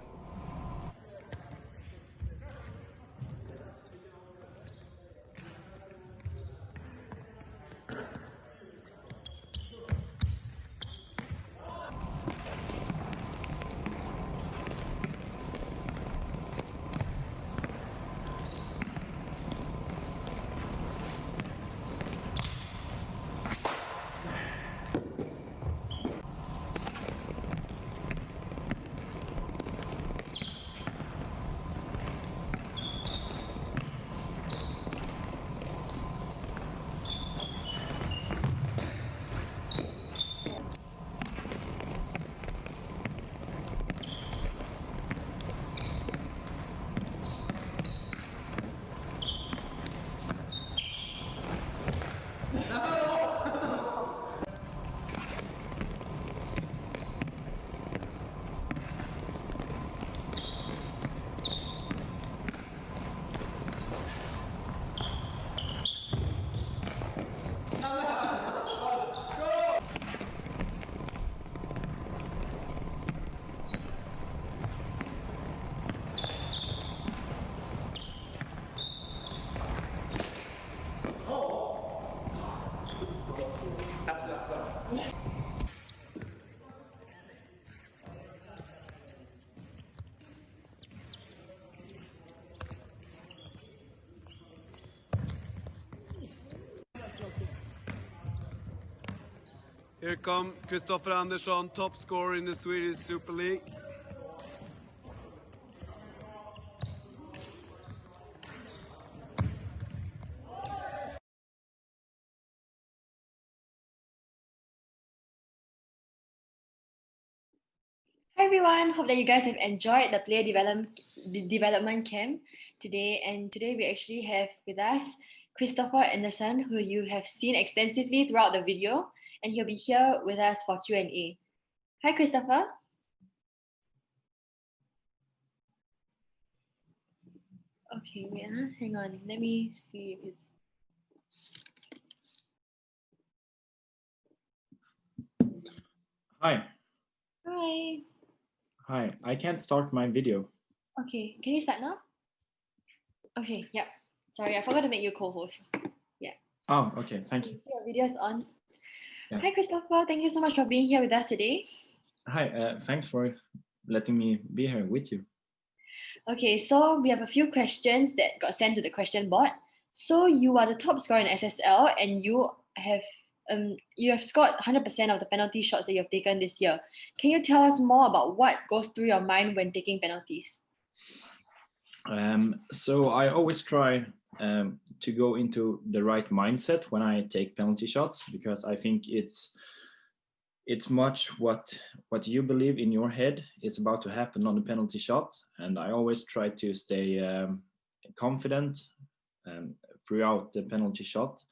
Here come Kristoffer Andersson, top scorer in the Swedish Super League. Hi everyone, hope that you guys have enjoyed the player development camp today. And today we actually have with us Kristoffer Andersson, who you have seen extensively throughout the video, and he'll be here with us for Q&A. Hi Kristoffer. Okay, wait, hang on. Let me see if it's... Hi. Hi. Hi. I can't start my video. Okay, can you start now? Okay, yep. Sorry, I forgot to make you co-host. Yeah. Oh, okay. Thank you. See your videos on. Yeah. Hi Kristoffer, thank you so much for being here with us today. Hi. Thanks for letting me be here with you. Okay, so we have a few questions that got sent to the question board. So you are the top scorer in SSL, and you have scored 100% of the penalty shots that you have taken this year. Can you tell us more about what goes through your mind when taking penalties? So I always try to go into the right mindset when I take penalty shots, because I think it's much what you believe in your head is about to happen on the penalty shot, and I always try to stay confident throughout the penalty shot.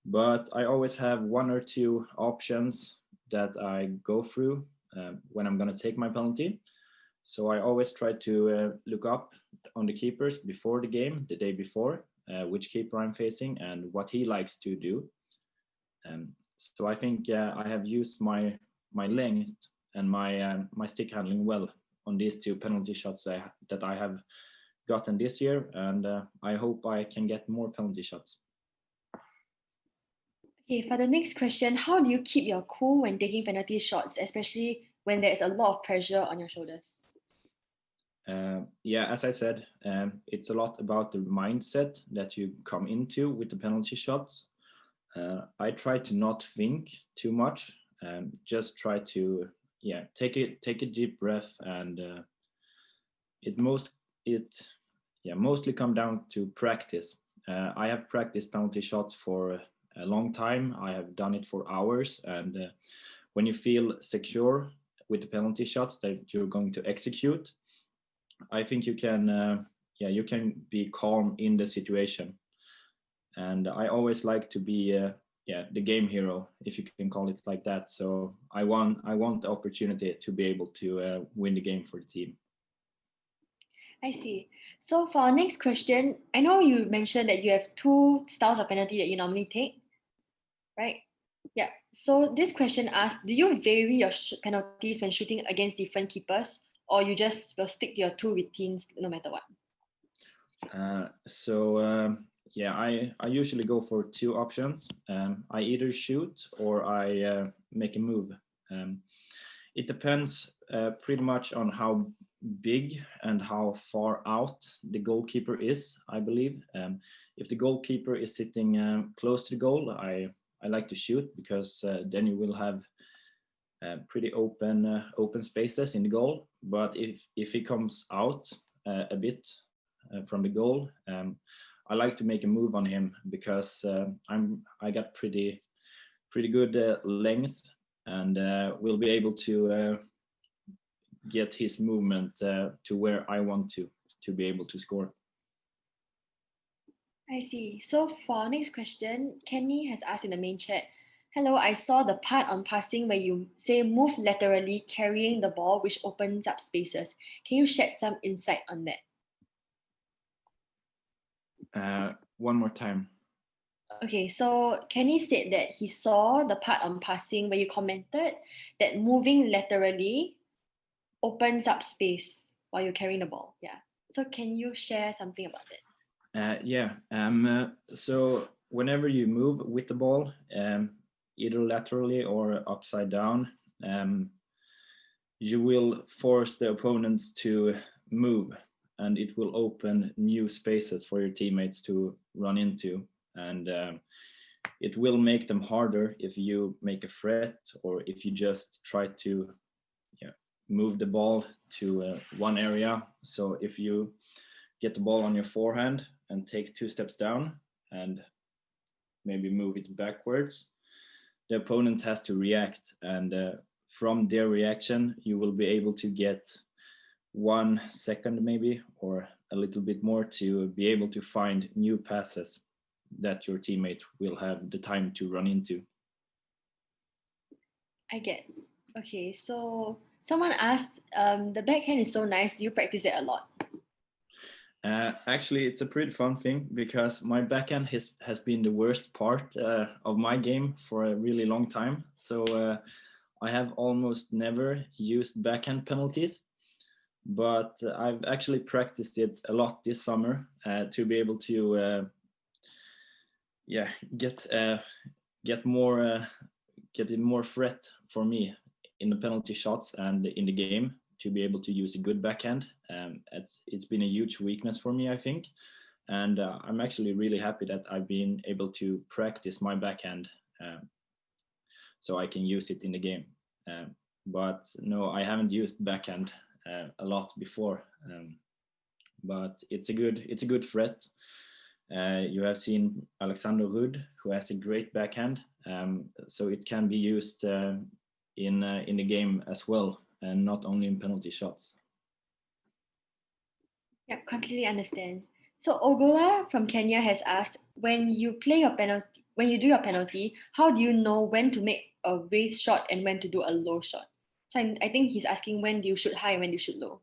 But I always have one or two options that I go through when I'm going to take my penalty. So I always try to look up on the keepers before the game, the day before, which keeper I'm facing and what he likes to do. So I think I have used my length and my stick handling well on these 2 penalty shots that I have gotten this year, and I hope I can get more penalty shots. Okay, for the next question, how do you keep your cool when taking penalty shots, especially when there's a lot of pressure on your shoulders? Yeah, as I said, it's a lot about the mindset that you come into with the penalty shots. I try to not think too much, just try to take a deep breath, and it mostly come down to practice. I have practiced penalty shots for a long time. I have done it for hours, and when you feel secure with the penalty shots that you're going to execute, I think you can be calm in the situation. And I always like to be the game hero, if you can call it like that. So I want the opportunity to be able to win the game for the team. I see. So for our next question, I know you mentioned that you have 2 styles of penalty that you normally take, right? Yeah. So this question asks, do you vary your penalties when shooting against different keepers, or you just will stick to your 2 routines no matter what? I usually go for 2 options. I either shoot or I make a move. It depends pretty much on how big and how far out the goalkeeper is, I believe. If the goalkeeper is sitting close to the goal, I like to shoot, because then you will have pretty open spaces in the goal. But if he comes out a bit from the goal, I like to make a move on him, because I got pretty good length, and will be able to get his movement to where I want to be able to score. I see. So for our next question, Kenny has asked in the main chat, hello, I saw the part on passing where you say move laterally carrying the ball, which opens up spaces. Can you shed some insight on that? One more time. Okay, so Kenny said that he saw the part on passing where you commented that moving laterally opens up space while you're carrying the ball. Yeah. So can you share something about it? So whenever you move with the ball, either laterally or upside down, you will force the opponents to move, and it will open new spaces for your teammates to run into. And it will make them harder if you make a threat, or if you just try to move the ball to one area. So if you get the ball on your forehand and take 2 steps down and maybe move it backwards, the opponent has to react, and from their reaction you will be able to get 1 second maybe, or a little bit more, to be able to find new passes that your teammate will have the time to run into. I get. Okay, so someone asked, the backhand is so nice, do you practice it a lot? Actually, it's a pretty fun thing, because my backhand has been the worst part of my game for a really long time. So I have almost never used backhand penalties, but I've actually practiced it a lot this summer to be able to get it more threat for me in the penalty shots and in the game, to be able to use a good backhand. It's been a huge weakness for me, I think, and I'm actually really happy that I've been able to practice my backhand so I can use it in the game. But no, I haven't used backhand a lot before, but it's a good threat. You have seen Alexander Rudd, who has a great backhand, so it can be used in the game as well, and not only in penalty shots. Yeah, completely understand. So Ogola from Kenya has asked, when you do your penalty, how do you know when to make a raised shot and when to do a low shot? So I think he's asking, when do you shoot high and when do you shoot low?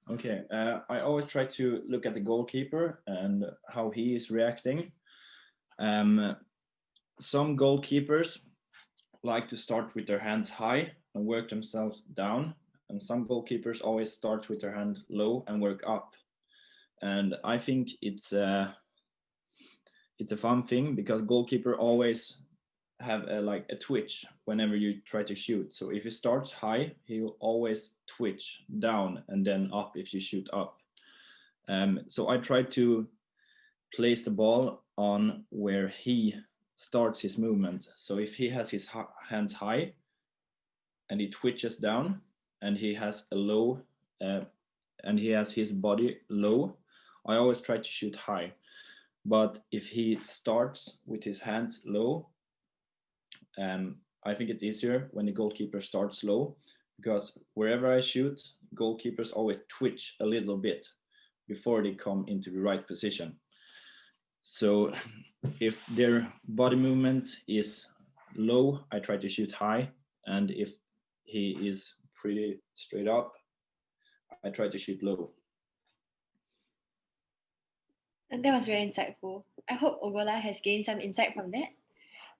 Okay, I always try to look at the goalkeeper and how he is reacting. Some goalkeepers like to start with their hands high and work themselves down, and some goalkeepers always start with their hand low and work up. And I think it's a fun thing because goalkeeper always have like a twitch whenever you try to shoot. So if he starts high, he will always twitch down and then up if you shoot up. So I try to place the ball on where he starts his movement. So if he has his hands high and he twitches down and he has a low and he has his body low, I always try to shoot high. But if he starts with his hands low, I think it's easier when the goalkeeper starts low, because wherever I shoot, goalkeepers always twitch a little bit before they come into the right position. So if their body movement is low, I try to shoot high. And if he is pretty straight up, I try to shoot low. And that was very insightful. I hope Ogola has gained some insight from that.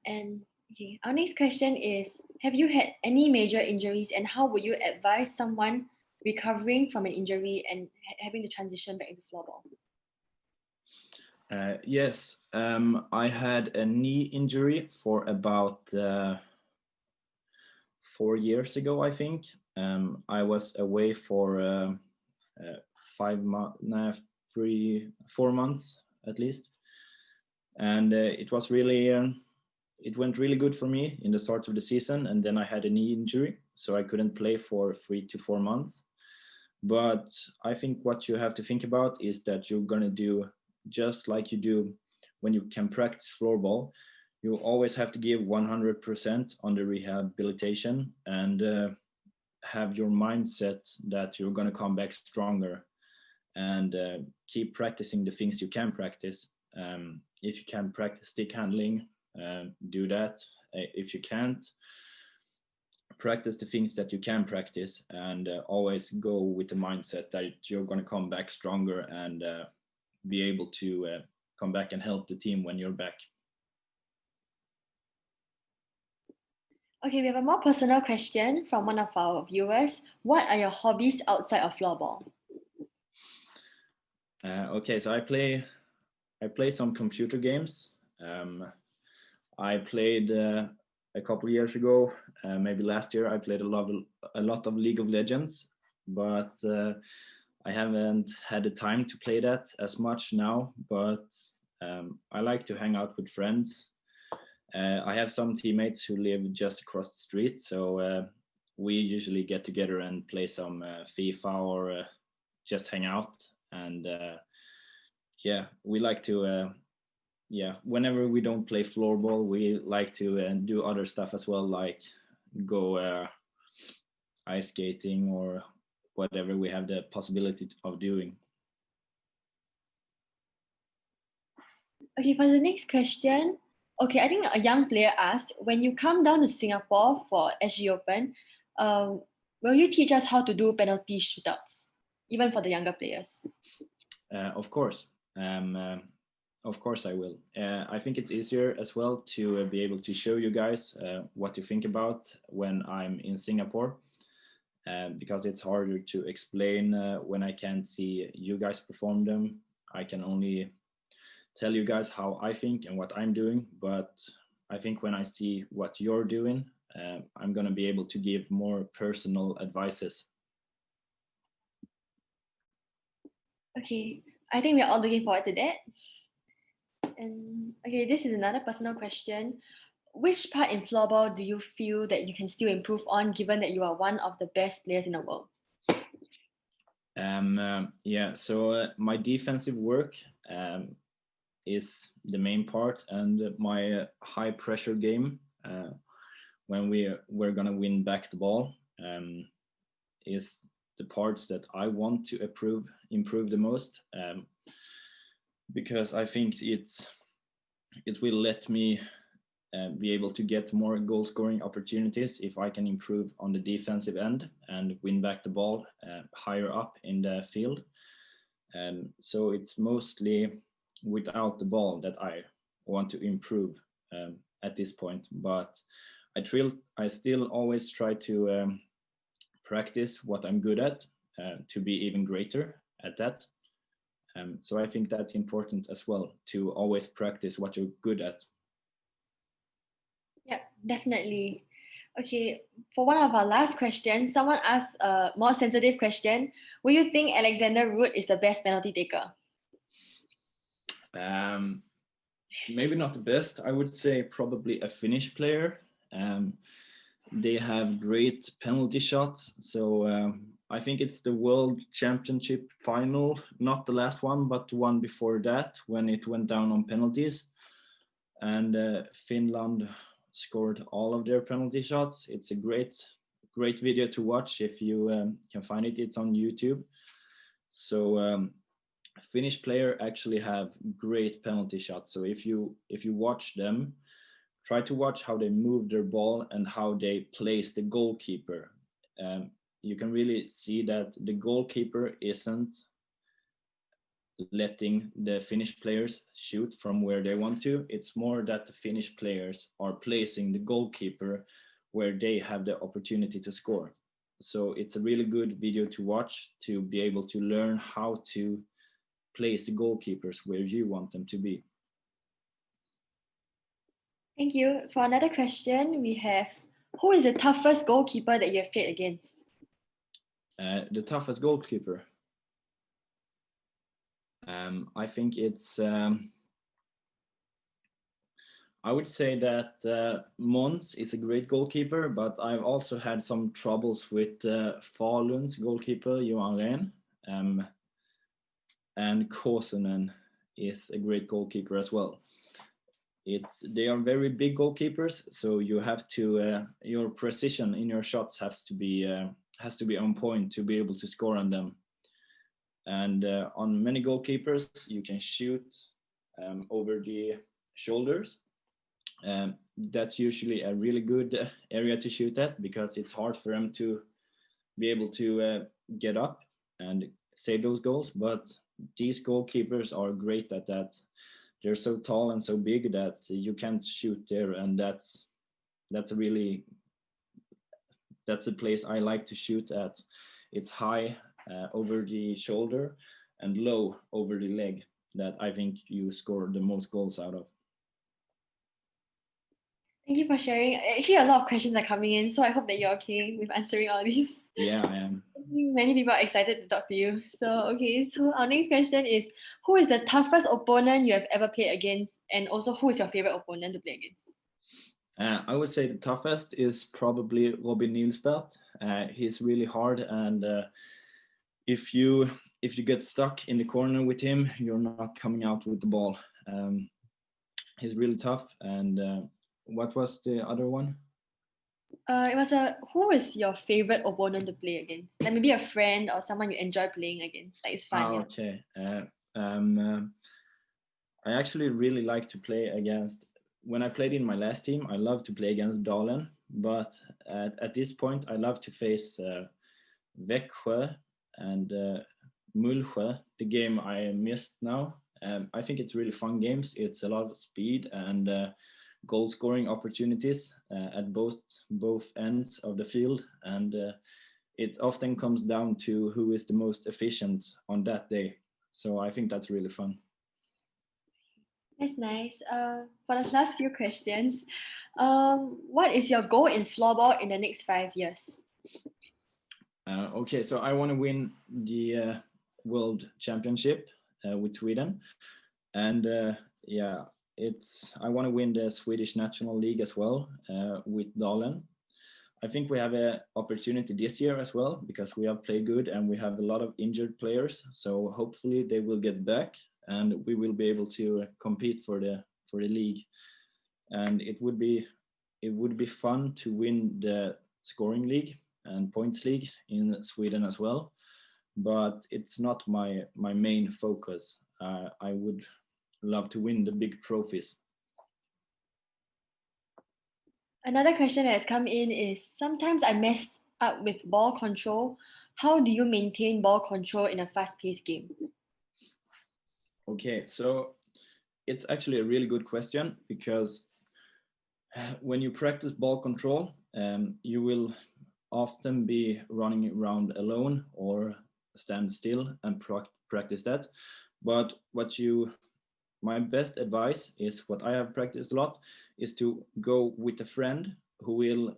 And okay, our next question is, have you had any major injuries, and how would you advise someone recovering from an injury and having to transition back into floorball? Yes, I had a knee injury for about 4 years ago, I think. I was away for 4 months at least, and it was really it went really good for me in the start of the season, and then I had a knee injury, so I couldn't play for 3 to 4 months. But I think what you have to think about is that you're gonna do just like you do when you can practice floorball. You always have to give 100% on the rehabilitation and have your mindset that you're going to come back stronger, and keep practicing the things you can practice. If you can practice stick handling, do that. If you can't, practice the things that you can practice, and always go with the mindset that you're going to come back stronger and be able to come back and help the team when you're back. Okay, we have a more personal question from one of our viewers. What are your hobbies outside of floorball? Okay, so I play some computer games. I played a couple of years ago, maybe last year, I played a lot of League of Legends, but I haven't had the time to play that as much now. But I like to hang out with friends. I have some teammates who live just across the street, so we usually get together and play some FIFA or just hang out. And yeah, we like to whenever we don't play floorball, we like to do other stuff as well, like go ice skating or whatever we have the possibility of doing. Okay, for the next question, okay, I think a young player asked, when you come down to Singapore for SG Open, will you teach us how to do penalty shootouts, even for the younger players? Of course. Of course I will. I think it's easier as well to be able to show you guys what to think about when I'm in Singapore, because it's harder to explain when I can't see you guys perform them. I can only tell you guys how I think and what I'm doing, but I think when I see what you're doing, I'm going to be able to give more personal advices. Okay, I think we're all looking forward to that. And okay, this is another personal question. Which part in floorball do you feel that you can still improve on, given that you are one of the best players in the world? So my defensive work is the main part, and my high pressure game when we're gonna win back the ball is the parts that I want to improve the most, because I think it will let me be able to get more goal scoring opportunities if I can improve on the defensive end and win back the ball higher up in the field. So it's mostly without the ball that I want to improve at this point. But I still always try to practice what I'm good at to be even greater at that. So I think that's important as well, to always practice what you're good at. Yeah, definitely. Okay, for one of our last questions, someone asked a more sensitive question. Will you think Alexander Root is the best penalty taker? Maybe not the best. I would say probably a Finnish player. They have great penalty shots. So I think it's the World Championship final, not the last one, but the one before that, when it went down on penalties. And Finland scored all of their penalty shots. It's a great video to watch if you can find it. It's on YouTube. So Finnish player actually have great penalty shots. So if you watch them, try to watch how they move their ball and how they place the goalkeeper. You can really see that the goalkeeper isn't letting the Finnish players shoot from where they want to. It's more that the Finnish players are placing the goalkeeper where they have the opportunity to score. So it's a really good video to watch to be able to learn how to place the goalkeepers where you want them to be. Thank you. For another question, we have, who is the toughest goalkeeper that you have played against? The toughest goalkeeper? I think it's, I would say that Mons is a great goalkeeper, but I've also had some troubles with Falun's goalkeeper, Johan Rehn. And Kosonen is a great goalkeeper as well. They are very big goalkeepers, so you have to your precision in your shots has to be on point to be able to score on them. And on many goalkeepers, you can shoot over the shoulders. That's usually a really good area to shoot at because it's hard for them to be able to get up and save those goals. But these goalkeepers are great at that. They're so tall and so big that you can't shoot there, and that's a place I like to shoot at. It's high over the shoulder and low over the leg that I think you score the most goals out of. Thank you for sharing. Actually, a lot of questions are coming in, so I hope that you're okay with answering all these. Yeah, I am. Many people are excited to talk to you. So our next question is, who is the toughest opponent you have ever played against? And also, who is your favorite opponent to play against? I would say the toughest is probably Robin Nilsbert. He's really hard, and if you get stuck in the corner with him, you're not coming out with the ball. He's really tough. And what was the other one? It was who is your favorite opponent to play against? Like maybe a friend or someone you enjoy playing against. Like it's fun. Oh, okay. I actually really like to play against. When I played in my last team, I love to play against Dalen. But at this point, I love to face Växjö and Mullsjö, the game I missed now. I think it's really fun games. It's a lot of speed and goal scoring opportunities at both ends of the field, and it often comes down to who is the most efficient on that day. So I think that's really fun. That's nice. For the last few questions, what is your goal in floorball in the next 5 years? Okay, so I want to win the World Championship with Sweden, and I want to win the Swedish National League as well with Dalen. I think we have an opportunity this year as well because we have played good and we have a lot of injured players. So hopefully they will get back and we will be able to compete for the league. And it would be fun to win the scoring league and points league in Sweden as well. But it's not my main focus. I would love to win the big trophies. Another question that has come in is sometimes I mess up with ball control. How do you maintain ball control in a fast-paced game? Okay, so it's actually a really good question because when you practice ball control, you will often be running around alone or stand still and practice that. But my best advice is what I have practiced a lot is to go with a friend who will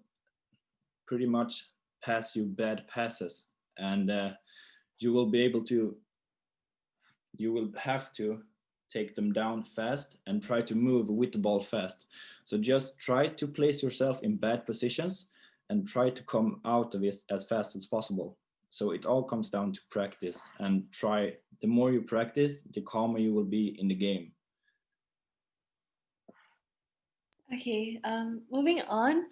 pretty much pass you bad passes, and you will be able to you will have to take them down fast and try to move with the ball fast. So just try to place yourself in bad positions and try to come out of it as fast as possible. So it all comes down to practice, and the more you practice, the calmer you will be in the game. Okay, moving on.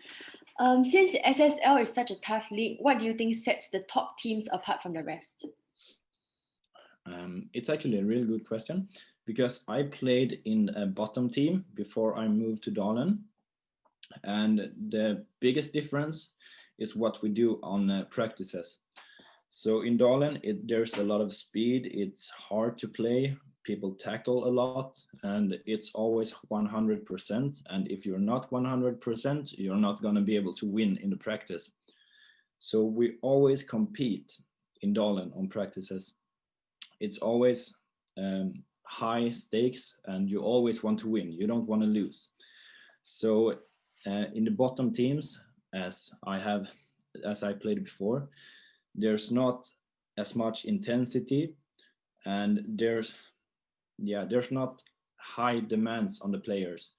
Since SSL is such a tough league, what do you think sets the top teams apart from the rest? It's actually a really good question because I played in a bottom team before I moved to Dalen. And the biggest difference is what we do on practices. So in Dalen, there's a lot of speed. It's hard to play. People tackle a lot, and it's always 100%. And if you're not 100%, you're not going to be able to win in the practice. So we always compete in Dalen on practices. It's always high stakes, and you always want to win. You don't want to lose. So in the bottom teams, as I played before, there's not as much intensity, and there's not high demands on the players.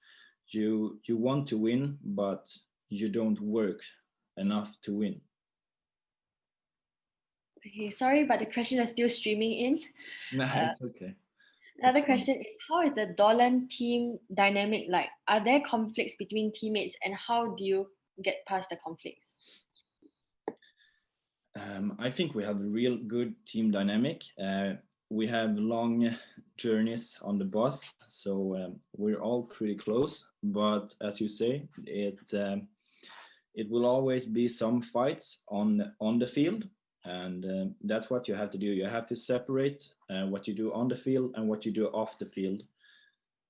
You want to win, but you don't work enough to win. Okay, sorry, but the questions are still streaming in. No, it's okay. Another question is, how is the Dolan team dynamic like? Are there conflicts between teammates, and how do you get past the conflicts? I think we have a real good team dynamic. We have long journeys on the bus, so we're all pretty close. But as you say, it will always be some fights on the field, and that's what you have to do. You have to separate what you do on the field and what you do off the field.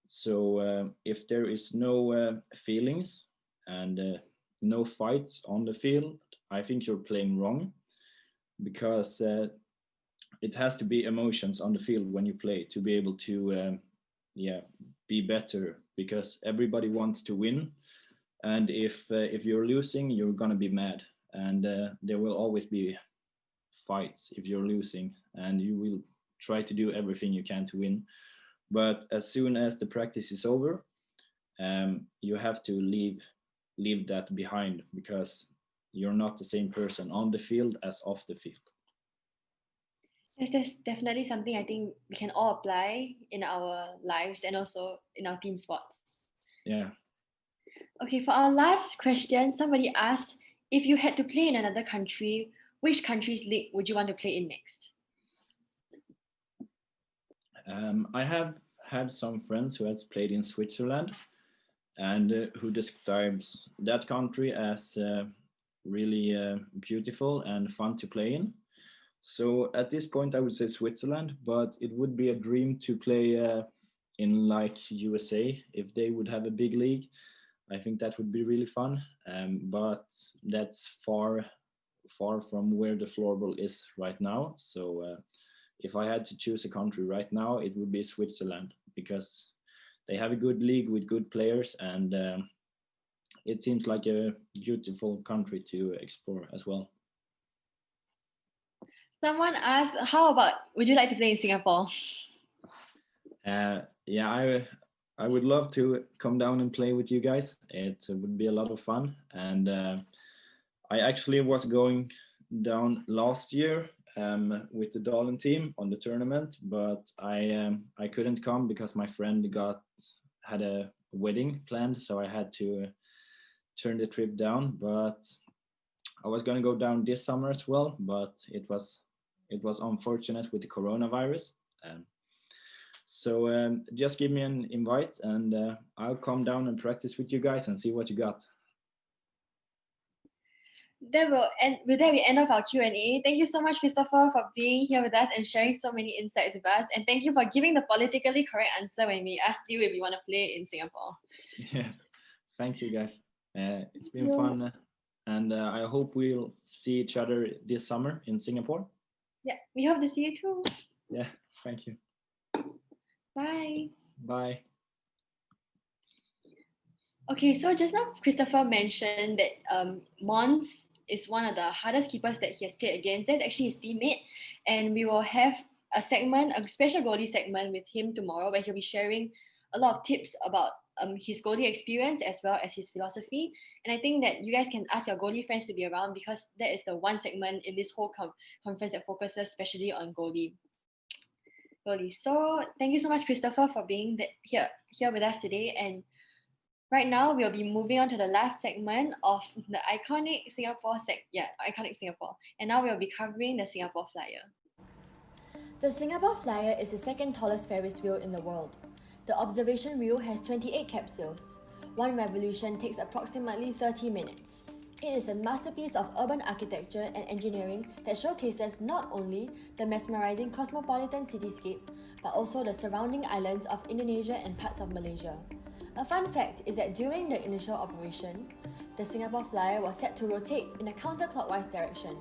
So if there is no feelings and no fights on the field, I think you're playing wrong, because it has to be emotions on the field when you play to be able to be better, because everybody wants to win, and if you're losing, you're gonna be mad, and there will always be fights if you're losing, and you will try to do everything you can to win. But as soon as the practice is over, you have to leave that behind, because you're not the same person on the field as off the field. Yes, that's definitely something I think we can all apply in our lives and also in our team sports. Yeah. Okay, for our last question, somebody asked, if you had to play in another country, which country's league would you want to play in next? I have had some friends who have played in Switzerland, and who describes that country as really beautiful and fun to play in. So at this point, I would say Switzerland, but it would be a dream to play in like USA if they would have a big league. I think that would be really fun, but that's far from where the floorball is right now. So if I had to choose a country right now, it would be Switzerland, because they have a good league with good players, and it seems like a beautiful country to explore as well. Someone asked, how about, would you like to play in Singapore? Yeah, I would love to come down and play with you guys. It would be a lot of fun, and I actually was going down last year with the Dalen team on the tournament, but I couldn't come because my friend had a wedding planned, so I had to turn the trip down. But I was going to go down this summer as well, but it was unfortunate with the coronavirus. So just give me an invite, and I'll come down and practice with you guys and see what you got. With that, we end off our Q&A. Thank you so much, Christopher, for being here with us and sharing so many insights with us. And thank you for giving the politically correct answer when we asked you if you want to play in Singapore. Yeah, thank you guys. It's been fun, and I hope we'll see each other this summer in Singapore. Yeah, we hope to see you too. Yeah, thank you. Bye. Bye. Okay, so just now Christopher mentioned that Mons is one of the hardest keepers that he has played against. That's actually his teammate, and we will have a special goalie segment with him tomorrow, where he'll be sharing a lot of tips about his goalie experience as well as his philosophy. And I think that you guys can ask your goalie friends to be around, because that is the one segment in this whole conference that focuses especially on goalie. So thank you so much, Christopher, for being here with us today. And right now, we'll be moving on to the last segment of the iconic Singapore iconic Singapore. And now we'll be covering the Singapore Flyer. The Singapore Flyer is the second tallest Ferris wheel in the world. The observation wheel has 28 capsules. One revolution takes approximately 30 minutes. It is a masterpiece of urban architecture and engineering that showcases not only the mesmerizing cosmopolitan cityscape, but also the surrounding islands of Indonesia and parts of Malaysia. A fun fact is that during the initial operation, the Singapore Flyer was set to rotate in a counterclockwise direction.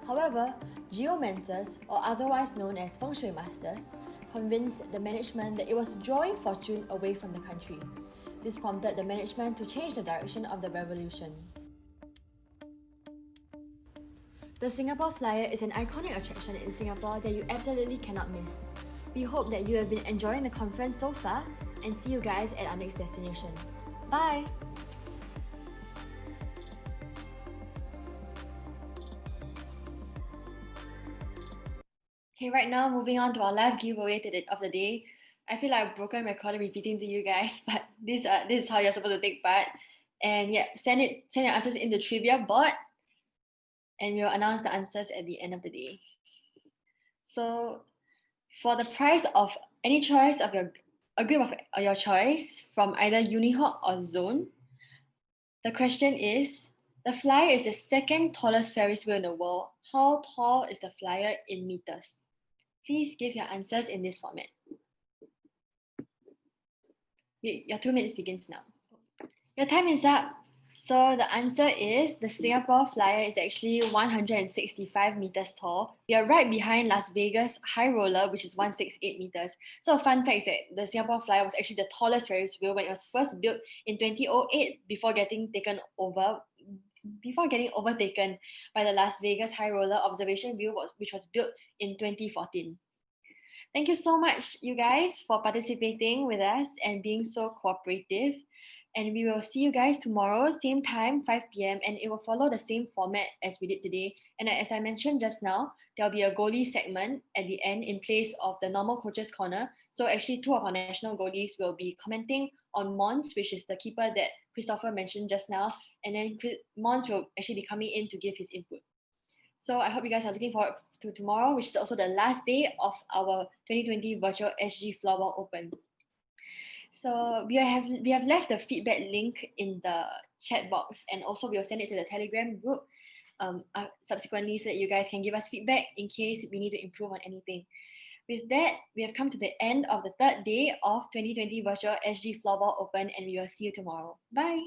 However, geomancers, or otherwise known as feng shui masters, convinced the management that it was drawing fortune away from the country. This prompted the management to change the direction of the revolution. The Singapore Flyer is an iconic attraction in Singapore that you absolutely cannot miss. We hope that you have been enjoying the conference so far, and see you guys at our next destination. Bye! Okay, right now, moving on to our last giveaway of the day. I feel like I've broken record repeating to you guys, but this is how you're supposed to take part. And yeah, send your answers in the trivia board, and we'll announce the answers at the end of the day. So, for the price of any choice of a group of your choice from either Unihawk or Zone, the question is, the Flyer is the second tallest Ferris wheel in the world. How tall is the Flyer in meters? Please give your answers in this format. Your 2 minutes begins now. Your time is up. So the answer is the Singapore Flyer is actually 165 meters tall. We are right behind Las Vegas High Roller, which is 168 meters. So a fun fact is that the Singapore Flyer was actually the tallest Ferris wheel when it was first built in 2008 before getting overtaken by the Las Vegas High Roller observation wheel, which was built in 2014. Thank you so much, you guys, for participating with us and being so cooperative. And we will see you guys tomorrow, same time, 5 p.m. And it will follow the same format as we did today. And as I mentioned just now, there'll be a goalie segment at the end in place of the normal coaches corner. So actually 2 of our national goalies will be commenting on Mons, which is the keeper that Christopher mentioned just now. And then Mons will actually be coming in to give his input. So I hope you guys are looking forward to tomorrow, which is also the last day of our 2020 virtual SG Floorball Open. So we have left the feedback link in the chat box, and also we'll send it to the Telegram group subsequently, so that you guys can give us feedback in case we need to improve on anything. With that, we have come to the end of the 3rd day of 2020 virtual SG Floorball Open, and we will see you tomorrow. Bye!